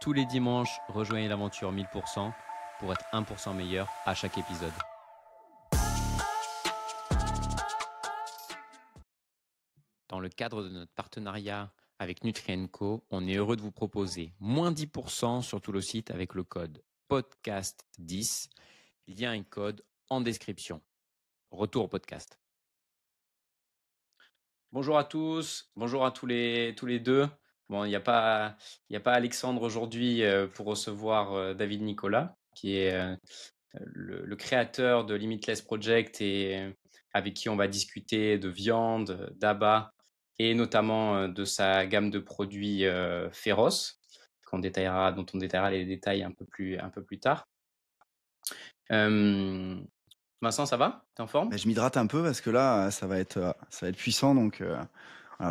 Tous les dimanches, rejoignez l'aventure 1000% pour être 1% meilleur à chaque épisode. Dans le cadre de notre partenariat avec Nutri&Co, on est heureux de vous proposer moins 10% sur tout le site avec le code podcast10. Il y a un code en description. Retour au podcast. Bonjour à tous, bonjour à tous les deux. Bon, il n'y a pas Alexandre aujourd'hui pour recevoir David Nicolas, qui est le créateur de Limitless Project et avec qui on va discuter de viande, d'abat et notamment de sa gamme de produits féroces dont on détaillera les détails un peu plus tard. Vincent, ça va? T'es en forme? Je m'hydrate un peu parce que là, ça va être puissant, donc voilà,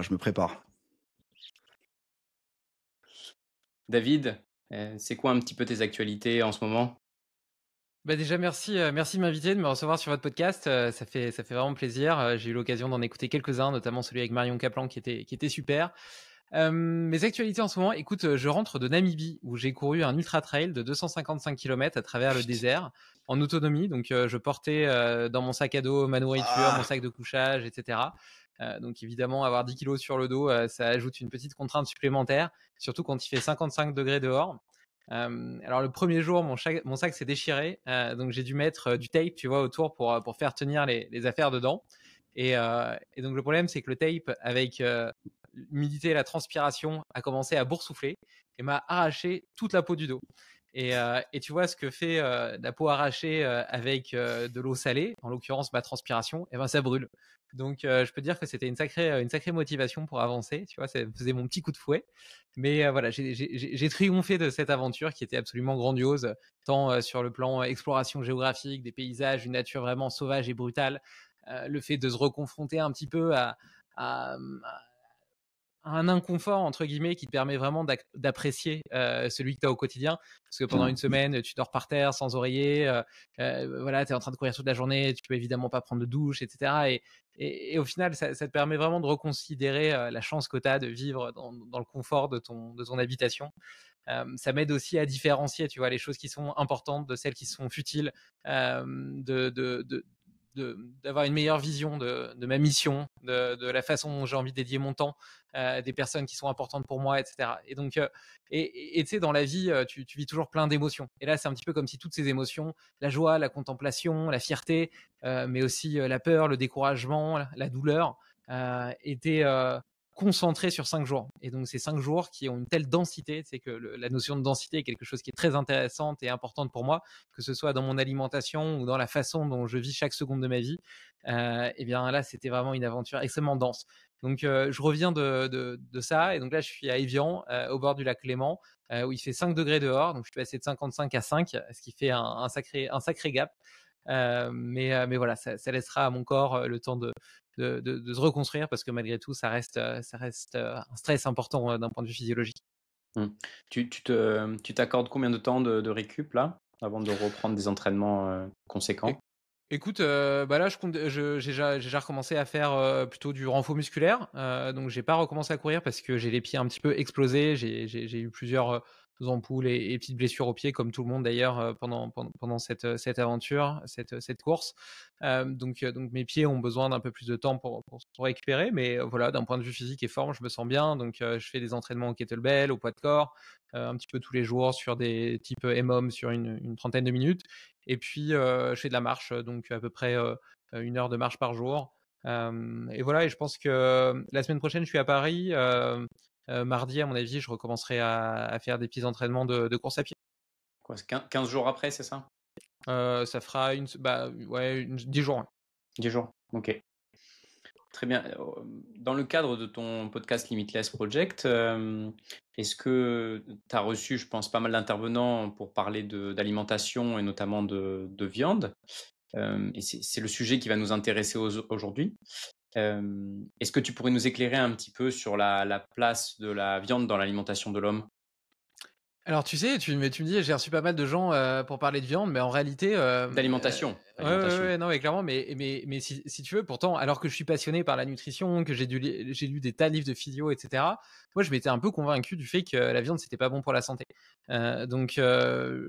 je me prépare. David, c'est quoi un petit peu tes actualités en ce moment? Déjà merci de m'inviter, de me recevoir sur votre podcast, ça fait vraiment plaisir. J'ai eu l'occasion d'en écouter quelques-uns, notamment celui avec Marion Caplan qui était super. Mes actualités en ce moment, écoute, je rentre de Namibie où j'ai couru un ultra trail de 255 km à travers le désert en autonomie. Donc je portais dans mon sac à dos ma nourriture, mon sac de couchage, etc. Donc évidemment, avoir 10 kilos sur le dos, ça ajoute une petite contrainte supplémentaire, surtout quand il fait 55 degrés dehors. Alors le premier jour, mon sac s'est déchiré, donc j'ai dû mettre du tape, tu vois, autour pour faire tenir les affaires dedans. Et donc le problème, c'est que le tape, avec l'humidité et la transpiration, a commencé à boursoufler et m'a arraché toute la peau du dos. Et tu vois ce que fait la peau arrachée avec de l'eau salée, en l'occurrence ma transpiration, et ben ça brûle. Donc je peux dire que c'était une sacrée motivation pour avancer, tu vois, ça faisait mon petit coup de fouet. Mais voilà, j'ai triomphé de cette aventure qui était absolument grandiose, tant sur le plan exploration géographique, des paysages, une nature vraiment sauvage et brutale, le fait de se reconfronter un petit peu à un inconfort entre guillemets qui te permet vraiment d'apprécier celui que tu as au quotidien, parce que pendant une semaine tu dors par terre sans oreiller, voilà, tu es en train de courir toute la journée, tu peux évidemment pas prendre de douche, etc. Et au final ça te permet vraiment de reconsidérer la chance que tu as de vivre dans le confort de ton habitation. Ça m'aide aussi à différencier, tu vois, les choses qui sont importantes de celles qui sont futiles, d'avoir une meilleure vision de ma mission, de la façon dont j'ai envie de dédier mon temps, des personnes qui sont importantes pour moi, etc. Et donc, tu sais, dans la vie, tu vis toujours plein d'émotions. Et là, c'est un petit peu comme si toutes ces émotions, la joie, la contemplation, la fierté, mais aussi la peur, le découragement, la douleur, étaient concentrés sur 5 jours. Et donc, ces 5 jours qui ont une telle densité, c'est que la notion de densité est quelque chose qui est très intéressante et importante pour moi, que ce soit dans mon alimentation ou dans la façon dont je vis chaque seconde de ma vie. Et bien là, c'était vraiment une aventure extrêmement dense. Donc, je reviens de ça. Et donc là, je suis à Évian, au bord du lac Léman, où il fait 5 degrés dehors. Donc, je suis passé de 55 à 5, ce qui fait un sacré gap. Mais voilà, ça laissera à mon corps le temps de se reconstruire, parce que malgré tout, ça reste un stress important d'un point de vue physiologique. Tu t'accordes combien de temps de récup là, avant de reprendre des entraînements conséquents? Écoute, là, j'ai déjà recommencé à faire plutôt du renfort musculaire. Donc, j'ai pas recommencé à courir parce que j'ai les pieds un petit peu explosés. J'ai eu plusieurs ampoules et petites blessures aux pieds, comme tout le monde d'ailleurs, pendant cette aventure, cette course. Donc mes pieds ont besoin d'un peu plus de temps pour récupérer. Mais voilà, d'un point de vue physique et forme, je me sens bien. Donc, je fais des entraînements au kettlebell, au poids de corps, un petit peu tous les jours sur des types EMOM sur une trentaine de minutes. Et puis, je fais de la marche, donc à peu près 1 heure de marche par jour. Et voilà, et je pense que la semaine prochaine, je suis à Paris. Mardi, à mon avis, je recommencerai à faire des petits entraînements de course à pied. Quoi, c'est 15 jours après, c'est ça? Ça fera 10 jours. Ouais. 10 jours, ok. Très bien. Dans le cadre de ton podcast Limitless Project, est-ce que tu as reçu, je pense, pas mal d'intervenants pour parler d'alimentation et notamment de viande? Et c'est le sujet qui va nous intéresser aujourd'hui. Est-ce que tu pourrais nous éclairer un petit peu sur la place de la viande dans l'alimentation de l'homme? Alors tu sais, tu me dis: «J'ai reçu pas mal de gens, pour parler de viande», mais en réalité, D'alimentation, ouais, ouais, alimentation. ouais, non, mais clairement, mais si tu veux, pourtant, alors que je suis passionné par la nutrition, que j'ai lu des tas de livres de physio et cetera, moi, je m'étais un peu convaincu du fait que la viande, c'était pas bon pour la santé. Donc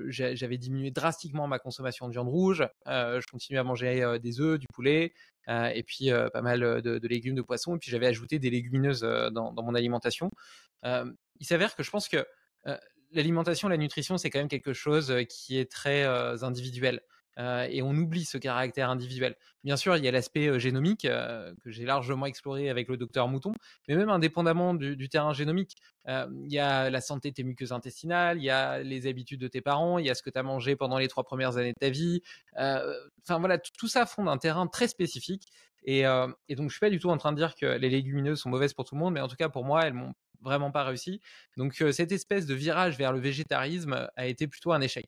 j'avais diminué drastiquement ma consommation de viande rouge, je continuais à manger, des œufs, du poulet, et puis, pas mal, de légumes, de poissons, et puis j'avais ajouté des légumineuses, dans mon alimentation. Il s'avère que je pense que, heu, l'alimentation, la nutrition, c'est quand même quelque chose, qui est très, individuel, et on oublie ce caractère individuel. Bien sûr, il y a l'aspect, génomique, que j'ai largement exploré avec le docteur Mouton, mais même indépendamment du terrain génomique, il y a la santé de tes muqueuses intestinales, il y a les habitudes de tes parents, il y a ce que tu as mangé pendant les 3 premières années de ta vie. Enfin voilà, tout ça fonde un terrain très spécifique, et donc je suis pas du tout en train de dire que les légumineuses sont mauvaises pour tout le monde, mais en tout cas pour moi, elles m'ont vraiment pas réussi. Donc cette espèce de virage vers le végétarisme a été plutôt un échec.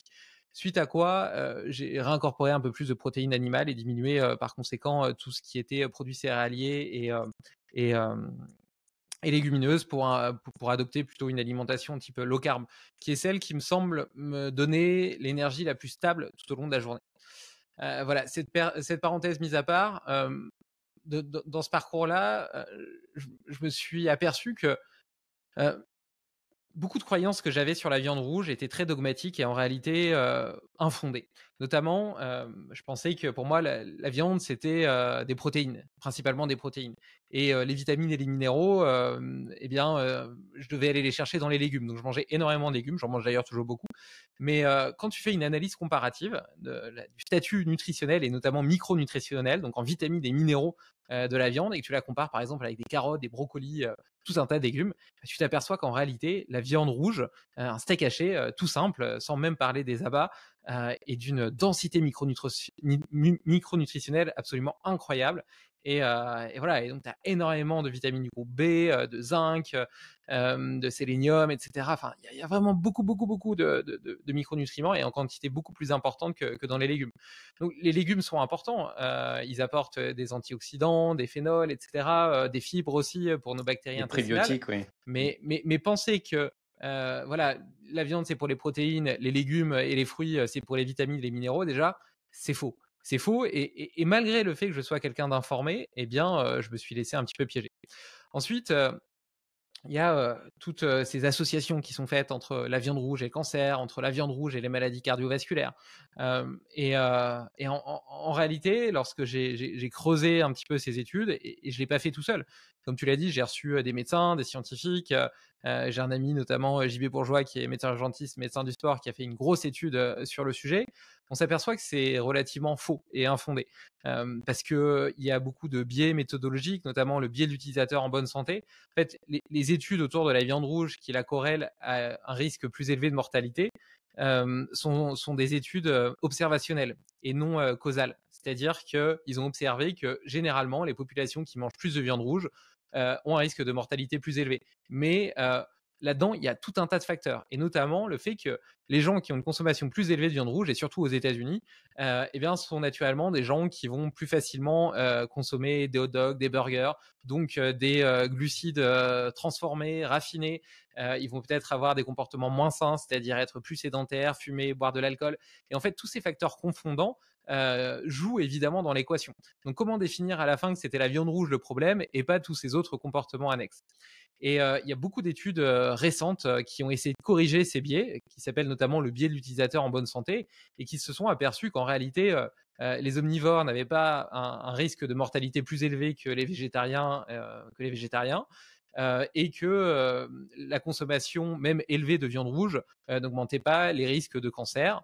Suite à quoi, j'ai réincorporé un peu plus de protéines animales et diminué, par conséquent, tout ce qui était, produits céréaliers et hem et légumineuses pour adopter plutôt une alimentation type low carb, qui est celle qui me semble me donner l'énergie la plus stable tout au long de la journée. Voilà, cette parenthèse mise à part, dans ce parcours-là, je me suis aperçu que, heu, beaucoup de croyances que j'avais sur la viande rouge étaient très dogmatiques et en réalité, infondées. Notamment, je pensais que pour moi la viande c'était, des protéines, principalement des protéines, et les vitamines et les minéraux, et bien, je devais aller les chercher dans les légumes. Donc je mangeais énormément de légumes, j'en mange d'ailleurs toujours beaucoup. Mais, quand tu fais une analyse comparative du statut nutritionnel et notamment micronutritionnel, donc en vitamines et minéraux, de la viande, et que tu la compares par exemple avec des carottes, des brocolis, tout un tas de légumes, tu t'aperçois qu'en réalité, la viande rouge, un steak haché, tout simple, sans même parler des abats, est d'une densité micronutritionnelle absolument incroyable. Et voilà, et donc tu as énormément de vitamines du groupe B, de zinc, de sélénium, etc. Enfin, il y a vraiment beaucoup, beaucoup, beaucoup de micronutriments, et en quantité beaucoup plus importante que dans les légumes. Donc les légumes sont importants, ils apportent des antioxydants, des phénols, etc., des fibres aussi pour nos bactéries Les intestinales. prébiotiques, oui. Mais penser que voilà, la viande c'est pour les protéines, les légumes et les fruits c'est pour les vitamines, les minéraux, déjà, c'est faux. C'est faux, et malgré le fait que je sois quelqu'un d'informé, eh bien, je me suis laissé un petit peu piéger. Ensuite, il y a toutes ces associations qui sont faites entre la viande rouge et le cancer, entre la viande rouge et les maladies cardiovasculaires. Et en réalité, lorsque j'ai creusé un petit peu ces études, et je ne l'ai pas fait tout seul. Comme tu l'as dit, j'ai reçu des médecins, des scientifiques. J'ai un ami, notamment JB Bourgeois, qui est médecin urgentiste, médecin du sport, qui a fait une grosse étude sur le sujet. On s'aperçoit que c'est relativement faux et infondé. Parce qu'il y a beaucoup de biais méthodologiques, notamment le biais de l'utilisateur en bonne santé. En fait, les études autour de la viande rouge qui la corrèlent à un risque plus élevé de mortalité sont des études observationnelles et non causales. C'est-à-dire qu'ils ont observé que généralement, les populations qui mangent plus de viande rouge ont un risque de mortalité plus élevé. Mais là-dedans, il y a tout un tas de facteurs, et notamment le fait que les gens qui ont une consommation plus élevée de viande rouge, et surtout aux États-Unis, eh bien, sont naturellement des gens qui vont plus facilement consommer des hot dogs, des burgers, donc des glucides transformés, raffinés. Ils vont peut-être avoir des comportements moins sains, c'est-à-dire être plus sédentaires, fumer, boire de l'alcool. Et en fait, tous ces facteurs confondants jouent évidemment dans l'équation. Donc, comment définir à la fin que c'était la viande rouge le problème et pas tous ces autres comportements annexes? Et il y a beaucoup d'études récentes qui ont essayé de corriger ces biais, qui s'appellent notamment le biais de l'utilisateur en bonne santé, et qui se sont aperçus qu'en réalité, les omnivores n'avaient pas un risque de mortalité plus élevé que les végétariens, et que la consommation même élevée de viande rouge n'augmentait pas les risques de cancer.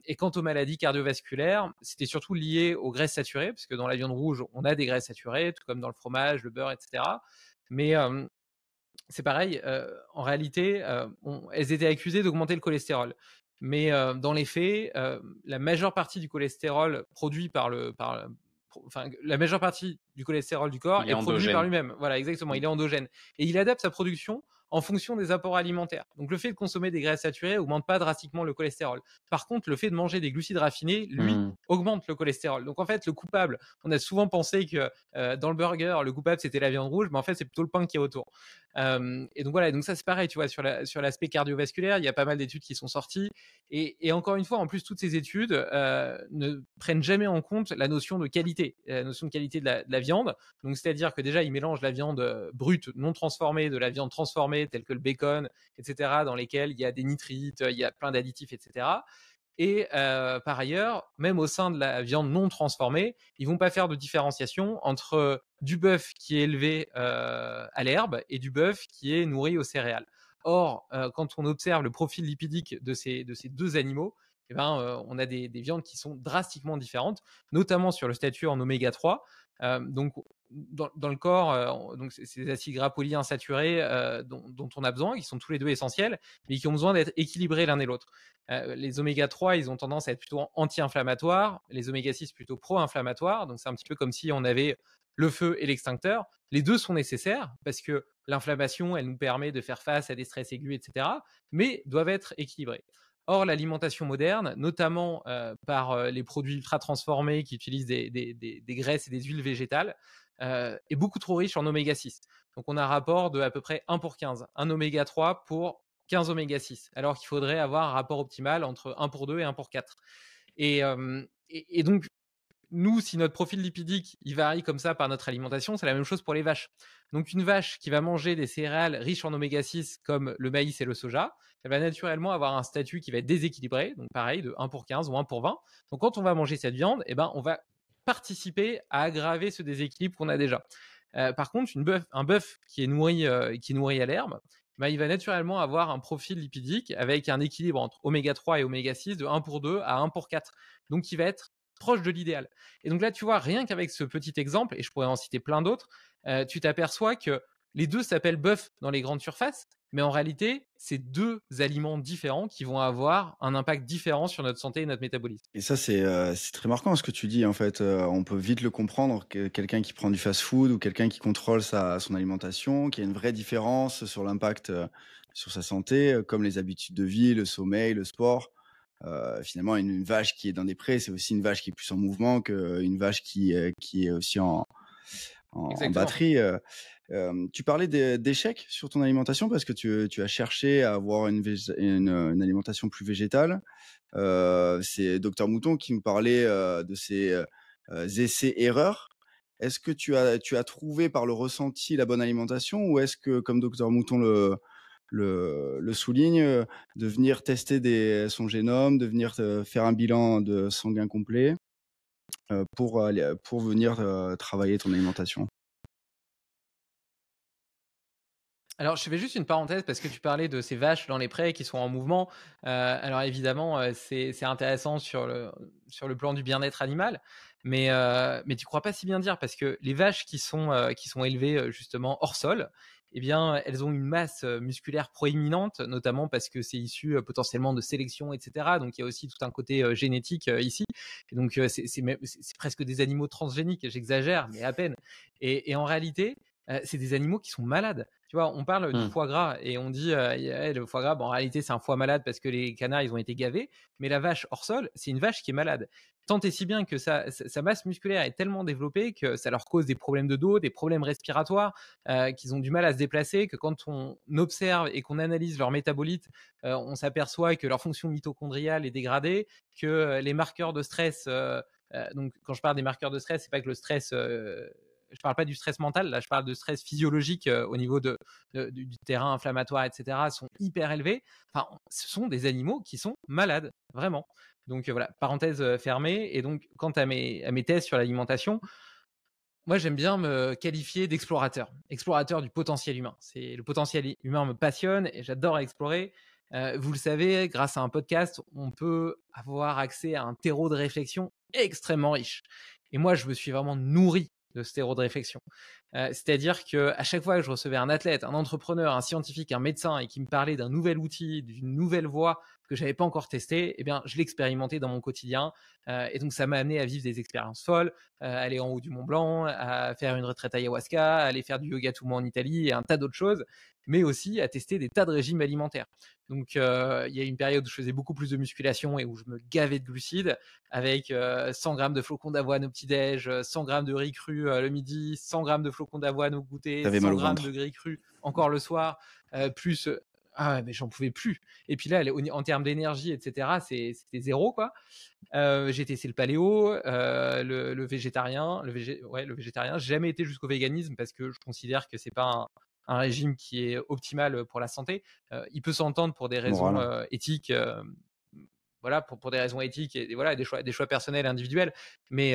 Et quant aux maladies cardiovasculaires, c'était surtout lié aux graisses saturées, parce que dans la viande rouge, on a des graisses saturées, tout comme dans le fromage, le beurre, etc. Mais c'est pareil, en réalité, elles étaient accusées d'augmenter le cholestérol. Mais dans les faits, la majeure partie du cholestérol produit enfin, la majeure partie du cholestérol du corps Il est est produit par endogène. lui-même. Voilà, exactement, Mm. il est endogène. Et il adapte sa production en fonction des apports alimentaires. Donc le fait de consommer des graisses saturées augmente pas drastiquement le cholestérol. Par contre, le fait de manger des glucides raffinés, lui, Mm. augmente le cholestérol. Donc en fait, le coupable, on a souvent pensé que dans le burger, le coupable c'était la viande rouge, mais en fait c'est plutôt le pain qui est autour. Et donc voilà, donc ça c'est pareil, tu vois, sur l'aspect cardiovasculaire, il y a pas mal d'études qui sont sorties. Et encore une fois, en plus, toutes ces études ne prennent jamais en compte la notion de qualité, la notion de qualité de la viande. Donc c'est-à-dire que déjà, ils mélangent la viande brute, non transformée, de la viande transformée, telle que le bacon, etc., dans lesquelles il y a des nitrites, il y a plein d'additifs, etc. Et par ailleurs, même au sein de la viande non transformée, ils vont pas faire de différenciation entre du bœuf qui est élevé à l'herbe et du bœuf qui est nourri aux céréales. Or, quand on observe le profil lipidique de ces deux animaux, eh ben, on a des viandes qui sont drastiquement différentes, notamment sur le statut en oméga 3. Donc, dans le corps, donc ces acides gras polyinsaturés dont on a besoin, qui sont tous les deux essentiels, mais qui ont besoin d'être équilibrés l'un et l'autre. Les oméga 3, ils ont tendance à être plutôt anti-inflammatoires, les oméga 6 plutôt pro-inflammatoires. Donc c'est un petit peu comme si on avait le feu et l'extincteur. Les deux sont nécessaires parce que l'inflammation, elle nous permet de faire face à des stress aigus, etc., mais doivent être équilibrés. Or, l'alimentation moderne, notamment par les produits ultra transformés qui utilisent des graisses et des huiles végétales, est beaucoup trop riche en oméga 6. Donc on a un rapport de à peu près 1 pour 15, un oméga 3 pour 15 oméga 6, alors qu'il faudrait avoir un rapport optimal entre 1 pour 2 et 1 pour 4. Et donc, nous, si notre profil lipidique il varie comme ça par notre alimentation, c'est la même chose pour les vaches. Donc, une vache qui va manger des céréales riches en oméga 6 comme le maïs et le soja, elle va naturellement avoir un statut qui va être déséquilibré, donc pareil, de 1 pour 15 ou 1 pour 20. Donc, quand on va manger cette viande, eh ben, on va participer à aggraver ce déséquilibre qu'on a déjà. Par contre, un bœuf qui est nourri à l'herbe, bah, il va naturellement avoir un profil lipidique avec un équilibre entre oméga 3 et oméga 6 de 1 pour 2 à 1 pour 4. Donc, il va être proche de l'idéal. Et donc là, tu vois, rien qu'avec ce petit exemple, et je pourrais en citer plein d'autres, tu t'aperçois que les deux s'appellent bœuf dans les grandes surfaces, mais en réalité, c'est deux aliments différents qui vont avoir un impact différent sur notre santé et notre métabolisme. Et ça, c'est très marquant ce que tu dis. En fait, on peut vite le comprendre que quelqu'un qui prend du fast-food ou quelqu'un qui contrôle son alimentation, qu'il y a une vraie différence sur l'impact sur sa santé, comme les habitudes de vie, le sommeil, le sport. Finalement, une vache qui est dans des prés, c'est aussi une vache qui est plus en mouvement qu'une vache qui est aussi en Exactement. batterie. Tu parlais d'échecs sur ton alimentation parce que tu as cherché à avoir une alimentation plus végétale. C'est Docteur Mouton qui nous parlait de ces essais-erreurs. Est-ce que tu as trouvé par le ressenti la bonne alimentation ou est-ce que, comme Docteur Mouton le souligne, de venir tester son génome, de venir faire un bilan de sanguin complet pour venir travailler ton alimentation? Alors, je fais juste une parenthèse parce que tu parlais de ces vaches dans les prés qui sont en mouvement. Alors évidemment, c'est intéressant sur le plan du bien-être animal, mais tu crois pas si bien dire parce que les vaches qui sont élevées justement hors sol, eh bien, elles ont une masse musculaire proéminente, notamment parce que c'est issu potentiellement de sélection, etc. Donc il y a aussi tout un côté génétique ici. Et donc c'est presque des animaux transgéniques. J'exagère, mais à peine. Et en réalité, c'est des animaux qui sont malades. Tu vois, on parle du foie gras et on dit le foie gras, bon, en réalité, c'est un foie malade parce que les canards, ils ont été gavés. Mais la vache hors sol, c'est une vache qui est malade. Tant et si bien que sa masse musculaire est tellement développée que ça leur cause des problèmes de dos, des problèmes respiratoires, qu'ils ont du mal à se déplacer, que quand on observe et qu'on analyse leur métabolite, on s'aperçoit que leur fonction mitochondriale est dégradée, que les marqueurs de stress, donc quand je parle des marqueurs de stress, c'est pas que le stress je parle pas du stress mental, là je parle de stress physiologique au niveau du terrain inflammatoire, etc., sont hyper élevés. Enfin, ce sont des animaux qui sont malades, vraiment. Donc voilà, parenthèse fermée. Et donc, quant à mes thèses sur l'alimentation, moi j'aime bien me qualifier d'explorateur, explorateur du potentiel humain. Le potentiel humain me passionne et j'adore explorer. Vous le savez, grâce à un podcast, on peut avoir accès à un terreau de réflexion extrêmement riche. Et moi, je me suis vraiment nourri de ce terreau de réflexion. C'est-à-dire qu'à chaque fois que je recevais un athlète, un entrepreneur, un scientifique, un médecin et qui me parlait d'un nouvel outil, d'une nouvelle voie que je n'avais pas encore testée, eh bien, je l'expérimentais dans mon quotidien. Et donc, ça m'a amené à vivre des expériences folles, aller en haut du Mont Blanc, à faire une retraite ayahuasca, à aller faire du yoga tout le monde en Italie et un tas d'autres choses. mais aussi à tester des tas de régimes alimentaires. Donc, il y a une période où je faisais beaucoup plus de musculation et où je me gavais de glucides avec 100 grammes de flocons d'avoine au petit-déj, 100 grammes de riz cru le midi, 100 grammes de flocons d'avoine au goûter, T'avais mal 100 au grammes ventre. de riz cru encore le soir, plus... ah ouais, mais j'en pouvais plus. Et puis là, en termes d'énergie, etc., c'était zéro, quoi. J'ai testé le paléo, le végétarien, le végétarien. J'ai jamais été jusqu'au véganisme parce que je considère que c'est pas un régime qui est optimal pour la santé. Il peut s'entendre pour des raisons Moral. éthiques, voilà, pour des raisons éthiques et voilà, des choix personnels, individuels. Mais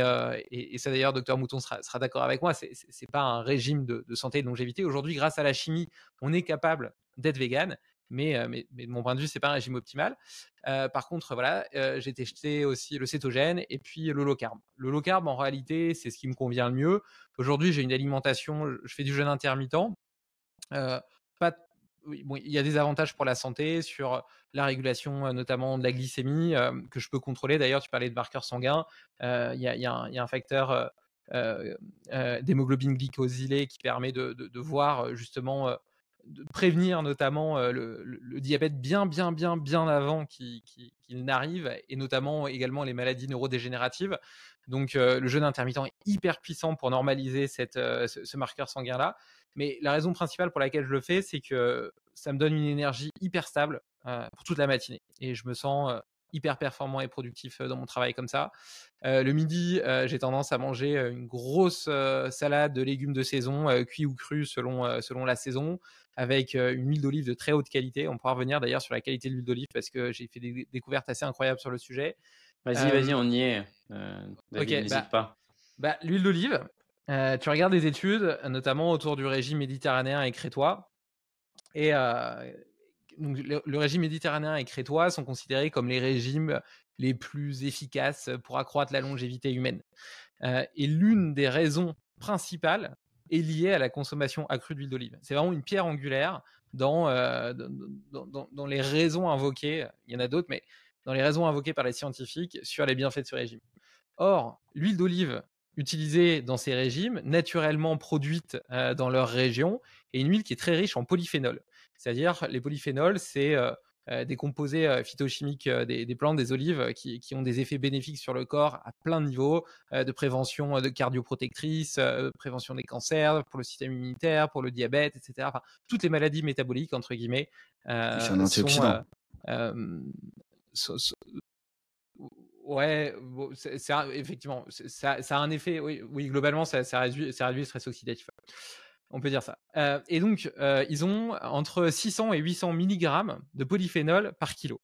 et ça d'ailleurs, Docteur Mouton sera d'accord avec moi. C'est pas un régime de santé et de longévité. Aujourd'hui, grâce à la chimie, on est capable d'être vegan. Mais de mon point de vue, c'est pas un régime optimal. Par contre, voilà, j'ai testé aussi le cétogène et puis le low carb. Le low carb, en réalité, c'est ce qui me convient le mieux. Aujourd'hui, j'ai une alimentation, je fais du jeûne intermittent. Pas, oui, bon, il y a des avantages pour la santé sur la régulation, notamment de la glycémie, que je peux contrôler. D'ailleurs, tu parlais de marqueurs sanguins. Il y a un facteur d'hémoglobine glycosylée qui permet de voir justement, de prévenir notamment le diabète bien avant qu'il n'arrive, et notamment également les maladies neurodégénératives. Donc le jeûne intermittent est hyper puissant pour normaliser ce marqueur sanguin-là. Mais la raison principale pour laquelle je le fais, c'est que ça me donne une énergie hyper stable pour toute la matinée. Et je me sens hyper performant et productif dans mon travail comme ça. Le midi, j'ai tendance à manger une grosse salade de légumes de saison, cuits ou crus selon la saison, avec une huile d'olive de très haute qualité. On pourra revenir d'ailleurs sur la qualité de l'huile d'olive parce que j'ai fait des découvertes assez incroyables sur le sujet. Vas-y, on y est. Ok, David, n'hésite pas. l'huile d'olive, tu regardes des études, notamment autour du régime méditerranéen et crétois. Et donc le régime méditerranéen et crétois sont considérés comme les régimes les plus efficaces pour accroître la longévité humaine. Et l'une des raisons principales est liée à la consommation accrue d'huile d'olive. C'est vraiment une pierre angulaire dans les raisons invoquées. Il y en a d'autres, mais dans les raisons invoquées par les scientifiques sur les bienfaits de ce régime. Or, l'huile d'olive utilisée dans ces régimes, naturellement produite dans leur région, est une huile qui est très riche en polyphénols. C'est-à-dire, les polyphénols, c'est des composés phytochimiques des plantes, des olives, qui ont des effets bénéfiques sur le corps à plein de niveaux, de prévention de cardioprotectrice, prévention des cancers, pour le système immunitaire, pour le diabète, etc. Enfin, toutes les maladies métaboliques, entre guillemets, C'est un sont... antioxydant. Ouais, bon, effectivement, ça a un effet, oui globalement, ça réduit le stress oxydatif. On peut dire ça. Et donc, ils ont entre 600 et 800 mg de polyphénol par kilo.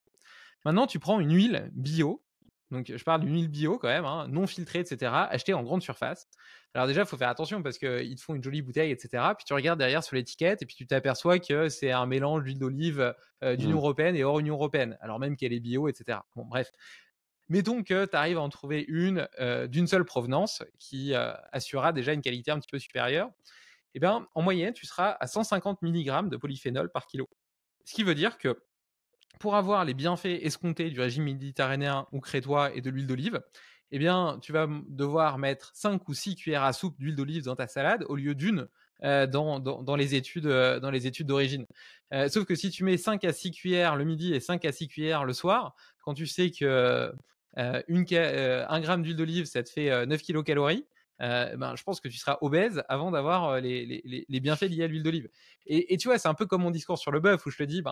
Maintenant, tu prends une huile bio, donc je parle d'une huile bio quand même, hein, non filtrée, etc., achetée en grande surface. Alors déjà, il faut faire attention parce qu'ils te font une jolie bouteille, etc. Puis tu regardes derrière sur l'étiquette et puis tu t'aperçois que c'est un mélange d'huile d'olive d'Union européenne et hors Union européenne, alors même qu'elle est bio, etc. Bon, bref. Mettons que tu arrives à en trouver une d'une seule provenance qui assurera déjà une qualité un petit peu supérieure. Eh bien, en moyenne, tu seras à 150 mg de polyphénol par kilo. Ce qui veut dire que pour avoir les bienfaits escomptés du régime méditerranéen ou crétois et de l'huile d'olive, eh bien, tu vas devoir mettre 5 ou 6 cuillères à soupe d'huile d'olive dans ta salade au lieu d'une dans les études d'origine. Sauf que si tu mets 5 à 6 cuillères le midi et 5 à 6 cuillères le soir, quand tu sais que 1 gramme d'huile d'olive, ça te fait 9 kilocalories, je pense que tu seras obèse avant d'avoir les bienfaits liés à l'huile d'olive. Et tu vois, c'est un peu comme mon discours sur le bœuf où je te dis,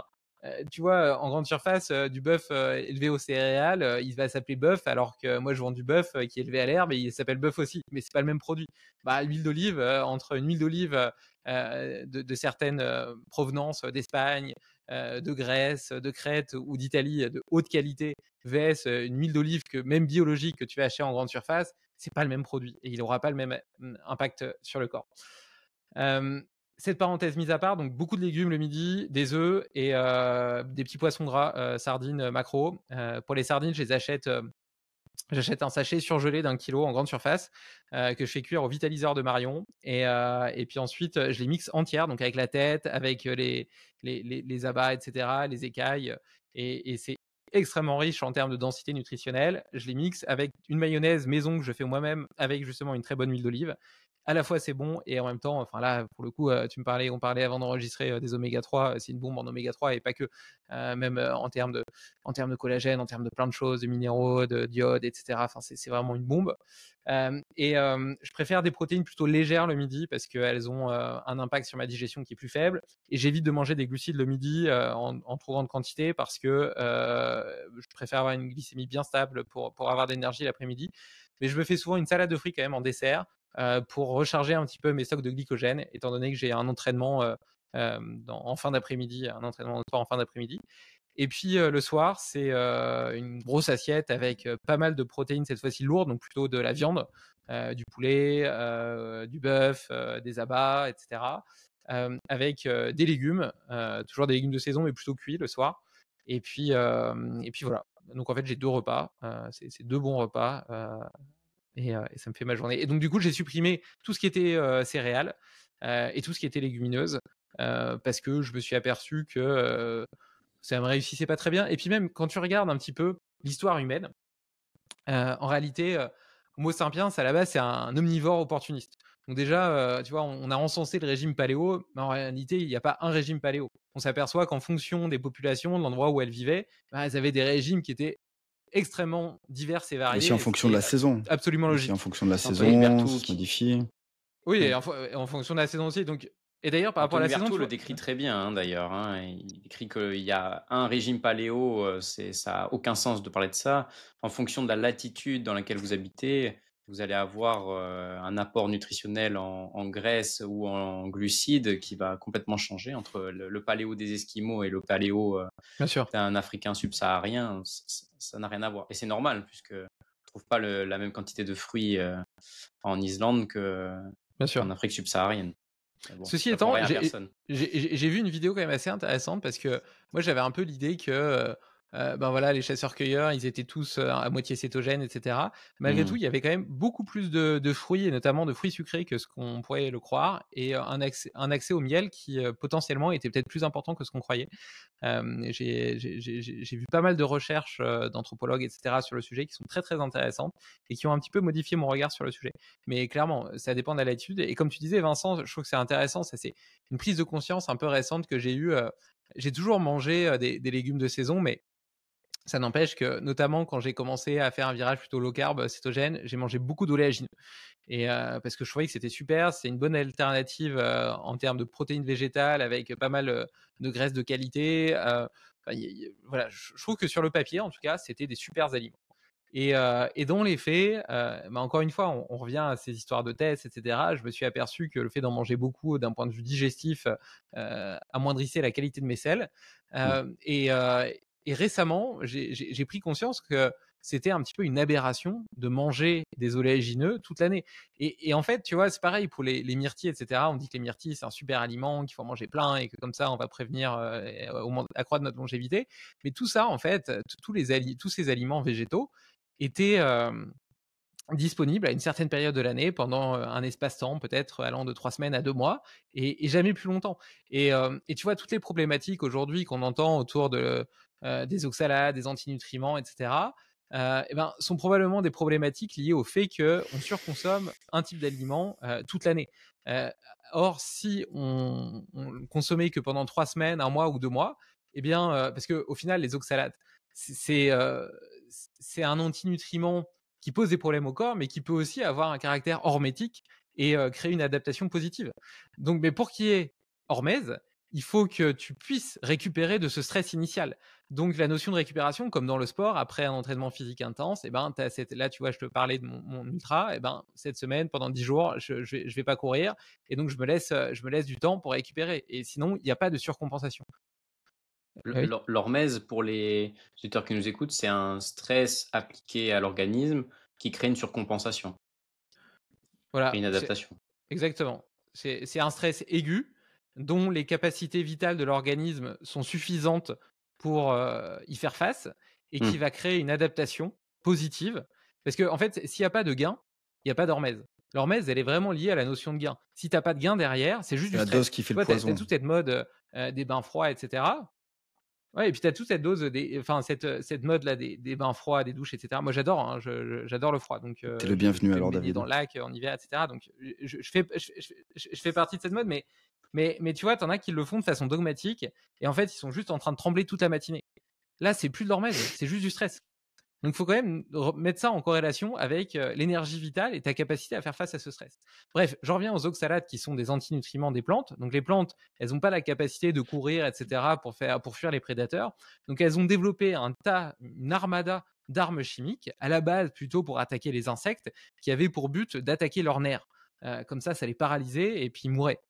tu vois, en grande surface, du bœuf élevé aux céréales, il va s'appeler bœuf, alors que moi je vends du bœuf qui est élevé à l'herbe et il s'appelle bœuf aussi, mais c'est pas le même produit. L'huile d'olive, entre une huile d'olive de certaines provenances d'Espagne, de Grèce, de Crète ou d'Italie de haute qualité, vs une huile d'olive que même biologique que tu vas acheter en grande surface, c'est pas le même produit et il n'aura pas le même impact sur le corps. Cette parenthèse mise à part, donc beaucoup de légumes le midi, des œufs et des petits poissons gras, sardines, maquereaux. Pour les sardines, je les achète. J'achète un sachet surgelé d'1 kilo en grande surface que je fais cuire au vitaliseur de Marion et puis ensuite je les mixe entières, donc avec la tête, avec les abats, etc., les écailles, et c'est extrêmement riche en termes de densité nutritionnelle. Je les mixe avec une mayonnaise maison que je fais moi-même avec justement une très bonne huile d'olive à la fois c'est bon et en même temps, enfin là pour le coup, on parlait avant d'enregistrer des oméga 3, c'est une bombe en oméga 3 et pas que, même en termes de collagène, en termes de plein de choses, de minéraux, de d'iode, etc. Enfin c'est vraiment une bombe. Je préfère des protéines plutôt légères le midi parce qu'elles ont un impact sur ma digestion qui est plus faible. Et j'évite de manger des glucides le midi en trop grande quantité parce que je préfère avoir une glycémie bien stable pour avoir de l'énergie l'après-midi. Mais je me fais souvent une salade de fruits quand même en dessert pour recharger un petit peu mes stocks de glycogène, étant donné que j'ai un entraînement en fin d'après-midi, un entraînement de sport en fin d'après-midi. Et puis le soir, c'est une grosse assiette avec pas mal de protéines, cette fois-ci lourdes, donc plutôt de la viande, du poulet, du bœuf, des abats, etc. Avec des légumes, toujours des légumes de saison, mais plutôt cuits le soir. Et puis voilà. Donc en fait, j'ai 2 repas, c'est 2 bons repas, et ça me fait ma journée. Et donc du coup, j'ai supprimé tout ce qui était céréales et tout ce qui était légumineuses parce que je me suis aperçu que ça me réussissait pas très bien. Et puis même quand tu regardes un petit peu l'histoire humaine, en réalité, Homo sapiens à la base c'est un omnivore opportuniste. Donc déjà, tu vois, on a encensé le régime paléo, mais en réalité il n'y a pas un régime paléo. On s'aperçoit qu'en fonction des populations, de l'endroit où elles vivaient, elles avaient des régimes qui étaient extrêmement divers et variés. Aussi en Et fonction de la saison. absolument Aussi en logique. fonction de la Anthony saison, Berthoud ça se modifie. Oui, Ouais. et en fonction de la saison aussi. Donc, et d'ailleurs, par rapport à Anthony la saison, Berthoud tu le vois, décrit très bien, hein, d'ailleurs. Hein. Il décrit qu'il y a un régime paléo, ça n'a aucun sens de parler de ça. En fonction de la latitude dans laquelle vous habitez, vous allez avoir un apport nutritionnel en graisse ou en glucides qui va complètement changer entre le paléo des Esquimaux et le paléo bien sûr, d'un Africain subsaharien. Ça n'a rien à voir. Et c'est normal, puisque on ne trouve pas la même quantité de fruits en Islande bien sûr. qu'en Afrique subsaharienne. Mais bon, Ceci ça prend étant, rien à personne. j'ai vu une vidéo quand même assez intéressante parce que moi j'avais un peu l'idée que ben voilà, les chasseurs-cueilleurs, ils étaient tous à moitié cétogènes, etc. Malgré tout, Mmh. il y avait quand même beaucoup plus de fruits et notamment de fruits sucrés que ce qu'on pourrait le croire et un accès au miel qui potentiellement était peut-être plus important que ce qu'on croyait. J'ai vu pas mal de recherches d'anthropologues, etc., sur le sujet qui sont très très intéressantes et qui ont un petit peu modifié mon regard sur le sujet. Mais clairement, ça dépend de la latitude. Et comme tu disais, Vincent, je trouve que c'est intéressant. Ça, c'est une prise de conscience un peu récente que j'ai eue. J'ai toujours mangé des légumes de saison, mais ça n'empêche que, notamment quand j'ai commencé à faire un virage plutôt low carb, cétogène, j'ai mangé beaucoup d'oléagineux. Et parce que je trouvais que c'était super, c'est une bonne alternative en termes de protéines végétales avec pas mal de graisses de qualité. Voilà, je trouve que sur le papier, en tout cas, c'était des super aliments. Et dans les faits, encore une fois, on revient à ces histoires de tests, etc. Je me suis aperçu que le fait d'en manger beaucoup, d'un point de vue digestif, amoindrissait la qualité de mes selles. Et récemment, j'ai pris conscience que c'était un petit peu une aberration de manger des oléagineux toute l'année. Et en fait, tu vois, c'est pareil pour les myrtilles, etc. On dit que les myrtilles, c'est un super aliment, qu'il faut en manger plein et que comme ça, on va prévenir, accroître notre longévité. Mais tout ça, en fait, tous ces aliments végétaux étaient disponibles à une certaine période de l'année pendant un espace-temps, peut-être allant de 3 semaines à 2 mois, et jamais plus longtemps. Et tu vois, toutes les problématiques aujourd'hui qu'on entend autour des oxalates, des antinutriments, etc., eh ben, sont probablement des problématiques liées au fait qu'on surconsomme un type d'aliment toute l'année. Euh, Or, si on le consommait que pendant 3 semaines, 1 mois ou 2 mois, eh bien, parce qu'au final, les oxalates, c'est c'est un antinutriment qui pose des problèmes au corps, mais qui peut aussi avoir un caractère hormétique et créer une adaptation positive. Donc, mais pour qu'il y ait hormèse, il faut que tu puisses récupérer de ce stress initial. Donc, la notion de récupération, comme dans le sport, après un entraînement physique intense, là, tu vois, je te parlais de mon ultra, cette semaine, pendant 10 jours, je vais pas courir, et donc je me laisse du temps pour récupérer. Et sinon, il n'y a pas de surcompensation. Oui. L'hormèse, pour les auditeurs qui nous écoutent, c'est un stress appliqué à l'organisme qui crée une surcompensation et Voilà, une adaptation. exactement. C'est un stress aigu dont les capacités vitales de l'organisme sont suffisantes pour y faire face et qui va créer une adaptation positive. Parce que, en fait, s'il n'y a pas de gain, il n'y a pas d'hormèse. L'hormèse, elle est vraiment liée à la notion de gain. Si tu n'as pas de gain derrière, c'est juste C'est du la stress. dose qui fait Tu le vois, tu as poison. toute cette mode des bains froids, etc. Ouais, et puis tu as toute cette dose, cette mode là des bains froids, des douches, etc. Moi j'adore, hein, j'adore le froid, donc T'es le je bienvenu peux me alors, baigner David. dans le lac en hiver, etc. Donc je fais partie de cette mode, mais tu vois, t'en as qui le font de façon dogmatique, et en fait ils sont juste en train de trembler toute la matinée. Là, c'est plus de leur mode, c'est juste du stress. Donc, il faut quand même mettre ça en corrélation avec l'énergie vitale et ta capacité à faire face à ce stress. Bref, j'en reviens aux oxalates qui sont des antinutriments des plantes. Donc, les plantes, elles n'ont pas la capacité de courir, etc., pour fuir les prédateurs. Donc, elles ont développé une armada d'armes chimiques, à la base plutôt pour attaquer les insectes, qui avaient pour but d'attaquer leurs nerfs. Comme ça les paralysait et puis ils mouraient.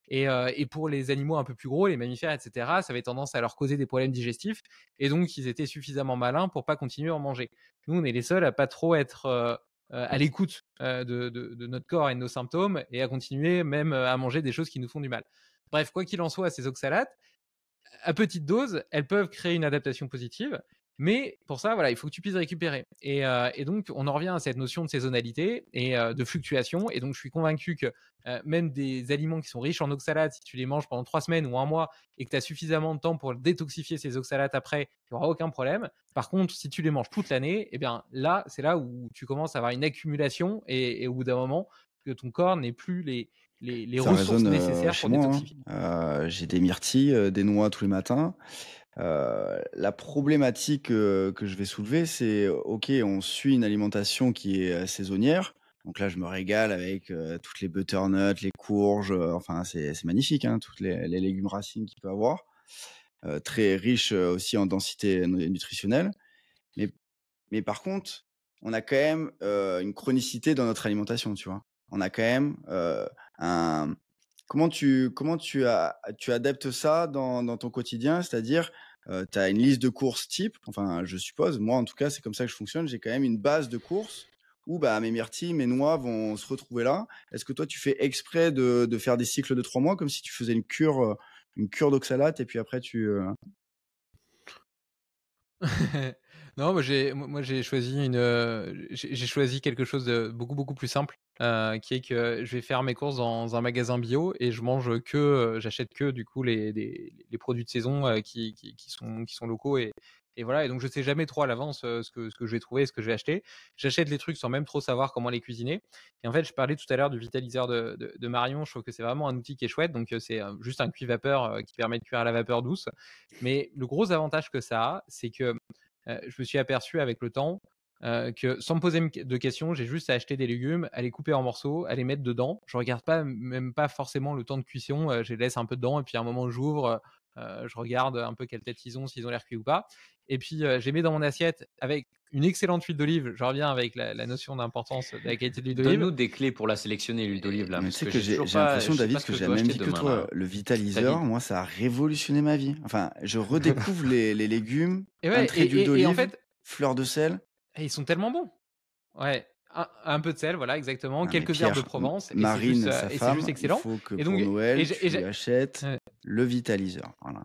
Et pour les animaux un peu plus gros, les mammifères, etc., ça avait tendance à leur causer des problèmes digestifs. Et donc, ils étaient suffisamment malins pour pas continuer à en manger. Nous, on est les seuls à pas trop être à l'écoute de notre corps et de nos symptômes, et à continuer même à manger des choses qui nous font du mal. Bref, quoi qu'il en soit, ces oxalates, à petite dose, elles peuvent créer une adaptation positive. Mais pour ça, voilà, il faut que tu puisses récupérer. Et donc, on en revient à cette notion de saisonnalité et de fluctuation. Et donc, je suis convaincu que même des aliments qui sont riches en oxalates, si tu les manges pendant 3 semaines ou un mois et que tu as suffisamment de temps pour détoxifier ces oxalates après, il n'y aura aucun problème. Par contre, si tu les manges toute l'année, eh bien là, c'est là où tu commences à avoir une accumulation, et au bout d'un moment, que ton corps n'ait plus les Ça ressources résonne nécessaires chez pour moi. détoxifier. J'ai des myrtilles, des noix tous les matins. La problématique que je vais soulever, c'est ok, on suit une alimentation qui est saisonnière. Donc là, je me régale avec toutes les butternuts, les courges. Enfin, c'est magnifique, hein, toutes les légumes racines qu'il peut avoir. Très riche aussi en densité nutritionnelle. Mais par contre, on a quand même une chronicité dans notre alimentation, tu vois. On a quand même un. Comment tu adaptes ça dans ton quotidien? C'est-à-dire, tu as une liste de courses type, enfin, je suppose, moi en tout cas, c'est comme ça que je fonctionne. J'ai quand même une base de courses où bah, mes myrtilles, mes noix vont se retrouver là. Est-ce que toi, tu fais exprès de faire des cycles de 3 mois comme si tu faisais une cure d'oxalate et puis après tu. Non, moi j'ai choisi j'ai choisi quelque chose de beaucoup plus simple, qui est que je vais faire mes courses dans un magasin bio, et j'achète que du coup les produits de saison qui sont locaux, et voilà. Et donc je sais jamais trop à l'avance ce que je vais trouver, ce que je vais acheter. J'achète les trucs sans même trop savoir comment les cuisiner. Et en fait, je parlais tout à l'heure du vitaliseur de Marion. Je trouve que c'est vraiment un outil qui est chouette. Donc c'est juste un cuit vapeur qui permet de cuire à la vapeur douce. Mais le gros avantage que ça a, c'est que je me suis aperçu avec le temps que sans me poser de questions, j'ai juste à acheter des légumes, à les couper en morceaux, à les mettre dedans. Je regarde même pas forcément le temps de cuisson, je les laisse un peu dedans, et puis à un moment j'ouvre, je regarde un peu quelle tête ils ont, s'ils ont l'air cuits ou pas. Et puis je les mets dans mon assiette avec une excellente huile d'olive. Je reviens avec la notion d'importance de la qualité de l'huile d'olive. Donne-nous des clés pour la sélectionner, l'huile d'olive là. Mais Parce tu sais que que j'ai l'impression, je sais David, pas ce que que je j'ai la dois même acheter vie que demain toi. là. Le vitaliseur, David. moi, ça a révolutionné ma vie. Enfin, je redécouvre les légumes, Et un ouais, trait d'huile et en d'olive, fait, fleur de sel. ils sont tellement bons. Ouais, un peu de sel, voilà, exactement. Non, mais Quelques herbes de Pierre, Provence, Marine, sa et c'est juste femme, il excellent. faut que Et pour donc, Noël, tu lui achètes ouais, le vitaliseur. Voilà.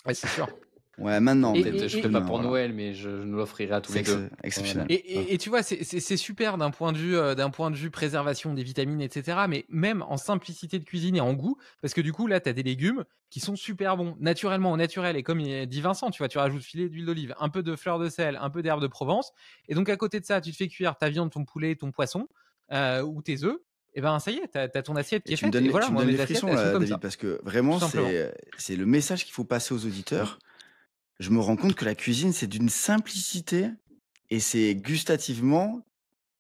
ouais, c'est sûr. Ouais, maintenant, mais Peut-être dès pas demain, pour voilà. Noël, mais je nous l'offrirai à tous C'est les deux. exceptionnel. Et tu vois, c'est super d'un point de vue préservation des vitamines, etc. Mais même en simplicité de cuisine et en goût, parce que du coup, là, tu as des légumes qui sont super bons, naturellement, au naturel. Et comme il dit Vincent, tu vois, tu rajoutes filet d'huile d'olive, un peu de fleur de sel, un peu d'herbe de Provence. Et donc, à côté de ça, tu te fais cuire ta viande, ton poulet, ton poisson, ou tes œufs. Et ben, ça y est, t'as ton assiette qui Et est faite. Et voilà, tu me moi, donnes mes les assiettes, frissons, elles sont là, comme David, ça, parce que tout vraiment, simplement. c'est le message qu'il faut passer aux auditeurs. Je me rends compte que la cuisine, c'est d'une simplicité et c'est gustativement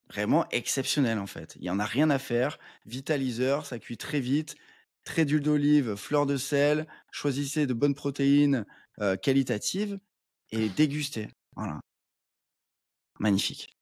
vraiment exceptionnel en fait. Il n'y en a rien à faire. Vitaliseur, ça cuit très vite. Trait d'huile d'olive, fleur de sel. Choisissez de bonnes protéines qualitatives et dégustez. Voilà. Magnifique.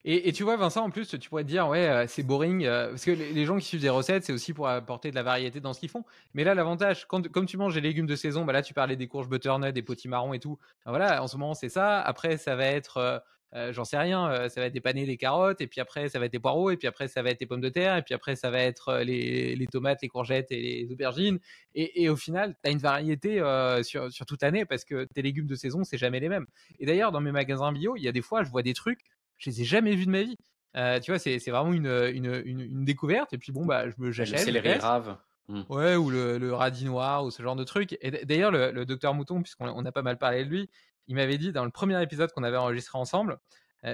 Et tu vois, Vincent, en plus, tu pourrais te dire, ouais, c'est boring, parce que les gens qui suivent des recettes, c'est aussi pour apporter de la variété dans ce qu'ils font. Mais là, l'avantage, comme tu manges des légumes de saison, bah là, tu parlais des courges butternut, des potimarrons et tout. Ben voilà, en ce moment, c'est ça. Après, ça va être, j'en sais rien, ça va être des panais, des carottes, et puis après, ça va être des poireaux, et puis après, ça va être des pommes de terre, et puis après, ça va être les tomates, les courgettes et les aubergines. Et au final, tu as une variété sur toute l'année, parce que tes légumes de saison, c'est jamais les mêmes. Et d'ailleurs, dans mes magasins bio, il y a des fois, je vois des trucs, je les ai jamais vus de ma vie. Tu vois, c'est vraiment une découverte. Et puis bon, bah, Le j'achète, je céleri teste. rave. Mmh. Ouais, ou le radis noir ou ce genre de truc. Et d'ailleurs, le docteur Mouton, puisqu'on a pas mal parlé de lui, il m'avait dit dans le premier épisode qu'on avait enregistré ensemble,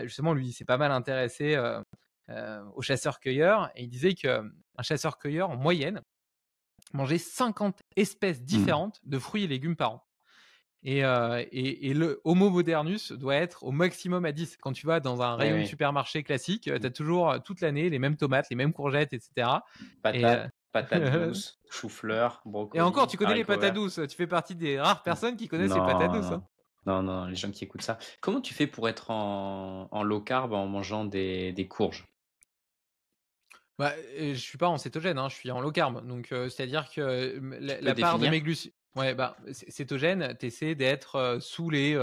justement, lui, il s'est pas mal intéressé aux chasseurs-cueilleurs, et il disait qu'un chasseur-cueilleur, en moyenne, mangeait 50 espèces différentes de fruits et légumes par an. Et le Homo modernus doit être au maximum à 10. Quand tu vas dans un rayon de Oui. supermarché classique, tu as toujours toute l'année les mêmes tomates, les mêmes courgettes, etc. Et, Patates douces, chou-fleur, et encore, brocoli, tu connais les haricots patates verts. douces. Tu fais partie des rares personnes qui connaissent les patates Non, douces, hein. non, non, non, les gens qui écoutent ça. Comment tu fais pour être en low carb en mangeant des courges? Bah, je suis pas en cétogène, hein, je suis en low carb. Donc, c'est-à-dire que Tu la, peux la part de définir? mes glucides. Ouais, bah, cétogène, tu essaies d'être sous les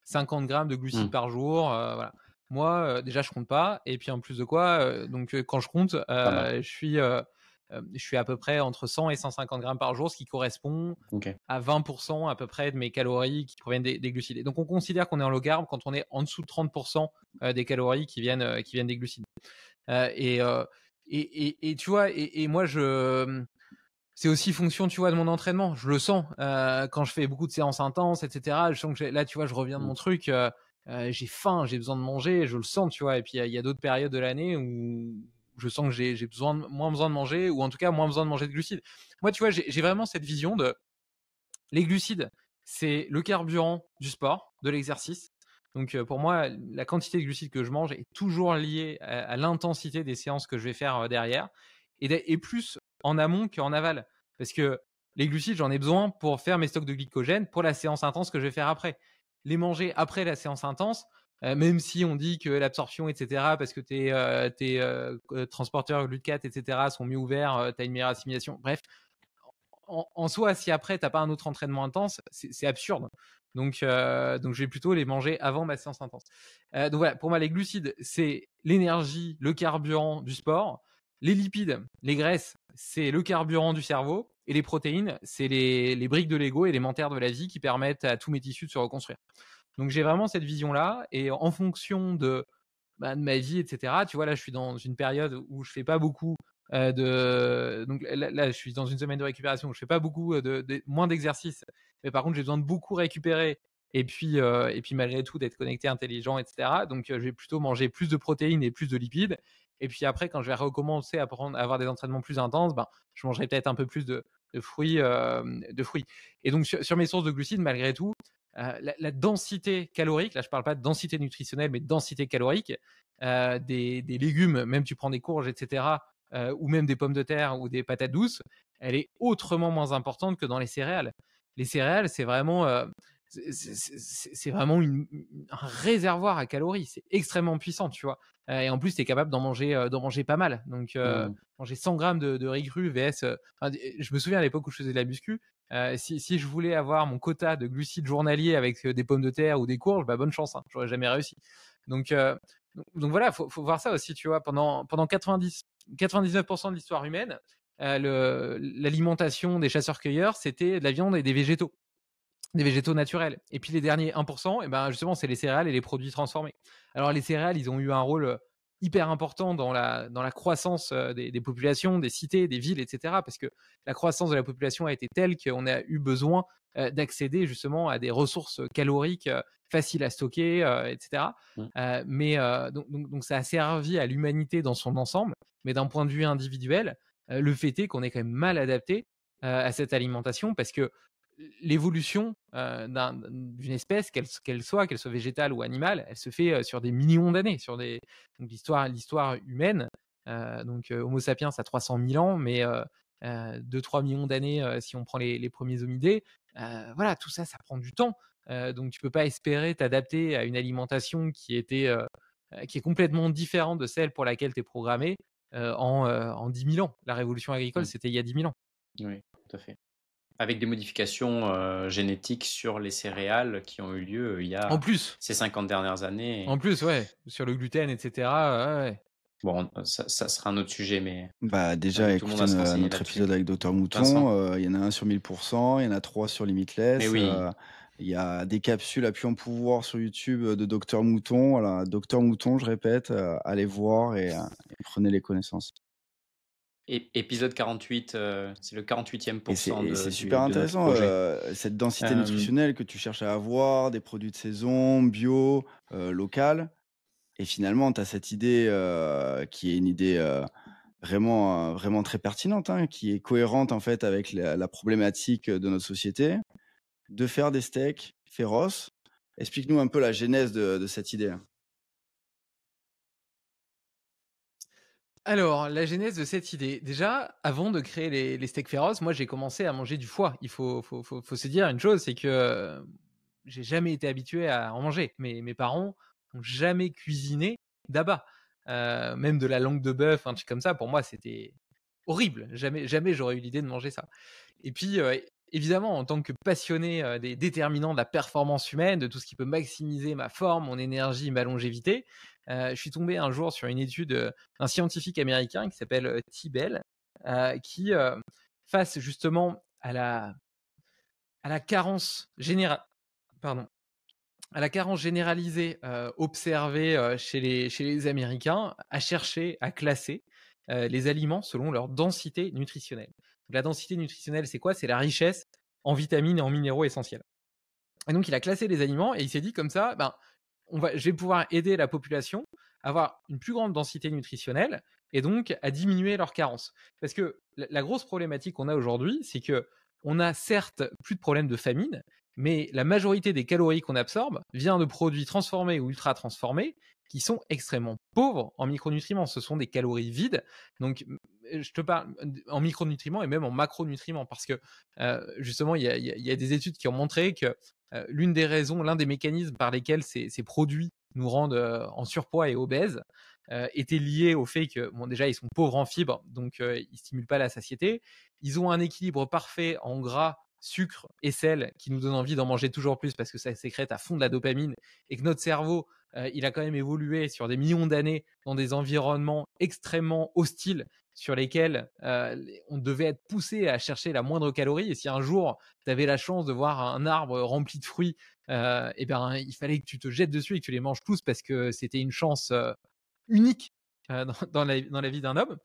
50 grammes de glucides Mmh. par jour. Voilà. Moi, déjà, je compte pas. Et puis, en plus de quoi, quand je compte, Pas mal. je suis à peu près entre 100 et 150 grammes par jour, ce qui correspond OK. à 20% à peu près de mes calories qui proviennent des glucides. Et donc, on considère qu'on est en low carb quand on est en dessous de 30% des calories qui viennent des glucides. Euh, et, euh, et tu vois, et moi, c'est aussi fonction, tu vois, de mon entraînement. Je le sens quand je fais beaucoup de séances intenses, etc. Je sens que là, tu vois, je reviens de Mmh. mon truc. J'ai faim, j'ai besoin de manger, je le sens, tu vois. Et puis, il y a d'autres périodes de l'année où je sens que j'ai moins besoin de manger, ou en tout cas, moins besoin de manger de glucides. Moi, tu vois, j'ai vraiment cette vision de les glucides, c'est le carburant du sport, de l'exercice. Donc pour moi, la quantité de glucides que je mange est toujours liée à l'intensité des séances que je vais faire derrière, et plus en amont qu'en aval. Parce que les glucides, j'en ai besoin pour faire mes stocks de glycogène pour la séance intense que je vais faire après. Les manger après la séance intense, même si on dit que l'absorption, etc., parce que tes transporteurs GLUT4, etc., sont mieux ouverts, tu as une meilleure assimilation. Bref, en soi, si après, tu n'as pas un autre entraînement intense, c'est absurde. Donc, je vais plutôt les manger avant ma séance intense. Donc voilà, pour moi, les glucides, c'est l'énergie, le carburant du sport. Les lipides, les graisses, c'est le carburant du cerveau. Et les protéines, c'est les briques de Lego élémentaires de la vie qui permettent à tous mes tissus de se reconstruire. Donc j'ai vraiment cette vision-là. Et en fonction de ma vie, etc., tu vois, là, je suis dans une période où je fais pas beaucoup donc là, je suis dans une semaine de récupération. Je fais pas beaucoup moins d'exercices, mais par contre, j'ai besoin de beaucoup récupérer. Et puis malgré tout, d'être connecté, intelligent, etc. Donc, je vais plutôt manger plus de protéines et plus de lipides. Et puis après, quand je vais recommencer à avoir des entraînements plus intenses, je mangerai peut-être un peu plus de fruits, Et donc, sur mes sources de glucides, malgré tout, la densité calorique, là, je parle pas de densité nutritionnelle, mais de densité calorique des légumes, même tu prends des courges, etc., ou même des pommes de terre ou des patates douces, elle est autrement moins importante que dans les céréales. Les céréales, c'est vraiment, c'est vraiment un réservoir à calories. C'est extrêmement puissant, tu vois. Et en plus, tu es capable d'en manger pas mal. Donc, Mmh. manger 100 grammes de riz cru vs. Je me souviens à l'époque où je faisais de la muscu, si je voulais avoir mon quota de glucides journalier avec des pommes de terre ou des courges, bonne chance, hein, j'aurais jamais réussi. Donc, voilà, faut voir ça aussi, tu vois. Pendant 99% de l'histoire humaine, l'alimentation des chasseurs-cueilleurs, c'était de la viande et des végétaux naturels. Et puis les derniers 1%, justement, c'est les céréales et les produits transformés. Alors les céréales, ils ont eu un rôle hyper important dans la croissance des populations, des cités, des villes, etc. Parce que la croissance de la population a été telle qu'on a eu besoin d'accéder justement à des ressources caloriques faciles à stocker, etc. Mmh. Donc ça a servi à l'humanité dans son ensemble. Mais d'un point de vue individuel, le fait est qu'on est quand même mal adapté à cette alimentation, parce que l'évolution d'une espèce, qu'elle soit végétale ou animale, elle se fait sur des millions d'années, donc l'histoire humaine. Homo sapiens a 300 000 ans, mais 2-3 millions d'années si on prend les premiers hominidés. Voilà, tout ça, ça prend du temps. Donc tu peux pas espérer t'adapter à une alimentation qui est complètement différente de celle pour laquelle tu es programmé en 10 000 ans. La révolution agricole, Mmh. c'était il y a 10 000 ans. Oui, tout à fait. Avec des modifications génétiques sur les céréales qui ont eu lieu il y En a plus, ces 50 dernières années. ouais, sur le gluten, etc. Ouais. Bon, ça sera un autre sujet, mais Déjà, tout le monde écoutez à se renseigner notre là-dessus. épisode avec Docteur Vincent? Mouton, il y en a un sur 1000%, il y en a 3 sur Mais Limitless, oui, il y a des capsules à puits en pouvoir sur YouTube de Docteur Mouton. Voilà, Docteur Mouton, je répète, allez voir et prenez les connaissances. Épisode 48, c'est le 48e Et c'est pourcent super de notre intéressant, projet. cette densité Euh, nutritionnelle que tu cherches à avoir, des produits de saison, bio, local. Et finalement, tu as cette idée, qui est une idée, vraiment très pertinente, hein, qui est cohérente en fait avec la problématique de notre société, de faire des steaks féroces. Explique-nous un peu la genèse de cette idée. Alors, la genèse de cette idée. Déjà, avant de créer les steaks féroces, moi, j'ai commencé à manger du foie. Il faut se dire une chose, c'est que j'ai jamais été habitué à en manger. Mes parents n'ont jamais cuisiné d'abat. Même de la langue de bœuf, un truc comme ça, pour moi, c'était horrible. Jamais j'aurais eu l'idée de manger ça. Et puis, évidemment, en tant que passionné des déterminants de la performance humaine, de tout ce qui peut maximiser ma forme, mon énergie, ma longévité, je suis tombé un jour sur une étude d'un scientifique américain qui s'appelle Tibel, qui, face justement à la carence générale, pardon, à la carence généralisée observée chez les Américains, a cherché à classer les aliments selon leur densité nutritionnelle. Donc, la densité nutritionnelle, c'est quoi? C'est la richesse en vitamines et en minéraux essentiels. Et donc, il a classé les aliments et il s'est dit comme ça, ben, je vais pouvoir aider la population à avoir une plus grande densité nutritionnelle et donc à diminuer leur carence. Parce que la grosse problématique qu'on a aujourd'hui, c'est que on a certes plus de problèmes de famine, mais la majorité des calories qu'on absorbe vient de produits transformés ou ultra transformés qui sont extrêmement pauvres en micronutriments. Ce sont des calories vides. Donc, je te parle en micronutriments et même en macronutriments parce que justement, il y a des études qui ont montré que l'une des raisons, l'un des mécanismes par lesquels ces produits nous rendent en surpoids et obèses était lié au fait que, bon, déjà, ils sont pauvres en fibres, donc ils ne stimulent pas la satiété. Ils ont un équilibre parfait en gras, sucre et sel qui nous donne envie d'en manger toujours plus parce que ça sécrète à fond de la dopamine et que notre cerveau, il a quand même évolué sur des millions d'années dans des environnements extrêmement hostiles sur lesquels on devait être poussé à chercher la moindre calorie. Et si un jour, tu avais la chance de voir un arbre rempli de fruits, eh ben, il fallait que tu te jettes dessus et que tu les manges tous parce que c'était une chance unique dans la vie d'un homme.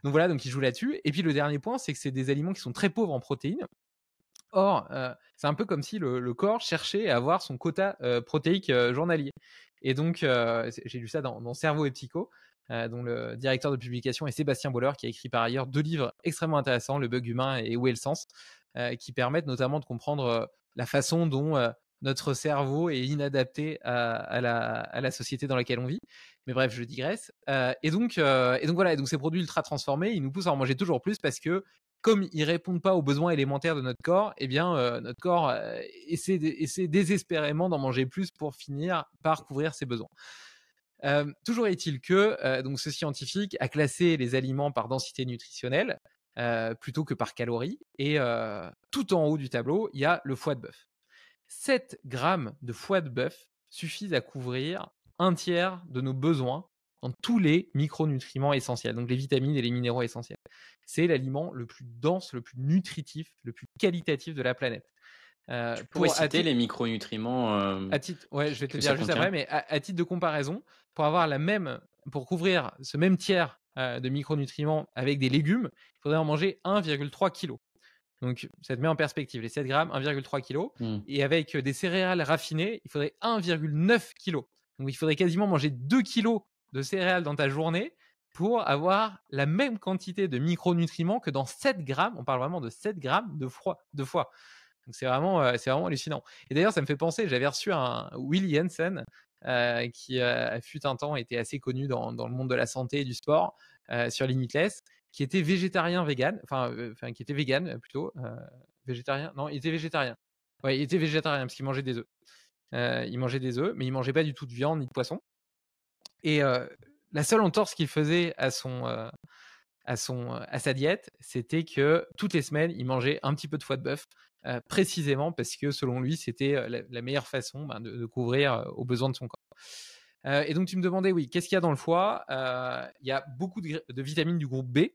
Donc voilà, donc il joue là-dessus. Et puis le dernier point, c'est que c'est des aliments qui sont très pauvres en protéines. Or, c'est un peu comme si le corps cherchait à avoir son quota protéique journalier. Et donc, j'ai lu ça dans Cerveau et Psycho, dont le directeur de publication est Sébastien Boller, qui a écrit par ailleurs 2 livres extrêmement intéressants, Le bug humain et Où est le sens, qui permettent notamment de comprendre la façon dont notre cerveau est inadapté à la société dans laquelle on vit. Mais bref, je digresse. Et donc voilà, et donc ces produits ultra transformés, ils nous poussent à en manger toujours plus parce que comme ils répondent pas aux besoins élémentaires de notre corps, eh bien, notre corps essaie désespérément d'en manger plus pour finir par couvrir ses besoins. Toujours est-il que donc ce scientifique a classé les aliments par densité nutritionnelle plutôt que par calories. Et tout en haut du tableau, il y a le foie de bœuf. 7 grammes de foie de bœuf suffisent à couvrir un tiers de nos besoins dans tous les micronutriments essentiels, donc les vitamines et les minéraux essentiels. C'est l'aliment le plus dense, le plus nutritif, le plus qualitatif de la planète. Tu pourrais citer les micronutriments ouais, je vais te que ça dire juste après, contient? mais à titre de comparaison, pour couvrir ce même tiers de micronutriments avec des légumes, il faudrait en manger 1,3 kg. Donc, ça te met en perspective. Les 7 grammes, 1,3 kg. Et avec des céréales raffinées, il faudrait 1,9 kg. Donc, il faudrait quasiment manger 2 kg de céréales dans ta journée pour avoir la même quantité de micronutriments que dans 7 grammes. On parle vraiment de 7 grammes de foie. Donc, c'est vraiment hallucinant. Et d'ailleurs, ça me fait penser, j'avais reçu un Willy Jensen qui, fut un temps, était assez connu dans le monde de la santé et du sport sur Limitless, qui était végétarien vegan, enfin qui était vegan plutôt, végétarien, non, il était végétarien. Ouais, il était végétarien parce qu'il mangeait des œufs. Il mangeait des œufs, mais il mangeait pas du tout de viande ni de poisson. Et la seule entorse qu'il faisait à sa diète, c'était que toutes les semaines, il mangeait un petit peu de foie de bœuf, précisément parce que selon lui, c'était la meilleure façon de couvrir aux besoins de son corps. Et donc, tu me demandais, oui, qu'est-ce qu'il y a dans le foie? Il y a beaucoup de vitamines du groupe B,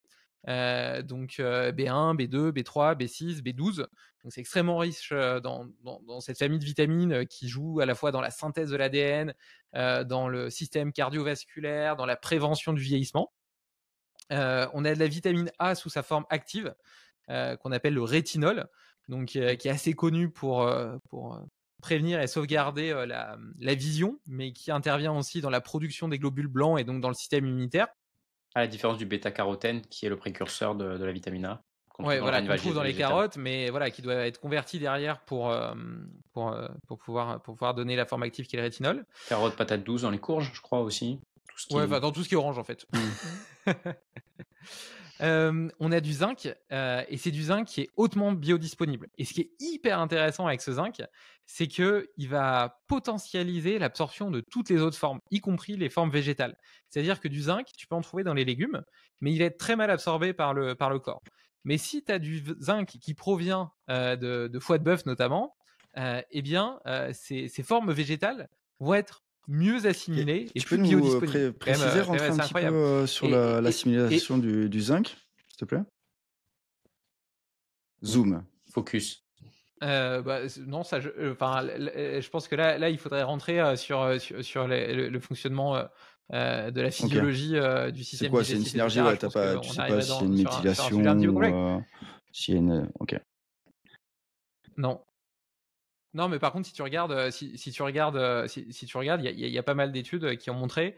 donc B1, B2, B3, B6, B12. Donc, c'est extrêmement riche dans cette famille de vitamines qui joue à la fois dans la synthèse de l'ADN, dans le système cardiovasculaire, dans la prévention du vieillissement. On a de la vitamine A sous sa forme active, qu'on appelle le rétinol, donc qui est assez connu pour prévenir et sauvegarder la vision, mais qui intervient aussi dans la production des globules blancs et donc dans le système immunitaire. À la différence du bêta-carotène, qui est le précurseur de la vitamine A, qu'on trouve Ouais, dans voilà, le qu'on règne trouve dans les végétal. carottes, mais voilà, qui doit être converti derrière pour pouvoir donner la forme active qui est le rétinol. Carottes, patates douces dans les courges, je crois aussi. Tout ce qui Ouais, est... enfin, dans tout ce qui est orange, en fait. On a du zinc, et c'est du zinc qui est hautement biodisponible. Et ce qui est hyper intéressant avec ce zinc, c'est qu'il va potentialiser l'absorption de toutes les autres formes, y compris les formes végétales. C'est-à-dire que du zinc, tu peux en trouver dans les légumes, mais il va être très mal absorbé par le corps. Mais si tu as du zinc qui provient de foie de bœuf notamment, eh bien, ces formes végétales vont être mieux assimilées et Tu peux plus nous biodisponibles. préciser, rentrer un C'est petit incroyable. peu sur Et l'assimilation du zinc, s'il te plaît? Zoom. Focus. Non, ça, je pense que là, il faudrait rentrer sur le fonctionnement de la physiologie du C'est système quoi? C'est une digestif, synergie, etc. ouais, Je pense qu'on tu sais pas arriverait s'il y a une sur un méthylation sujet un petit peu complexe. ou s'il y a une. Ok. Non. Non, mais par contre, si tu regardes, si tu regardes, il y a pas mal d'études qui ont montré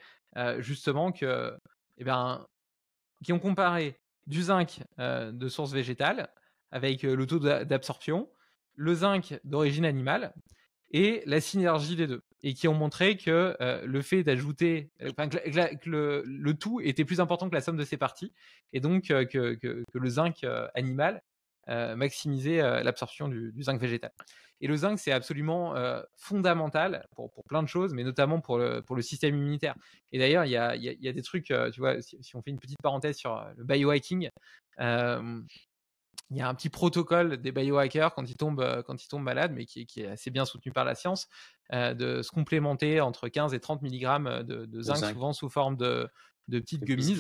justement que, eh ben, qui ont comparé du zinc de source végétale avec le taux d'absorption, le zinc d'origine animale et la synergie des deux. Et qui ont montré que le fait d'ajouter, que le tout était plus important que la somme de ses parties, et donc que le zinc animal maximisait l'absorption du zinc végétal. Et le zinc, c'est absolument fondamental pour plein de choses, mais notamment pour le système immunitaire. Et d'ailleurs, il y a des trucs, tu vois, si on fait une petite parenthèse sur le biohacking, il y a un petit protocole des biohackers quand ils tombent malades, mais qui est assez bien soutenu par la science, de se complémenter entre 15 et 30 mg de zinc, souvent sous forme de petites gummies,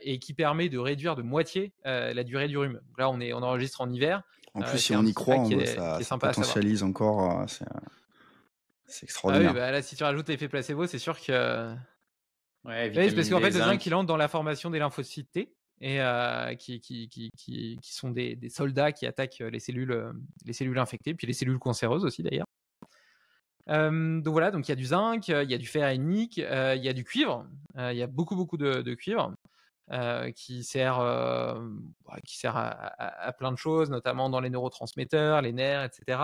et qui permet de réduire de moitié la durée du rhume. Donc là, on enregistre en hiver. En plus, si on y croit, ça potentialise encore. C'est extraordinaire. Ah oui, là, si tu rajoutes l'effet placebo, c'est sûr que... Ouais, c'est parce qu'en fait, le zinc, il entre dans la formation des lymphocytes T, et qui sont des soldats qui attaquent les cellules infectées, puis les cellules cancéreuses aussi d'ailleurs. Donc voilà, donc il y a du zinc, il y a du fer hénique, il y a du cuivre, il y a beaucoup de cuivre qui sert à plein de choses, notamment dans les neurotransmetteurs, les nerfs, etc.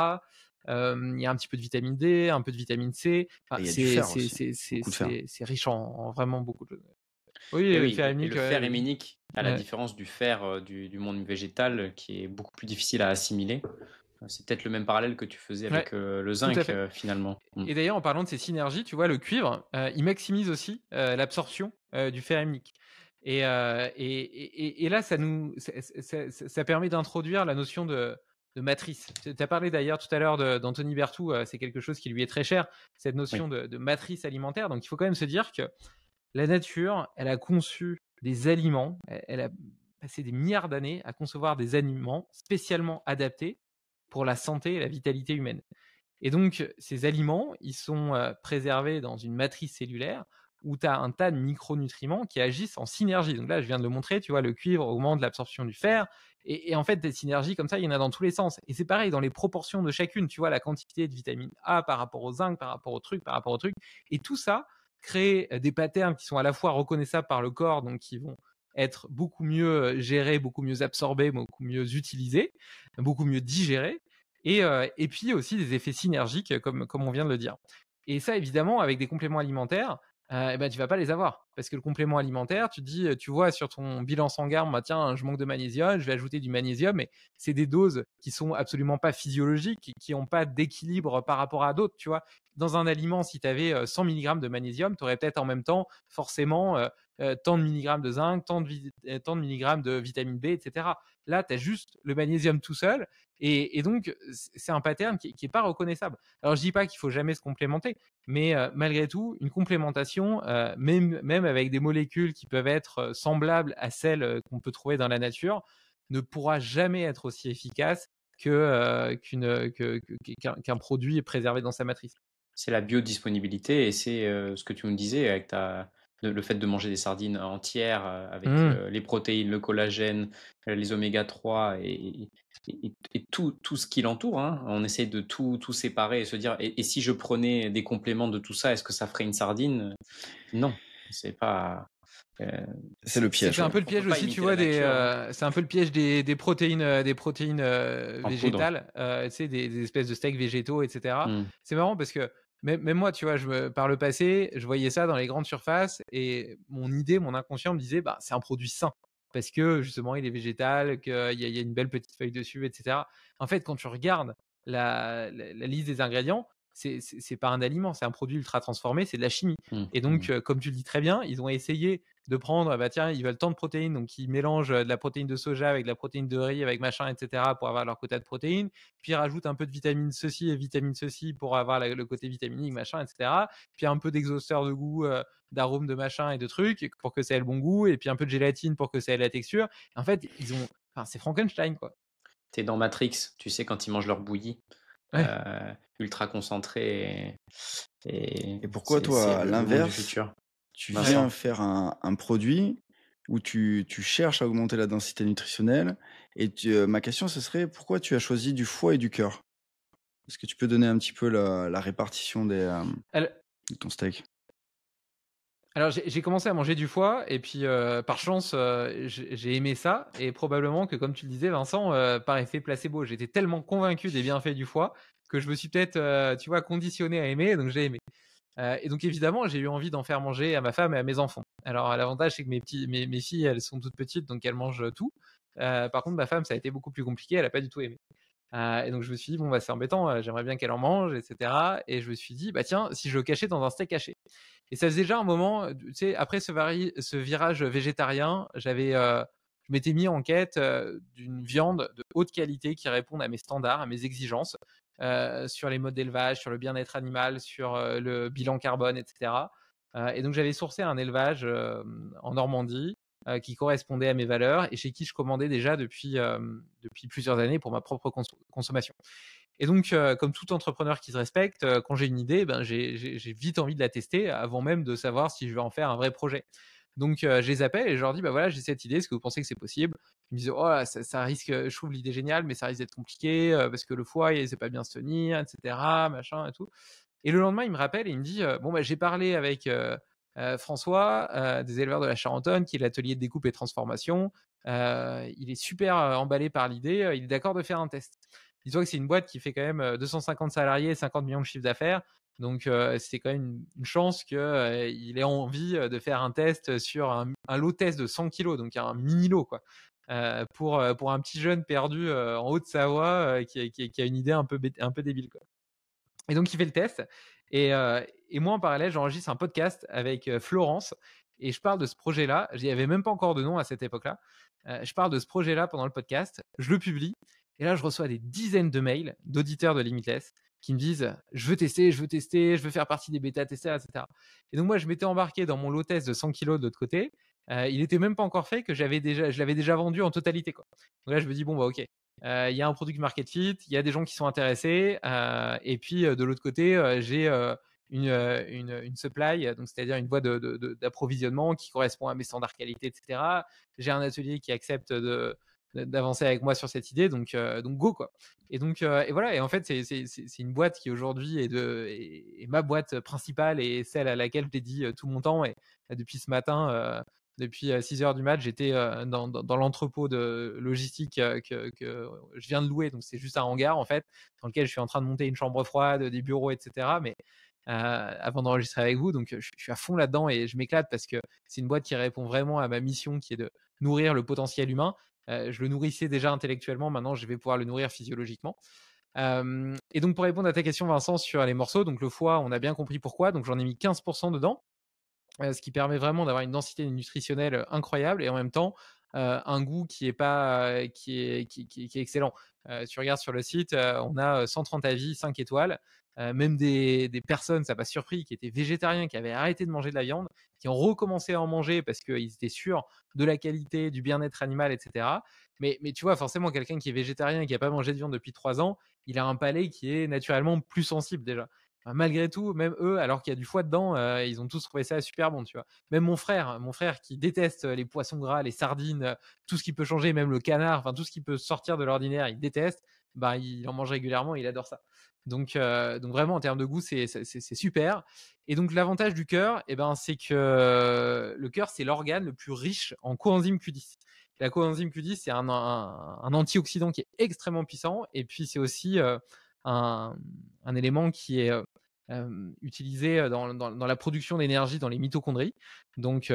Il y a un petit peu de vitamine D, un peu de vitamine C. Il y a du fer aussi. C'est riche en vraiment beaucoup de choses. Oui, le fer héminique, à la différence du fer du monde végétal, qui est beaucoup plus difficile à assimiler. C'est peut-être le même parallèle que tu faisais avec le zinc, finalement. Et d'ailleurs, en parlant de ces synergies, tu vois, le cuivre, il maximise aussi l'absorption du fer héminique. Et là, ça permet d'introduire la notion de matrice. Tu as parlé d'ailleurs tout à l'heure d'Anthony Berthoud, c'est quelque chose qui lui est très cher, cette notion de matrice alimentaire. Donc, il faut quand même se dire que la nature, elle a conçu des aliments, elle a passé des milliards d'années à concevoir des aliments spécialement adaptés pour la santé et la vitalité humaine. Et donc, ces aliments, ils sont préservés dans une matrice cellulaire où tu as un tas de micronutriments qui agissent en synergie. Donc là, je viens de le montrer, tu vois, le cuivre augmente l'absorption du fer. Et en fait, des synergies comme ça, il y en a dans tous les sens. Et c'est pareil dans les proportions de chacune, tu vois, la quantité de vitamine A par rapport au zinc, par rapport au truc, par rapport au truc. Et tout ça crée des patterns qui sont à la fois reconnaissables par le corps, donc qui vont être beaucoup mieux gérés, beaucoup mieux absorbés, beaucoup mieux utilisés, beaucoup mieux digérés. Et puis aussi des effets synergiques, comme on vient de le dire. Et ça, évidemment, avec des compléments alimentaires, tu vas pas les avoir. Parce que le complément alimentaire, tu vois sur ton bilan sanguin, tiens, je manque de magnésium, je vais ajouter du magnésium, mais c'est des doses qui sont absolument pas physiologiques, qui n'ont pas d'équilibre par rapport à d'autres, tu vois. Dans un aliment, si tu avais 100 mg de magnésium, tu aurais peut-être en même temps forcément tant de milligrammes de zinc, tant de milligrammes de vitamine B, etc. Là, tu as juste le magnésium tout seul, et donc c'est un pattern qui est pas reconnaissable. Alors je dis pas qu'il faut jamais se complémenter, mais malgré tout, une complémentation, même avec des molécules qui peuvent être semblables à celles qu'on peut trouver dans la nature, ne pourra jamais être aussi efficace qu'un produit préservé dans sa matrice. C'est la biodisponibilité, et c'est ce que tu me disais avec le fait de manger des sardines entières avec Mmh. les protéines, le collagène, les oméga 3 et tout ce qui l'entoure, hein. On essaie de tout séparer et se dire: «Et si je prenais des compléments de tout ça, est-ce que ça ferait une sardine?» Non, c'est pas, heu, C'est le C'est piège, un ouais. peu le on peut piège pas aussi, tu imiter la vois, nature, hein, c'est un peu le piège des protéines, en poudre. végétales, tu sais, des espèces de steaks végétaux et cetera. Mmh. C'est marrant parce que même moi, tu vois, par le passé, je voyais ça dans les grandes surfaces et mon inconscient me disait: «Bah, c'est un produit sain» parce que justement il est végétal, qu'il y a une belle petite feuille dessus et cetera. En fait, quand tu regardes la liste des ingrédients, c'est pas un aliment, c'est un produit ultra transformé, c'est de la chimie Mmh. et Mmh. donc comme tu le dis très bien, ils ont essayé de prendre, bah tiens, ils veulent tant de protéines, donc ils mélangent de la protéine de soja avec de la protéine de riz, avec machin, etc., pour avoir leur quota de protéines. Puis ils rajoutent un peu de vitamine ceci et vitamine ceci pour avoir le côté vitaminique, machin, etc. Puis un peu d'exhausteur de goût, d'arôme de machin et de trucs pour que ça ait le bon goût. Et puis un peu de gélatine pour que ça ait la texture. En fait, enfin, c'est Frankenstein, quoi. Tu dans Matrix, tu sais, quand ils mangent leur bouillie, Ouais. ultra concentrée et Et pourquoi c'est toi, à le monde du l'inverse, futur. tu Vincent? viens faire un produit où tu cherches à augmenter la densité nutritionnelle et ma question ce serait pourquoi tu as choisi du foie et du cœur? Est-ce que tu peux donner un petit peu la répartition Alors, de ton steak? Alors j'ai commencé à manger du foie et puis, par chance, j'ai aimé ça et probablement que comme tu le disais Vincent, par effet placebo, j'étais tellement convaincu des bienfaits du foie que je me suis peut-être, tu vois, conditionné à aimer, donc j'ai aimé. Et donc évidemment, j'ai eu envie d'en faire manger à ma femme et à mes enfants. Alors l'avantage, c'est que mes filles, elles sont toutes petites, donc elles mangent tout. Par contre, ma femme, ça a été beaucoup plus compliqué, elle a pas du tout aimé. Et donc je me suis dit: «Bon, bah, c'est embêtant, j'aimerais bien qu'elle en mange et cetera» et je me suis dit: «Bah, tiens, si je le cachais dans un steak haché». Et ça faisait déjà un moment, tu sais, après ce virage végétarien, je m'étais mis en quête, d'une viande de haute qualité qui réponde à mes standards, à mes exigences, sur les modes d'élevage, sur le bien-être animal, sur, le bilan carbone et cetera. Et donc j'avais sourcé un élevage, en Normandie, qui correspondait à mes valeurs et chez qui je commandais déjà depuis plusieurs années pour ma propre consommation. Et donc, comme tout entrepreneur qui se respecte, quand j'ai une idée, ben, j'ai vite envie de la tester avant même de savoir si je vais en faire un vrai projet. Donc, je les appelle et je leur dis: «Bah, voilà, j'ai cette idée, est-ce que vous pensez que c'est possible?» Ils me disent: «Oh là, ça risque, je trouve l'idée géniale, mais ça risque d'être compliqué, parce que le foie, il sait pas bien se tenir et cetera, machin et tout». Et le lendemain, il me rappelle et il me dit, «Bon, bah, j'ai parlé avec, François, des éleveurs de la Charentonne, qui est l'atelier de découpe et transformation. Il est super, emballé par l'idée, il est d'accord de faire un test». Dis-toi que c'est une boîte qui fait quand même, 250 salariés et 50 millions de chiffre d'affaires. Donc, c'est quand même une chance que, il ait envie, de faire un test sur un lot test de 100 kilos, donc un mini lot, quoi. Pour un petit jeune perdu, en Haute-Savoie, qui a une idée un peu débile, quoi. Et donc il fait le test et moi en parallèle, j'enregistre un podcast avec, Florence et je parle de ce projet-là. Il y avait même pas encore de nom à cette époque-là. Je parle de ce projet-là pendant le podcast, je le publie et là je reçois des dizaines de mails d'auditeurs de Limitless qui me disent: «Je veux tester, je veux tester, je veux faire partie des bêta-testeurs» et cetera. Et donc moi je m'étais embarqué dans mon lot test de 100 kilos de l'autre côté. Il était même pas encore fait que je l'avais déjà vendu en totalité, quoi. Donc là je me dis: «Bon, bah, OK, il y a un produit market fit, il y a des gens qui sont intéressés, et puis de l'autre côté, j'ai une supply, donc c'est-à-dire une voie d'approvisionnement qui correspond à mes standards qualité, etc. J'ai un atelier qui accepte d'avancer avec moi sur cette idée, donc go quoi. Et donc et voilà. Et en fait, c'est une boîte qui aujourd'hui est ma boîte principale et celle à laquelle je dédie tout mon temps. Et depuis ce matin, depuis 6 heures du mat, j'étais dans l'entrepôt de logistique que je viens de louer. Donc, c'est juste un hangar, en fait, dans lequel je suis en train de monter une chambre froide, des bureaux, etc. Mais avant d'enregistrer avec vous, donc je suis à fond là-dedans et je m'éclate parce que c'est une boîte qui répond vraiment à ma mission qui est de nourrir le potentiel humain. Je le nourrissais déjà intellectuellement, maintenant je vais pouvoir le nourrir physiologiquement. Et donc, pour répondre à ta question, Vincent, sur les morceaux, donc le foie, on a bien compris pourquoi. Donc, j'en ai mis 15% dedans. Ce qui permet vraiment d'avoir une densité nutritionnelle incroyable et en même temps, un goût qui est pas, qui est excellent. Tu regardes sur le site, on a 130 avis, 5 étoiles, même des personnes, ça m'a surpris, qui étaient végétariens, qui avaient arrêté de manger de la viande, qui ont recommencé à en manger parce qu'ils étaient sûrs de la qualité, du bien-être animal et cetera. Mais tu vois, forcément, quelqu'un qui est végétarien et qui a pas mangé de viande depuis 3 ans, il a un palais qui est naturellement plus sensible déjà. malgré tout, même eux, alors qu'il y a du foie dedans, ils ont tous trouvé ça super bon, tu vois. Même mon frère qui déteste les poissons gras, les sardines, tout ce qui peut changer, même le canard, enfin tout ce qui peut sortir de l'ordinaire, il déteste. Bah, il en mange régulièrement, il adore ça. Donc vraiment en termes de goût, c'est super. Et donc l'avantage du cœur, c'est que le cœur, c'est l'organe le plus riche en coenzyme Q10. La coenzyme Q10, c'est un antioxydant qui est extrêmement puissant. Et puis c'est aussi un élément qui est utilisé dans la production d'énergie dans les mitochondries. Donc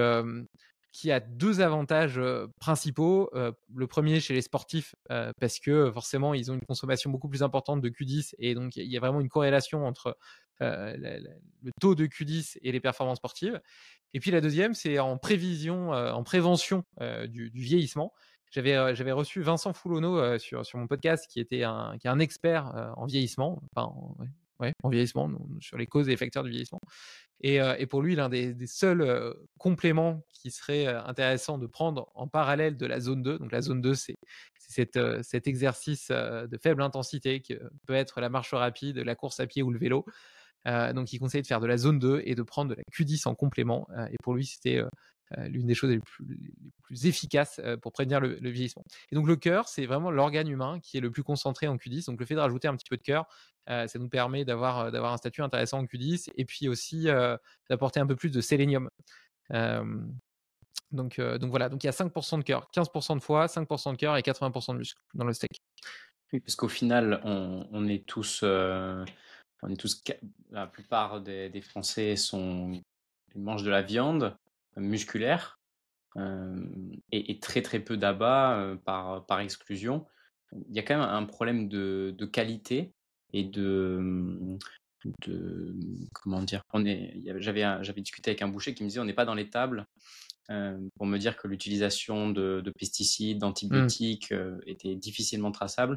qui a 2 avantages principaux. Le premier chez les sportifs, parce que forcément, ils ont une consommation beaucoup plus importante de Q10 et donc il y a vraiment une corrélation entre le taux de Q10 et les performances sportives. Et puis la deuxième, c'est en prévention du vieillissement. J'avais reçu Vincent Foulonneau sur mon podcast, qui est un expert en vieillissement, en vieillissement, sur les causes et les facteurs du vieillissement. Et pour lui, l'un des seuls compléments qui serait intéressant de prendre en parallèle de la zone 2. Donc la zone 2, c'est cet exercice de faible intensité qui peut être la marche rapide, la course à pied ou le vélo. Donc il conseille de faire de la zone 2 et de prendre de la Q10 en complément. Et pour lui, c'était l'une des choses les plus efficaces pour prévenir le vieillissement. Et donc le cœur, c'est vraiment l'organe humain qui est le plus concentré en Q10. Donc le fait de rajouter un petit peu de cœur, ça nous permet d'avoir un statut intéressant en Q10 et puis aussi d'apporter un peu plus de sélénium. Donc voilà, donc il y a 5% de cœur, 15% de foie, 5% de cœur et 80% de muscle dans le steak. Oui, parce qu'au final, on est tous, la plupart des Français ils mangent de la viande musculaire et très très peu d'abats par exclusion. Il y a quand même un problème de qualité et comment dire, j'avais discuté avec un boucher qui me disait on n'est pas dans les tables pour me dire que l'utilisation de pesticides, d'antibiotiques était difficilement traçable.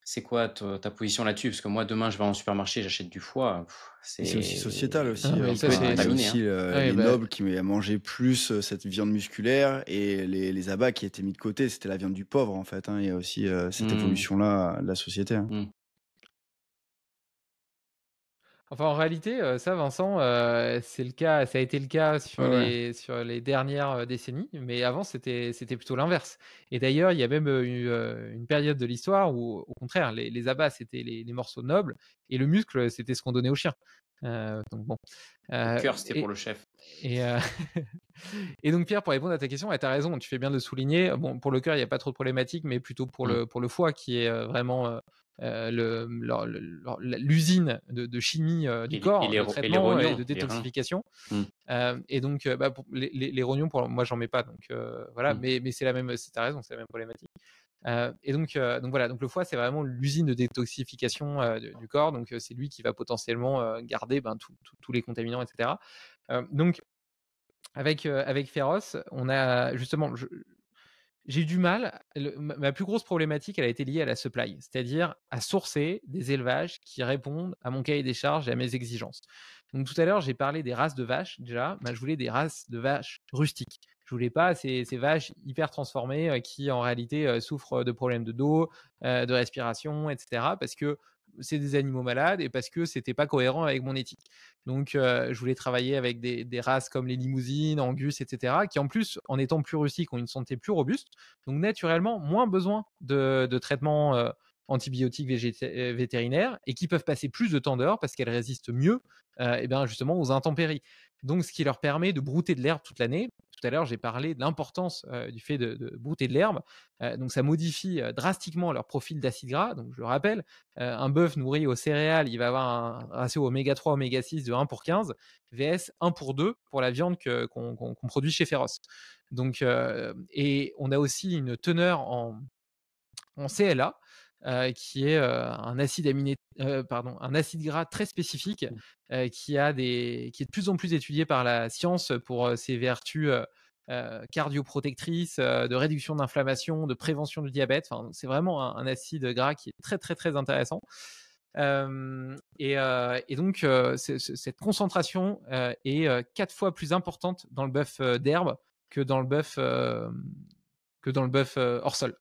C'est quoi ta position là-dessus? Parce que moi, demain, je vais en supermarché, j'achète du foie. C'est aussi sociétal aussi. Ah, mais un ça, peu, c'est- hein. Il y a contaminé, aussi Ouais, les bah, nobles qui mangeaient plus cette viande musculaire et les abats qui étaient mis de côté, c'était la viande du pauvre en fait. Hein. Il y a aussi cette évolution-là de la société. Hein. Enfin, en réalité, ça, Vincent, c'est le cas, ça a été le cas Ouais. sur les dernières décennies, mais avant, c'était plutôt l'inverse. Et d'ailleurs, il y a même eu une période de l'histoire où, au contraire, les abats, c'était les morceaux nobles, et le muscle, c'était ce qu'on donnait aux chiens. Donc bon. Le cœur, c'était pour le chef. Et, et donc, Pierre, pour répondre à ta question, tu as raison, tu fais bien de le souligner. Bon, pour le cœur, il n'y a pas trop de problématique, mais plutôt pour le foie, qui est vraiment l'usine de chimie du corps, de traitement et de détoxification. Et donc, pour les rognons, moi, j'en mets pas. Donc, voilà, mais t'as raison, c'est la même problématique. Et donc voilà, donc le foie, c'est vraiment l'usine de détoxification du corps. Donc, c'est lui qui va potentiellement garder tous les contaminants, etc. Donc, avec Féroce, on a justement, j'ai eu du mal. Ma plus grosse problématique, elle a été liée à la supply, c'est-à-dire à sourcer des élevages qui répondent à mon cahier des charges et à mes exigences. Donc tout à l'heure, j'ai parlé des races de vaches déjà. Je voulais des races de vaches rustiques. Je voulais pas ces vaches hyper transformées qui en réalité souffrent de problèmes de dos, de respiration, etc. Parce que c'est des animaux malades et parce que c'était pas cohérent avec mon éthique. Donc, je voulais travailler avec des races comme les limousines, Angus, etc., qui en plus, en étant plus rustiques, ont une santé plus robuste. Donc, naturellement, moins besoin de traitements antibiotiques vétérinaires et qui peuvent passer plus de temps dehors parce qu'elles résistent mieux justement aux intempéries. Donc, ce qui leur permet de brouter de l'herbe toute l'année. Tout à l'heure, j'ai parlé de l'importance du fait de brouter de l'herbe. Donc, ça modifie drastiquement leur profil d'acide gras. Donc, je le rappelle, un bœuf nourri aux céréales, il va avoir un ratio oméga 3, oméga 6 de 1 pour 15, vs 1 pour 2 pour la viande qu'on produit chez Féroce. Donc, et on a aussi une teneur en CLA, qui est un acide gras très spécifique, qui est de plus en plus étudié par la science pour ses vertus cardioprotectrices, de réduction d'inflammation, de prévention du diabète. Enfin, c'est vraiment un acide gras qui est très très très intéressant. Et donc cette concentration est 4 fois plus importante dans le bœuf d'herbe que dans le bœuf hors sol.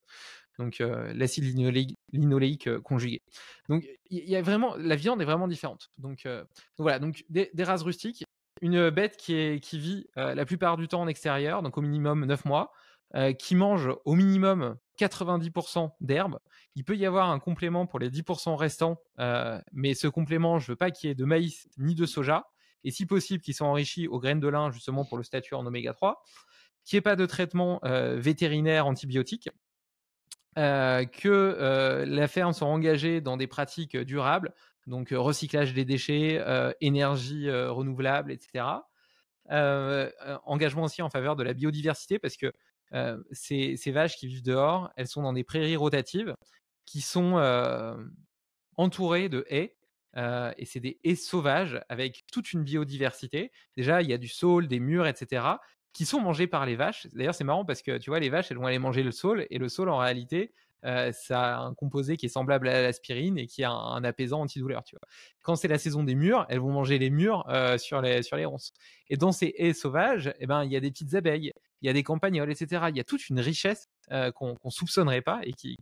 donc l'acide linoléique conjugué. Donc il y a vraiment, la viande est vraiment différente. Donc voilà, donc des races rustiques, une bête qui vit la plupart du temps en extérieur, donc au minimum 9 mois, qui mange au minimum 90% d'herbe. Il peut y avoir un complément pour les 10% restants, mais ce complément, je veux pas qu'il y ait de maïs ni de soja, et si possible qu'ils soient enrichis aux graines de lin, justement pour le statut en oméga 3, qu'il n'y ait pas de traitement vétérinaire antibiotique, que la ferme soit engagée dans des pratiques durables, donc recyclage des déchets, énergie renouvelable, etc. Engagement aussi en faveur de la biodiversité, parce que ces vaches qui vivent dehors, elles sont dans des prairies rotatives qui sont entourées de haies. Et c'est des haies sauvages avec toute une biodiversité. Déjà, il y a du saule, des mûres, etc., qui sont mangés par les vaches. D'ailleurs, c'est marrant parce que tu vois, les vaches, elles vont aller manger le saule, et le saule, en réalité, ça a un composé qui est semblable à l'aspirine et qui est un apaisant antidouleur. Tu vois. Quand c'est la saison des mûres, elles vont manger les mûres sur les ronces. Et dans ces haies sauvages, eh ben, il y a des petites abeilles, il y a des campagnols, etc. Il y a toute une richesse qu'on soupçonnerait pas et qui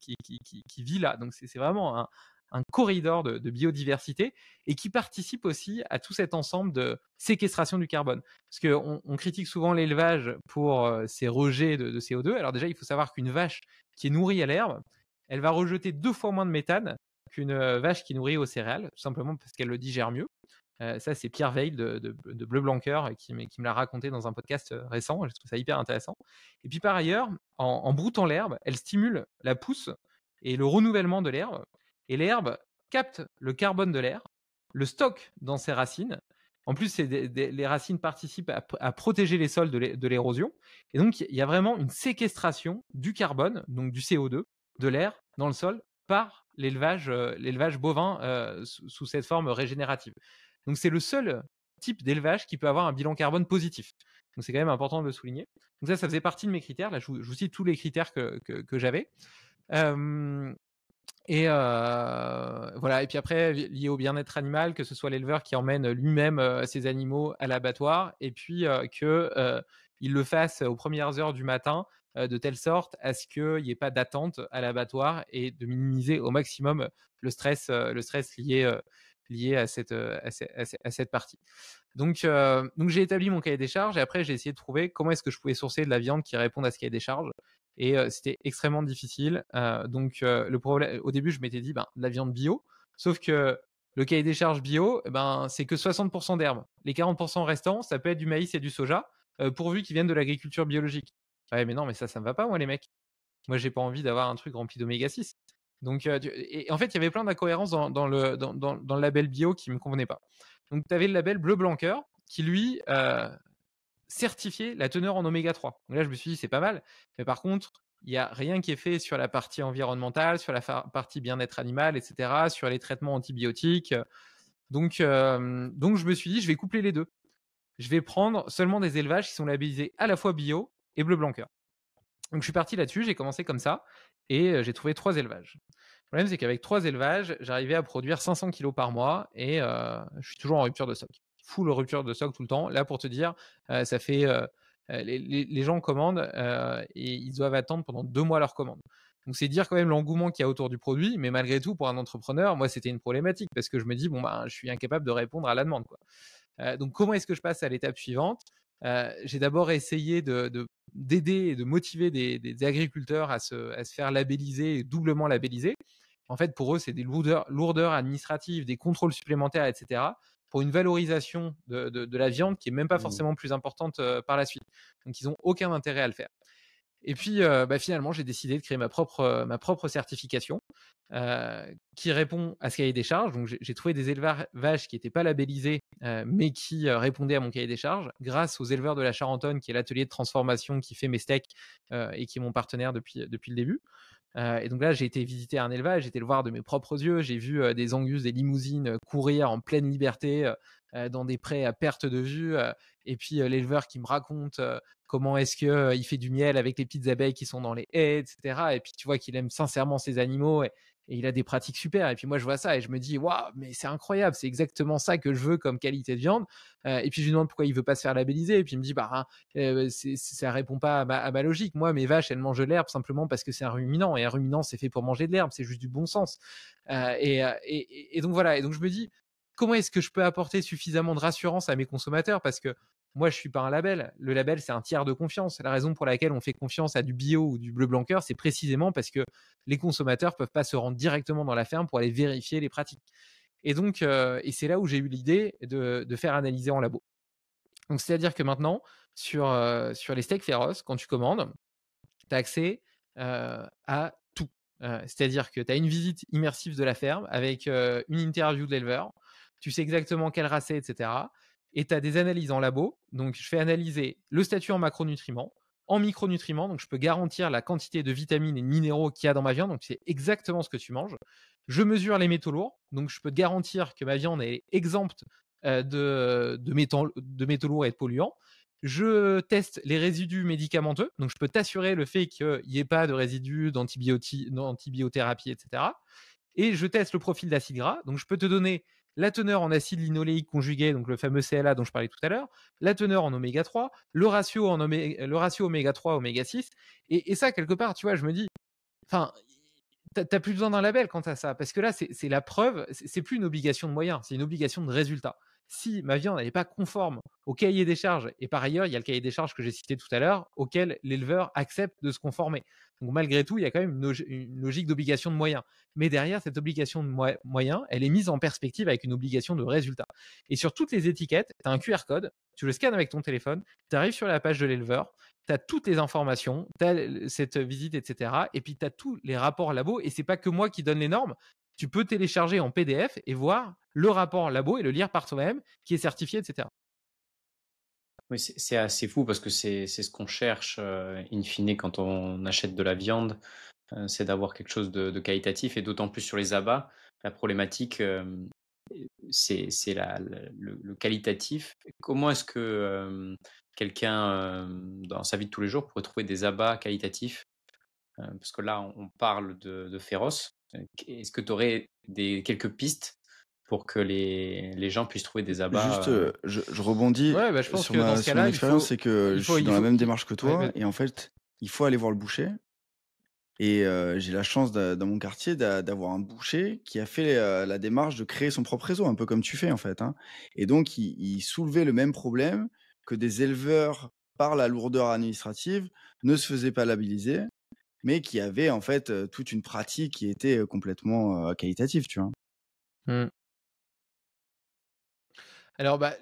vit là. Donc c'est vraiment un corridor de biodiversité, et qui participe aussi à tout cet ensemble de séquestration du carbone. Parce qu'on critique souvent l'élevage pour ses rejets de CO2. Alors déjà, il faut savoir qu'une vache qui est nourrie à l'herbe, elle va rejeter 2 fois moins de méthane qu'une vache qui est nourrie aux céréales, tout simplement parce qu'elle le digère mieux. Ça, c'est Pierre Veil de Bleu Blanqueur qui me l'a raconté dans un podcast récent. Je trouve ça hyper intéressant. Et puis par ailleurs, en broutant l'herbe, elle stimule la pousse et le renouvellement de l'herbe. Et l'herbe capte le carbone de l'air, le stocke dans ses racines. En plus, les racines participent à protéger les sols de l'érosion. Et donc, il y a vraiment une séquestration du carbone, donc du CO2, de l'air dans le sol par l'élevage bovin sous cette forme régénérative. Donc, c'est le seul type d'élevage qui peut avoir un bilan carbone positif. Donc, c'est quand même important de le souligner. Donc, ça faisait partie de mes critères. Là, je vous cite tous les critères que j'avais. Et voilà. Et puis après, lié au bien-être animal, que ce soit l'éleveur qui emmène lui-même ses animaux à l'abattoir, et puis qu'il le fasse aux premières heures du matin, de telle sorte à ce qu'il n'y ait pas d'attente à l'abattoir, et de minimiser au maximum le stress lié à cette partie. Donc j'ai établi mon cahier des charges, et après j'ai essayé de trouver comment est-ce que je pouvais sourcer de la viande qui réponde à ce cahier des charges. Et c'était extrêmement difficile. Donc le problème, au début, je m'étais dit de la viande bio, sauf que le cahier des charges bio, c'est que 60% d'herbe. Les 40% restants, ça peut être du maïs et du soja, pourvu qu'ils viennent de l'agriculture biologique. Ouais, mais non, mais ça me va pas, moi, les mecs. Moi, j'ai pas envie d'avoir un truc rempli d'oméga 6. Donc, et en fait, il y avait plein d'incohérences dans le label bio qui me convenait pas. Donc, tu avais le label Bleu Blanqueur qui, lui, certifier la teneur en oméga 3. Donc là, je me suis dit, c'est pas mal. Mais par contre, il n'y a rien qui est fait sur la partie environnementale, sur la partie bien-être animal, etc., sur les traitements antibiotiques. Donc, je me suis dit, je vais coupler les deux. Je vais prendre seulement des élevages qui sont labellisés à la fois bio et Bleu Blanqueur. Donc, je suis parti là-dessus, j'ai commencé comme ça, et j'ai trouvé 3 élevages. Le problème, c'est qu'avec 3 élevages, j'arrivais à produire 500 kilos par mois, et je suis toujours en rupture de stock. Full rupture de stock tout le temps. Là, pour te dire, ça fait les gens commandent et ils doivent attendre pendant 2 mois leur commande. Donc c'est dire quand même l'engouement qu'il y a autour du produit, mais malgré tout, pour un entrepreneur, moi c'était une problématique, parce que je me dis je suis incapable de répondre à la demande, quoi. Donc comment est-ce que je passe à l'étape suivante? J'ai d'abord essayé d'aider et de motiver des agriculteurs à se faire labelliser, et doublement labelliser. En fait, pour eux, c'est des lourdeurs administratives, des contrôles supplémentaires, etc., pour une valorisation de la viande qui est même pas forcément plus importante par la suite. Donc, ils n'ont aucun intérêt à le faire. Et puis, finalement, j'ai décidé de créer ma propre certification qui répond à ce cahier des charges. Donc, j'ai trouvé des élevages qui n'étaient pas labellisés, mais qui répondaient à mon cahier des charges, grâce aux éleveurs de la Charentonne, qui est l'atelier de transformation qui fait mes steaks et qui est mon partenaire depuis le début. Et donc là, j'ai été visiter un élevage, j'ai été le voir de mes propres yeux, j'ai vu des angus, des limousines courir en pleine liberté dans des prés à perte de vue, et puis l'éleveur qui me raconte comment est-ce qu'il fait du miel avec les petites abeilles qui sont dans les haies, etc. Et puis tu vois qu'il aime sincèrement ses animaux, et il a des pratiques super. Et puis moi, je vois ça et je me dis, waouh, mais c'est incroyable, c'est exactement ça que je veux comme qualité de viande. Et puis je lui demande pourquoi il veut pas se faire labelliser. Et puis il me dit, bah, ça répond pas à ma logique. Moi, mes vaches, elles mangent de l'herbe simplement parce que c'est un ruminant. Et un ruminant, c'est fait pour manger de l'herbe. C'est juste du bon sens. Et donc voilà. Et donc je me dis, comment est-ce que je peux apporter suffisamment de rassurance à mes consommateurs? Parce que moi, je suis pas un label. Le label, c'est un tiers de confiance. La raison pour laquelle on fait confiance à du bio ou du bleu blanc cœur, c'est précisément parce que les consommateurs peuvent pas se rendre directement dans la ferme pour aller vérifier les pratiques. Et donc, et c'est là où j'ai eu l'idée de faire analyser en labo. Donc, c'est-à-dire que maintenant, sur les steaks féroces, quand tu commandes, tu as accès à tout. C'est-à-dire que tu as une visite immersive de la ferme avec une interview de l'éleveur. Tu sais exactement quelle race c'est, etc. Et tu as des analyses en labo. Donc, je fais analyser le statut en macronutriments, en micronutriments. Donc, je peux garantir la quantité de vitamines et de minéraux qu'il y a dans ma viande. Donc, c'est exactement ce que tu manges. Je mesure les métaux lourds. Donc, je peux te garantir que ma viande est exempte de métaux lourds et de polluants. Je teste les résidus médicamenteux, donc je peux t'assurer le fait qu'il n'y ait pas de résidus d'antibiothérapie, etc. Et je teste le profil d'acide gras, donc je peux te donner la teneur en acide linoléique conjugué, donc le fameux CLA dont je parlais tout à l'heure, la teneur en oméga 3, le ratio oméga 3, oméga 6, et ça, quelque part, tu vois, je me dis, enfin, t'as plus besoin d'un label quant à ça, parce que là, c'est la preuve, c'est plus une obligation de moyens, c'est une obligation de résultat. Si ma viande n'est pas conforme au cahier des charges, et par ailleurs, il y a le cahier des charges que j'ai cité tout à l'heure, auquel l'éleveur accepte de se conformer. Donc malgré tout, il y a quand même une logique d'obligation de moyens. Mais derrière, cette obligation de moyens, elle est mise en perspective avec une obligation de résultat. Et sur toutes les étiquettes, tu as un QR code, tu le scannes avec ton téléphone, tu arrives sur la page de l'éleveur, tu as toutes les informations, tu as cette visite, etc. Et puis tu as tous les rapports labo. Et c'est pas que moi qui donne les normes. Tu peux télécharger en PDF et voir le rapport labo et le lire par toi-même qui est certifié, etc. Oui, c'est assez fou parce que c'est ce qu'on cherche in fine quand on achète de la viande, c'est d'avoir quelque chose de qualitatif et d'autant plus sur les abats. La problématique, c'est le qualitatif. Comment est-ce que quelqu'un dans sa vie de tous les jours pourrait trouver des abats qualitatifs? Parce que là, on parle de féroce. Est-ce que tu aurais quelques pistes pour que les gens puissent trouver des Juste, abats je rebondis Ouais, bah, je pense sur que dans ce sur mon cas-là, expérience, c'est que je suis dans la même démarche que Ouais, toi et en fait, il faut aller voir le boucher et j'ai la chance dans mon quartier d'avoir un boucher qui a fait, la démarche de créer son propre réseau, un peu comme tu fais, en fait, hein, et donc il soulevait le même problème que des éleveurs, par la lourdeur administrative, ne se faisaient pas labelliser, mais qui avaient, en fait, toute une pratique qui était, complètement, qualitative, tu vois? Mmh. Alors, bah,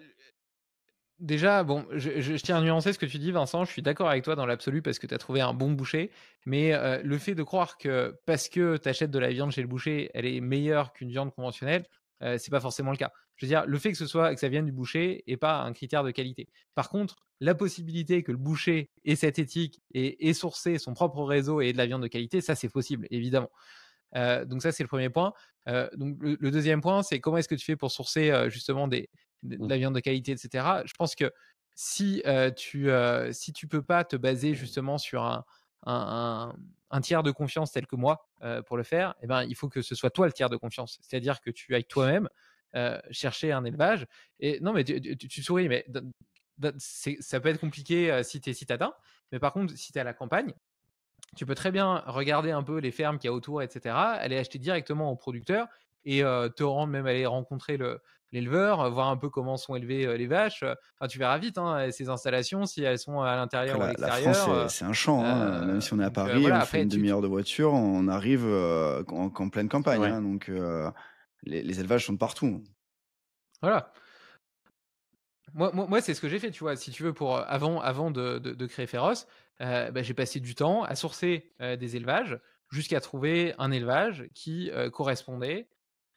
déjà, bon, je tiens à nuancer ce que tu dis, Vincent. Je suis d'accord avec toi dans l'absolu parce que tu as trouvé un bon boucher. Mais le fait de croire que parce que tu achètes de la viande chez le boucher, elle est meilleure qu'une viande conventionnelle, c'est pas forcément le cas. Je veux dire, le fait que ça vienne du boucher est pas un critère de qualité. Par contre, la possibilité que le boucher ait cette éthique et ait sourcé son propre réseau et ait de la viande de qualité, ça c'est possible, évidemment. Donc ça, c'est le premier point. Donc le deuxième point, c'est comment est-ce que tu fais pour sourcer justement de la viande de qualité, etc. Je pense que si tu peux pas te baser justement sur un tiers de confiance tel que moi pour le faire, eh ben, il faut que ce soit toi le tiers de confiance. C'est-à-dire que tu ailles toi-même chercher un élevage. Et non, mais tu souris, mais ça peut être compliqué si tu es citadin. Mais par contre, si tu es à la campagne, tu peux très bien regarder un peu les fermes qu'il y a autour, etc., aller acheter directement au producteur et te rendre, même aller rencontrer l'éleveur, voir un peu comment sont élevées les vaches. Enfin, tu verras vite hein, ces installations, si elles sont à Après l'intérieur ou à la France, l'extérieur. c'est un champ, hein, même si on est à Donc Paris, voilà, on fait après, une demi-heure de voiture, on arrive, qu'en pleine campagne, Ouais. hein, donc les élevages sont de partout. voilà. Moi, c'est ce que j'ai fait, tu vois. Si tu veux, avant de créer Féroce, bah, j'ai passé du temps à sourcer des élevages jusqu'à trouver un élevage qui correspondait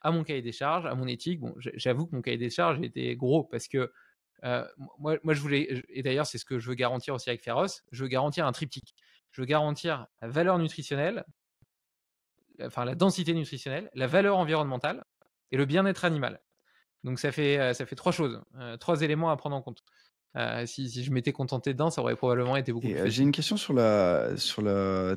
à mon cahier des charges, à mon éthique. Bon, j'avoue que mon cahier des charges était gros parce que moi, je voulais, et d'ailleurs, c'est ce que je veux garantir aussi avec Féroce, je veux garantir un triptyque. Je veux garantir la valeur nutritionnelle, enfin la densité nutritionnelle, la valeur environnementale et le bien-être animal. Donc ça fait trois choses, trois éléments à prendre en compte. Si je m'étais contenté d'un, ça aurait probablement été beaucoup Et plus j'ai facile. une question sur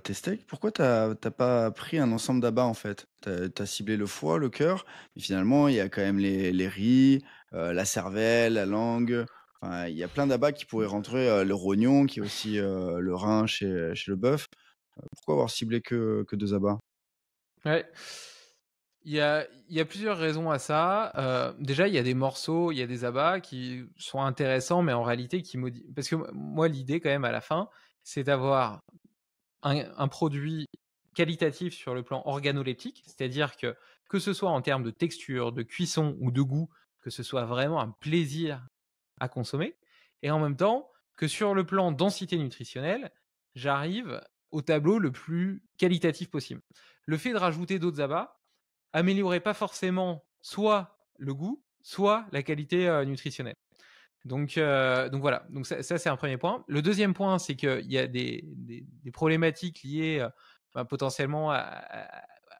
tes steaks. Pourquoi t'as pas pris un ensemble d'abats en fait? T'as ciblé le foie, le cœur, mais finalement il y a quand même les riz, la cervelle, la langue. Enfin, il y a plein d'abats qui pourraient rentrer, le rognon qui est aussi le rein chez le bœuf. Pourquoi avoir ciblé que 2 abats? Ouais. Il y a plusieurs raisons à ça. Déjà, il y a des morceaux, il y a des abats qui sont intéressants, mais en réalité qui modifient. Parce que moi, l'idée quand même à la fin, c'est d'avoir un produit qualitatif sur le plan organoleptique, c'est-à-dire que ce soit en termes de texture, de cuisson ou de goût, que ce soit vraiment un plaisir à consommer, et en même temps que sur le plan densité nutritionnelle, j'arrive au tableau le plus qualitatif possible. Le fait de rajouter d'autres abats améliorerait pas forcément soit le goût, soit la qualité nutritionnelle. Donc voilà, donc ça c'est un premier point. Le deuxième point, c'est qu'il y a des problématiques liées potentiellement à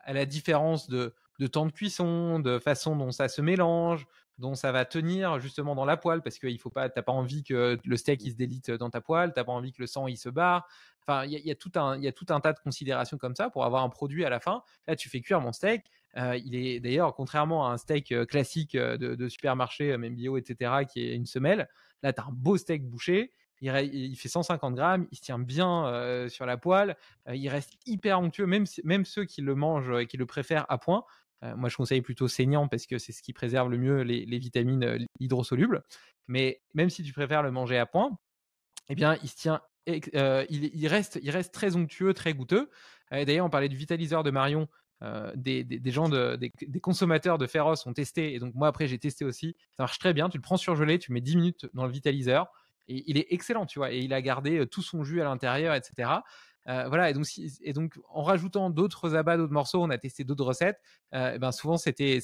la différence de temps de cuisson, de façon dont ça se mélange, dont ça va tenir justement dans la poêle, parce que t'as pas envie que le steak il se délite dans ta poêle, t'as pas envie que le sang il se barre. Enfin, il y a tout un tas de considérations comme ça pour avoir un produit à la fin. Là, tu fais cuire mon steak. Il est d'ailleurs, contrairement à un steak classique de supermarché, même bio, etc., qui est une semelle, là, tu as un beau steak bouché. Il fait 150 grammes, il se tient bien sur la poêle, il reste hyper onctueux, même ceux qui le mangent et qui le préfèrent à point. Moi, je conseille plutôt saignant parce que c'est ce qui préserve le mieux les vitamines hydrosolubles. Mais même si tu préfères le manger à point, eh bien, il se tient, il reste très onctueux, très goûteux. D'ailleurs, on parlait du vitaliseur de Marion. Des gens, des consommateurs de Féroce ont testé, et donc moi après j'ai testé aussi. Ça marche très bien. Tu le prends surgelé, tu mets 10 minutes dans le vitaliseur, et il est excellent, tu vois. Et il a gardé tout son jus à l'intérieur, etc. Voilà, et donc en rajoutant d'autres abats, d'autres morceaux, on a testé d'autres recettes. Et ben souvent c'était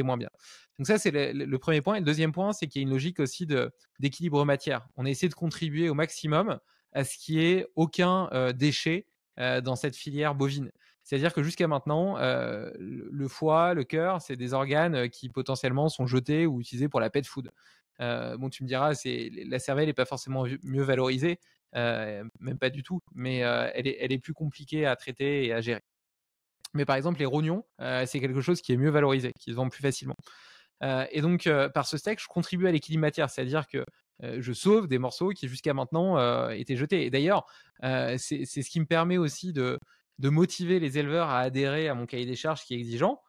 moins bien. Donc ça c'est le premier point. Et le deuxième point, c'est qu'il y a une logique aussi d'équilibre matière. On a essayé de contribuer au maximum à ce qu'il n'y ait aucun déchet dans cette filière bovine. C'est-à-dire que jusqu'à maintenant, le foie, le cœur, c'est des organes qui potentiellement sont jetés ou utilisés pour la pet food. Bon, tu me diras, la cervelle n'est pas forcément mieux valorisée, même pas du tout, mais elle est plus compliquée à traiter et à gérer. Mais par exemple, les rognons, c'est quelque chose qui est mieux valorisé, qui se vend plus facilement. Et donc, par ce steak, je contribue à l'équilibre matière, c'est-à-dire que je sauve des morceaux qui jusqu'à maintenant étaient jetés. Et d'ailleurs, c'est ce qui me permet aussi de motiver les éleveurs à adhérer à mon cahier des charges qui est exigeant.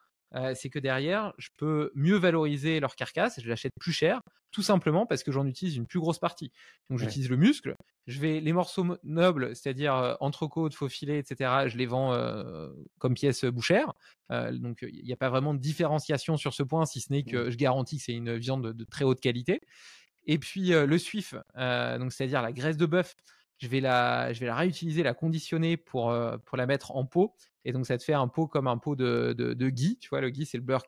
C'est que derrière, je peux mieux valoriser leur carcasse, je l'achète plus cher, tout simplement parce que j'en utilise une plus grosse partie. Donc Ouais. j'utilise le muscle, les morceaux nobles, c'est-à-dire entrecôte, faux filet, etc., je les vends comme pièces bouchères. Donc il n'y a pas vraiment de différenciation sur ce point, si ce n'est que je garantis que c'est une viande de très haute qualité. Et puis le suif, donc c'est-à-dire la graisse de bœuf, je vais la réutiliser, la conditionner pour la mettre en pot. Et donc ça te fait un pot comme un pot de ghee. Tu vois, le ghee, c'est le beurre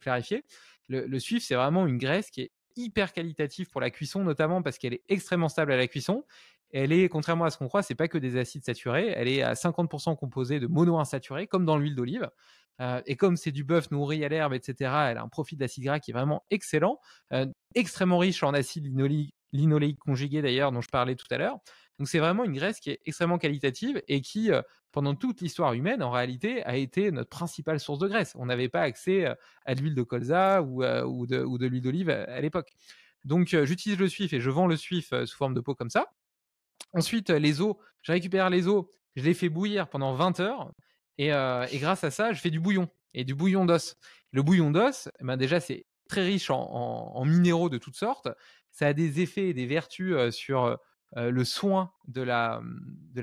clarifié. Le suif, c'est vraiment une graisse qui est hyper qualitative pour la cuisson, notamment parce qu'elle est extrêmement stable à la cuisson. Elle est, contrairement à ce qu'on croit, c'est pas que des acides saturés. Elle est à 50% composée de monoinsaturés, comme dans l'huile d'olive. Et comme c'est du bœuf nourri à l'herbe, etc., elle a un profil d'acide gras qui est vraiment excellent, extrêmement riche en acide linoléique conjugué d'ailleurs, dont je parlais tout à l'heure. Donc c'est vraiment une graisse qui est extrêmement qualitative et qui, pendant toute l'histoire humaine, en réalité, a été notre principale source de graisse. On n'avait pas accès à de l'huile de colza ou de l'huile d'olive à l'époque. Donc j'utilise le suif et je vends le suif sous forme de pot comme ça. Ensuite, les os, je récupère les os, je les fais bouillir pendant 20 heures et grâs à ça, je fais du bouillon et du bouillon d'os. Le bouillon d'os, déjà, c'est très riche en minéraux de toutes sortes. Ça a des effets et des vertus sur le soin de la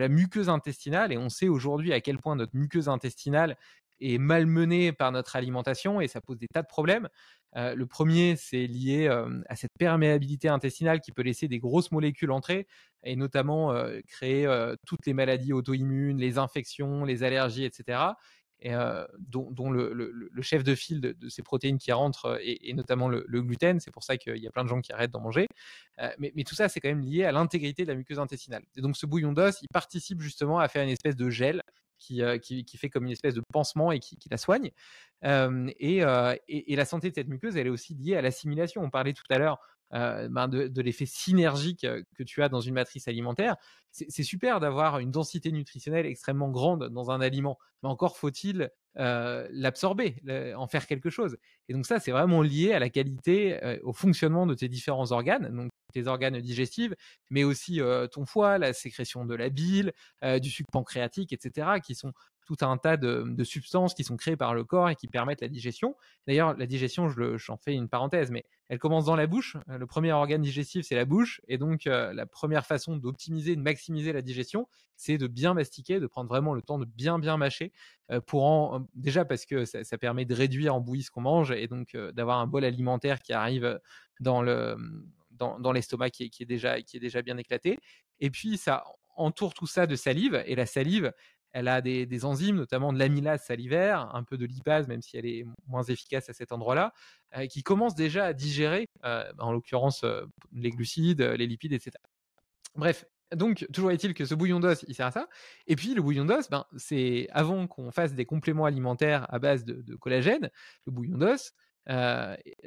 muqueuse intestinale, et on sait aujourd'hui à quel point notre muqueuse intestinale est malmenée par notre alimentation et ça pose des tas de problèmes. Le premier, c'est lié à cette perméabilité intestinale qui peut laisser des grosses molécules entrer et notamment créer toutes les maladies auto-immunes, les infections, les allergies, etc. Et dont le chef de file de ces protéines qui rentrent est notamment le gluten. C'est pour ça qu'il y a plein de gens qui arrêtent d'en manger. Mais tout ça, c'est quand même lié à l'intégrité de la muqueuse intestinale. Et donc ce bouillon d'os, il participe justement à faire une espèce de gel qui fait comme une espèce de pansement et qui la soigne. Et la santé de cette muqueuse, elle est aussi liée à l'assimilation. On parlait tout à l'heure de l'effet synergique que tu as dans une matrice alimentaire. C'est super d'avoir une densité nutritionnelle extrêmement grande dans un aliment, mais encore faut-il l'absorber, en faire quelque chose. Et donc ça, c'est vraiment lié à la qualité, au fonctionnement de tes différents organes, donc tes organes digestifs, mais aussi ton foie, la sécrétion de la bile, du sucre pancréatique, etc., qui sont tout un tas de substances qui sont créées par le corps et qui permettent la digestion. D'ailleurs, la digestion, j'en fais une parenthèse, mais elle commence dans la bouche. Le premier organe digestif, c'est la bouche. Et donc, la première façon d'optimiser, de maximiser la digestion, c'est de bien mastiquer, de prendre vraiment le temps de bien mâcher, déjà parce que ça permet de réduire en bouillie ce qu'on mange et donc d'avoir un bol alimentaire qui arrive dans l'estomac qui est déjà bien éclaté. Et puis, ça entoure tout ça de salive. Et la salive, elle a des enzymes, notamment de l'amylase salivaire, un peu de lipase, même si elle est moins efficace à cet endroit-là, qui commencent déjà à digérer, en l'occurrence, les glucides, les lipides, etc. Bref, donc toujours est-il que ce bouillon d'os, il sert à ça. Et puis le bouillon d'os, c'est avant qu'on fasse des compléments alimentaires à base de collagène, le bouillon d'os,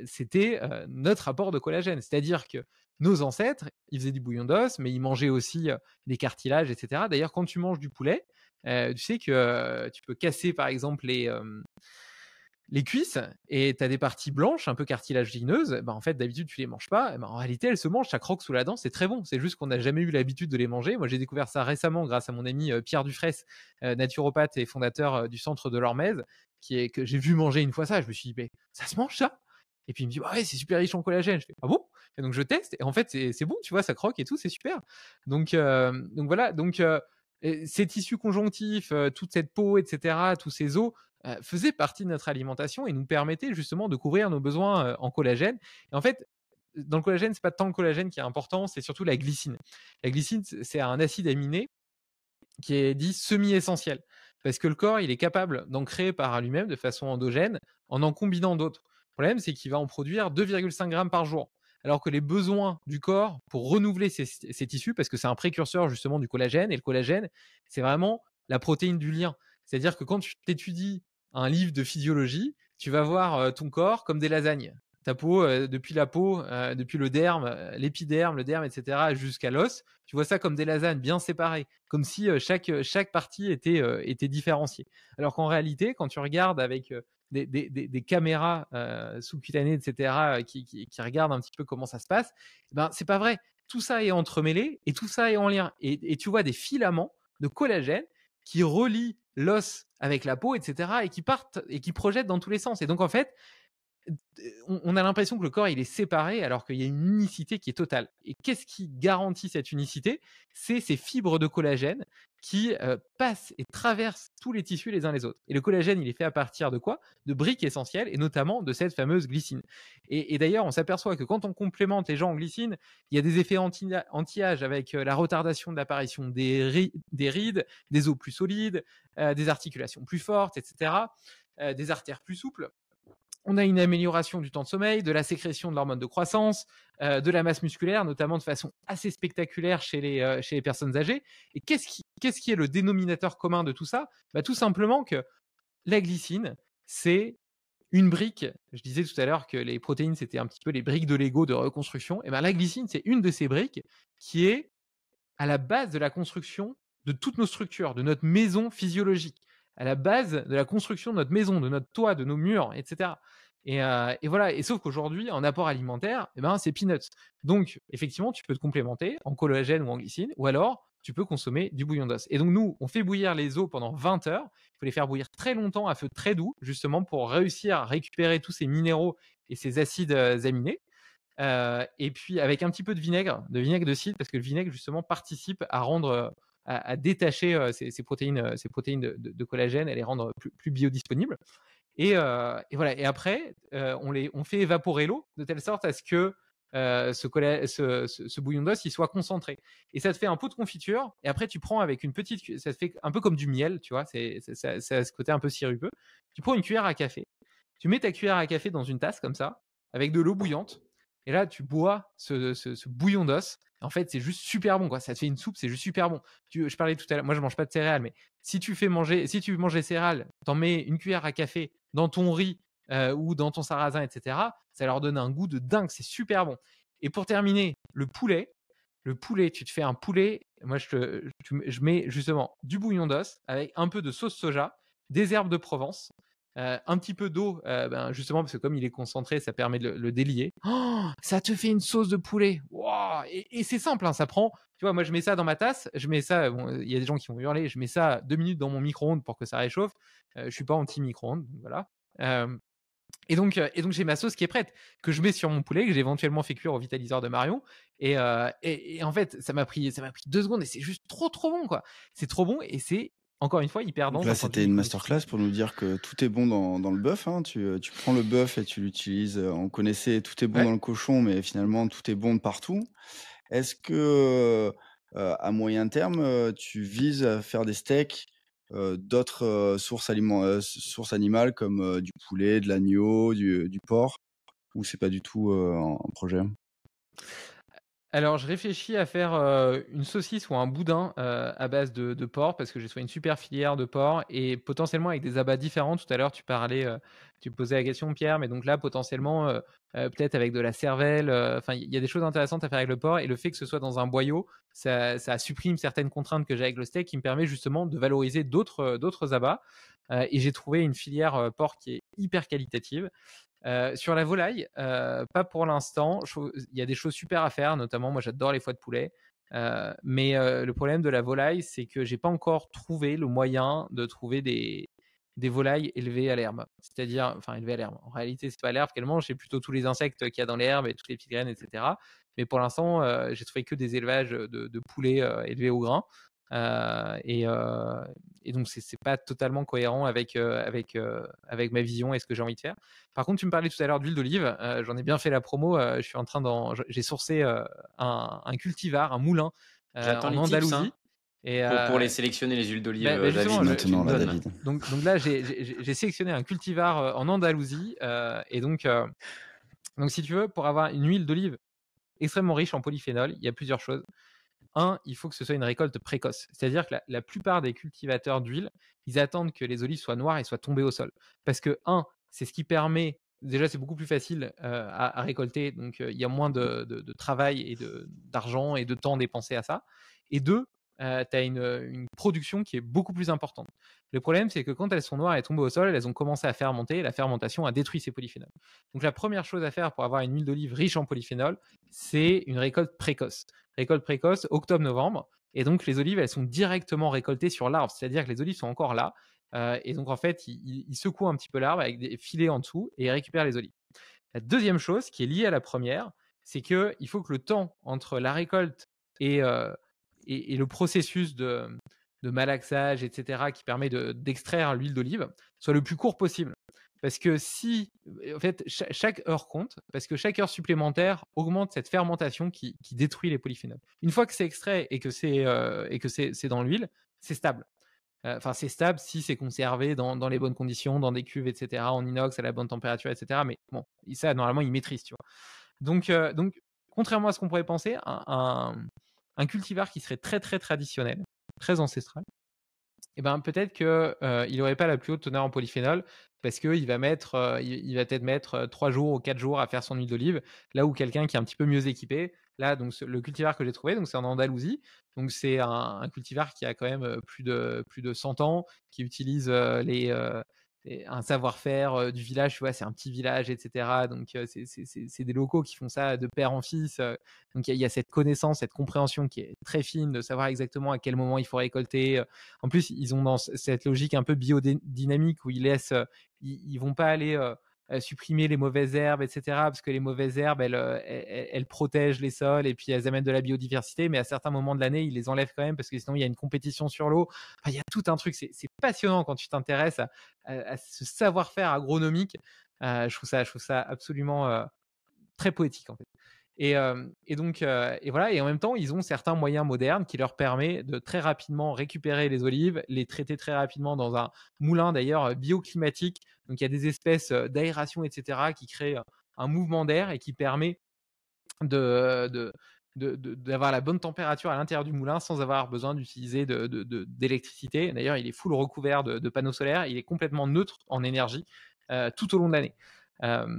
c'était notre apport de collagène. C'est-à-dire que nos ancêtres, ils faisaient du bouillon d'os, mais ils mangeaient aussi des cartilages, etc. D'ailleurs, quand tu manges du poulet, tu sais que tu peux casser par exemple les cuisses et tu as des parties blanches, un peu cartilagineuses. En fait, d'habitude, tu les manges pas. En réalité, elles se mangent, ça croque sous la dent, c'est très bon. C'est juste qu'on n'a jamais eu l'habitude de les manger. Moi, j'ai découvert ça récemment grâce à mon ami Pierre Dufresne, naturopathe et fondateur du centre de l'Hormèse, que j'ai vu manger une fois ça. Je me suis dit, mais ça se mange ça? Et puis il me dit, ouais, c'est super riche en collagène. Je fais, ah bon? Et donc je teste, et en fait, c'est bon, tu vois, ça croque et tout, c'est super. Donc voilà, ces tissus conjonctifs, toute cette peau, etc., tous ces os, faisaient partie de notre alimentation et nous permettaient justement de couvrir nos besoins en collagène. Et en fait, dans le collagène, c'est pas tant le collagène qui est important, c'est surtout la glycine. La glycine, c'est un acide aminé qui est dit semi-essentiel, parce que le corps, il est capable d'en créer par lui-même de façon endogène en combinant d'autres. Le problème, c'est qu'il va en produire 2,5 grammes par jour, alors que les besoins du corps pour renouveler ces tissus, parce que c'est un précurseur justement du collagène, et le collagène, c'est vraiment la protéine du lien. C'est-à-dire que quand tu étudies un livre de physiologie, tu vas voir ton corps comme des lasagnes. Ta peau, depuis le derme, l'épiderme, le derme, etc., jusqu'à l'os, tu vois ça comme des lasagnes bien séparées, comme si chaque partie était différenciée. Alors qu'en réalité, quand tu regardes avec des caméras sous-cutanées, etc., qui regardent un petit peu comment ça se passe, c'est pas vrai. Tout ça est entremêlé et tout ça est en lien. Et tu vois des filaments de collagène qui relient l'os avec la peau, etc., et qui partent et qui projettent dans tous les sens. Et donc, en fait, on a l'impression que le corps il est séparé alors qu'il y a une unicité qui est totale. Et qu'est-ce qui garantit cette unicité? C'est ces fibres de collagène qui passent et traversent tous les tissus les uns les autres. Et le collagène, il est fait à partir de quoi? De briques essentielles et notamment de cette fameuse glycine. Et d'ailleurs, on s'aperçoit que quand on complémente les gens en glycine, il y a des effets anti-âge avec la retardation de l'apparition des rides, des os plus solides, des articulations plus fortes, etc., des artères plus souples. On a une amélioration du temps de sommeil, de la sécrétion de l'hormone de croissance, de la masse musculaire, notamment de façon assez spectaculaire chez les personnes âgées. Et qu'est-ce qui est le dénominateur commun de tout ça? Tout simplement que la glycine, c'est une brique. Je disais tout à l'heure que les protéines, c'était un petit peu les briques de Lego de reconstruction. Et la glycine, c'est une de ces briques qui est à la base de la construction de toutes nos structures, de notre maison physiologique, à la base de la construction de notre maison, de notre toit, de nos murs, etc. Et voilà. Et sauf qu'aujourd'hui, en apport alimentaire, c'est peanuts. Donc, effectivement, tu peux te complémenter en collagène ou en glycine, ou alors tu peux consommer du bouillon d'os. Et donc, nous, on fait bouillir les os pendant 20 heures. Il faut les faire bouillir très longtemps à feu très doux, justement pour réussir à récupérer tous ces minéraux et ces acides aminés. Et puis avec un petit peu de vinaigre de cidre, parce que le vinaigre justement participe à rendre, à détacher ces protéines de collagène, et les rendre plus biodisponibles. Et voilà. Et après, on fait évaporer l'eau de telle sorte à ce que ce bouillon d'os il soit concentré. Et ça te fait un pot de confiture. Et après, tu prends avec une petite, ça te fait un peu comme du miel, tu vois. Ça a ce côté un peu sirupeux. Tu prends une cuillère à café. Tu mets ta cuillère à café dans une tasse comme ça, avec de l'eau bouillante. Et là, tu bois ce bouillon d'os. En fait, c'est juste super bon, quoi. Ça te fait une soupe, c'est juste super bon. Je parlais tout à l'heure, moi je mange pas de céréales, mais si tu manges les céréales, t'en mets une cuillère à café dans ton riz ou dans ton sarrasin, etc., ça leur donne un goût de dingue, c'est super bon. Et pour terminer, le poulet, tu te fais un poulet, moi je mets justement du bouillon d'os avec un peu de sauce soja, des herbes de Provence, un petit peu d'eau, justement parce que comme il est concentré, ça permet de le délier. Oh, ça te fait une sauce de poulet. Wow. Et c'est simple, hein, ça prend. Tu vois, moi je mets ça dans ma tasse, je mets ça. Bon, il y a des gens qui vont hurler. Je mets ça 2 minutes dans mon micro-ondes pour que ça réchauffe. Je suis pas anti micro-ondes, donc voilà. Et donc j'ai ma sauce qui est prête, que je mets sur mon poulet, que j'ai éventuellement fait cuire au vitaliseur de Marion. Et en fait, ça m'a pris 2 secondes et c'est juste trop bon, quoi. C'est trop bon et c'est, encore une fois, hyper Donc dense là, d'un point de c'était vue une écologique. masterclass pour nous dire que tout est bon dans le bœuf, hein. Tu prends le bœuf et tu l'utilises. On connaissait tout est bon dans Ouais. le cochon, mais finalement, tout est bon de partout. Est-ce que, à moyen terme, tu vises à faire des steaks, d'autres, sources animales comme, du poulet, de l'agneau, du porc? Ou c'est pas du tout, un projet? Alors, je réfléchis à faire une saucisse ou un boudin à base de porc parce que j'ai trouvé une super filière de porc et potentiellement avec des abats différents. Tout à l'heure, tu posais la question, Pierre, mais donc là, potentiellement, peut-être avec de la cervelle. Enfin, il y a des choses intéressantes à faire avec le porc et le fait que ce soit dans un boyau, ça supprime certaines contraintes que j'ai avec le steak qui me permet justement de valoriser d'autres abats. Et j'ai trouvé une filière porc qui est hyper qualitative. Sur la volaille, pas pour l'instant. Il y a des choses super à faire, notamment moi j'adore les foies de poulet. Mais le problème de la volaille, c'est que j'ai pas encore trouvé le moyen de trouver des volailles élevées à l'herbe. C'est-à-dire, enfin élevées à l'herbe. En réalité, c'est pas l'herbe qu'elles mangent, c'est plutôt tous les insectes qu'il y a dans l'herbe et toutes les petites graines, etc. Mais pour l'instant, j'ai trouvé que des élevages de poulets élevés au grain. Euh, et, euh, et donc c'est pas totalement cohérent avec ma vision et ce que j'ai envie de faire. Par contre, tu me parlais tout à l'heure d'huile d'olive. J'en ai bien fait la promo. Je suis en train j'ai sourcé un cultivar, un moulin J'attends en les tips, Andalousie. hein, Et pour les sélectionner, les huiles d'olive, justement, David. Tu Maintenant, me là, donnes. David. donc là, j'ai sélectionné un cultivar en Andalousie. Et donc si tu veux, pour avoir une huile d'olive extrêmement riche en polyphénol, il y a plusieurs choses. Un, il faut que ce soit une récolte précoce. C'est-à-dire que la plupart des cultivateurs d'huile, ils attendent que les olives soient noires et soient tombées au sol. Parce que, c'est ce qui permet, déjà c'est beaucoup plus facile à récolter, donc il y a moins de travail et d'argent et de temps dépensé à ça. Et deux, tu as une production qui est beaucoup plus importante. Le problème, c'est que quand elles sont noires et tombées au sol, elles ont commencé à fermenter et la fermentation a détruit ces polyphénols. Donc la première chose à faire pour avoir une huile d'olive riche en polyphénol, c'est une récolte précoce. Récolte précoce, octobre-novembre. Et donc, les olives, elles sont directement récoltées sur l'arbre. C'est-à-dire que les olives sont encore là. Et donc, en fait, ils secouent un petit peu l'arbre avec des filets en dessous et ils récupèrent les olives. La deuxième chose qui est liée à la première, c'est qu'il faut que le temps entre la récolte et le processus de malaxage, etc., qui permet d'extraire l'huile d'olive, soit le plus court possible. Parce que en fait, chaque heure compte, parce que chaque heure supplémentaire augmente cette fermentation qui détruit les polyphénols. Une fois que c'est extrait et que c'est dans l'huile, c'est stable. Enfin, c'est stable si c'est conservé dans les bonnes conditions, dans des cuves, etc., en inox, à la bonne température, etc. Mais bon, ça, normalement, il maîtrise, tu vois. Donc, contrairement à ce qu'on pourrait penser, un cultivar qui serait très, très traditionnel, très ancestral, eh ben, peut-être qu'il n'aurait pas la plus haute teneur en polyphénol parce qu'il va il va peut-être mettre 3 jours ou 4 jours à faire son huile d'olive, là où quelqu'un qui est un petit peu mieux équipé, là, donc le cultivar que j'ai trouvé, donc c'est en Andalousie, donc c'est un cultivar qui a quand même plus de 100 ans, qui utilise un savoir-faire du village, tu vois, c'est un petit village, etc. Donc c'est des locaux qui font ça de père en fils. Donc il y a cette connaissance, cette compréhension qui est très fine de savoir exactement à quel moment il faut récolter. En plus, ils ont dans cette logique un peu biodynamique où ils vont pas aller supprimer les mauvaises herbes, etc. Parce que les mauvaises herbes, elles protègent les sols et puis elles amènent de la biodiversité. Mais à certains moments de l'année, ils les enlèvent quand même parce que sinon, il y a une compétition sur l'eau. Enfin, il y a tout un truc. C'est passionnant quand tu t'intéresses à ce savoir-faire agronomique. Je trouve ça absolument très poétique, en fait. Et donc, et voilà. Et en même temps, ils ont certains moyens modernes qui leur permettent de très rapidement récupérer les olives, les traiter très rapidement dans un moulin d'ailleurs bioclimatique. Donc, il y a des espèces d'aération, etc., qui créent un mouvement d'air et qui permet de, d'avoir la bonne température à l'intérieur du moulin sans avoir besoin d'utiliser d'électricité. D'ailleurs, il est full recouvert de panneaux solaires. Il est complètement neutre en énergie tout au long de l'année.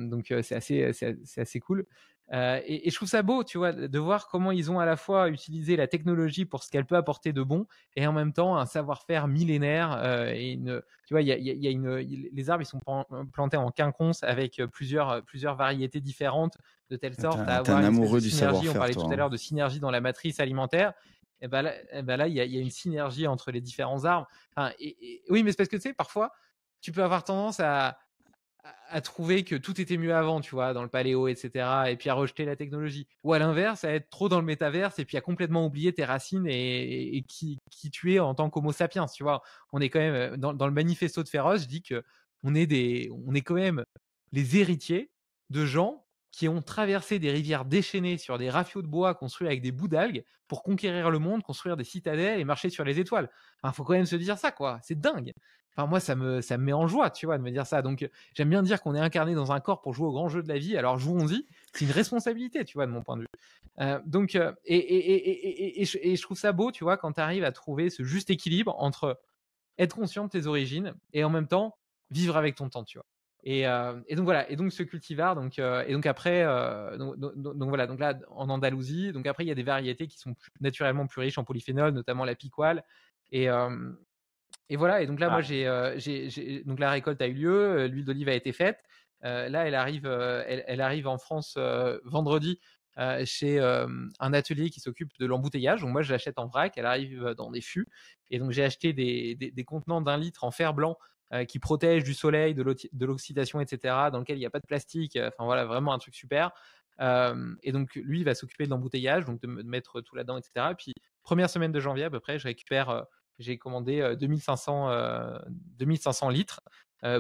Donc c'est assez cool. Et je trouve ça beau, tu vois, de voir comment ils ont à la fois utilisé la technologie pour ce qu'elle peut apporter de bon, et en même temps un savoir-faire millénaire. Tu vois, les arbres ils sont plantés en quinconce avec plusieurs variétés différentes, de telle sorte à T'es un avoir une espèce de amoureux du synergie. On savoir-faire, parlait tout toi. à l'heure de synergie dans la matrice alimentaire. Et ben là, il y a une synergie entre les différents arbres. Enfin, oui, mais c'est parce que tu sais, parfois, tu peux avoir tendance à trouver que tout était mieux avant, tu vois, dans le paléo, etc., et puis à rejeter la technologie. Ou à l'inverse, à être trop dans le métaverse et puis à complètement oublier tes racines et qui tu es en tant qu'homo sapiens, tu vois. On est quand même, dans le manifesto de Féroce, je dis que on est quand même les héritiers de gens qui ont traversé des rivières déchaînées sur des rafiaux de bois construits avec des bouts d'algues pour conquérir le monde, construire des citadelles et marcher sur les étoiles. Enfin, faut quand même se dire ça, quoi. C'est dingue. Enfin, moi, ça me met en joie, tu vois, de me dire ça. Donc, j'aime bien dire qu'on est incarné dans un corps pour jouer au grand jeu de la vie. Alors, jouons-y. C'est une responsabilité, tu vois, de mon point de vue. Je trouve ça beau, tu vois, quand tu arrives à trouver ce juste équilibre entre être conscient de tes origines et en même temps vivre avec ton temps, tu vois. Et donc voilà. Et donc ce cultivar, et donc après, donc voilà. Donc là, en Andalousie, donc après, il y a des variétés qui sont naturellement plus riches en polyphénol, notamment la piquale. Et voilà, et donc là, moi, donc la récolte a eu lieu, l'huile d'olive a été faite. Là, elle arrive en France vendredi chez un atelier qui s'occupe de l'embouteillage. Donc moi, je l'achète en vrac, elle arrive dans des fûts. Et donc j'ai acheté des contenants d'1 litre en fer blanc qui protègent du soleil, de l'oxydation, etc., dans lequel il n'y a pas de plastique. Enfin voilà, vraiment un truc super. Et donc lui, il va s'occuper de l'embouteillage, donc de mettre tout là-dedans, etc. Et puis, première semaine de janvier à peu près, j'ai commandé 2500 litres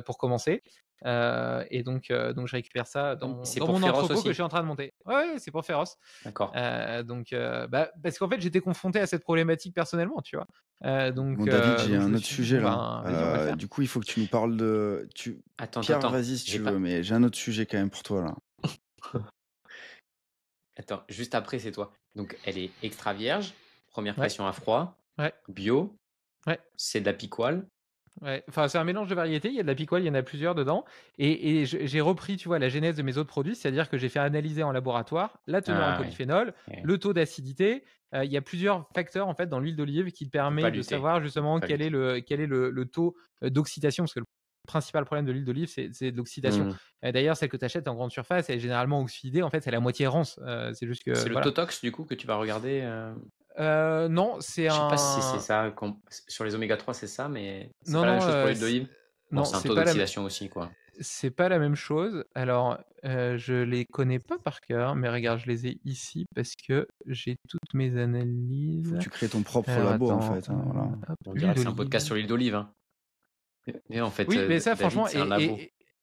pour commencer. Et donc je récupère ça dans mon entrepôt que je suis en train de monter. Ouais, c'est pour Féroce. D'accord. Parce qu'en fait, j'étais confronté à cette problématique personnellement, tu vois. Bon, David, j'ai un autre sujet là. Du coup, il faut que tu nous parles de. Pierre, vas-y si tu veux, mais j'ai un autre sujet quand même pour toi là. Attends, juste après, c'est toi. Donc, elle est extra vierge, première Ouais. pression à froid, Ouais. bio, Ouais. c'est de la piquale. Ouais. Enfin, c'est un mélange de variétés. Il y a de la piquale, il y en a plusieurs dedans. Et j'ai repris, tu vois, la genèse de mes autres produits, c'est-à-dire que j'ai fait analyser en laboratoire la teneur en polyphénol, le taux d'acidité. Il y a plusieurs facteurs en fait dans l'huile d'olive qui te permet de savoir justement quel est le taux d'oxydation, parce que le principal problème de l'huile d'olive, c'est de l'oxydation. D'ailleurs, celle que tu achètes en grande surface, elle est généralement oxydée. En fait, elle est à moitié rance. C'est juste que. C'est le Totox du coup que tu vas regarder. Non, c'est Je sais pas si c'est ça. Sur les oméga 3, c'est ça, mais c'est non, pas la même non, chose pour l'huile d'olive. non, c'est un taux d'oxydation aussi, quoi. C'est pas la même chose. Alors, je les connais pas par cœur, mais regarde, je les ai ici parce que j'ai toutes mes analyses. Faut que tu crées ton propre labo en fait. Voilà. On dirait que c'est un podcast sur l'huile d'olive. Hein. Mais en fait, oui, mais ça, David, franchement, c'est un labo.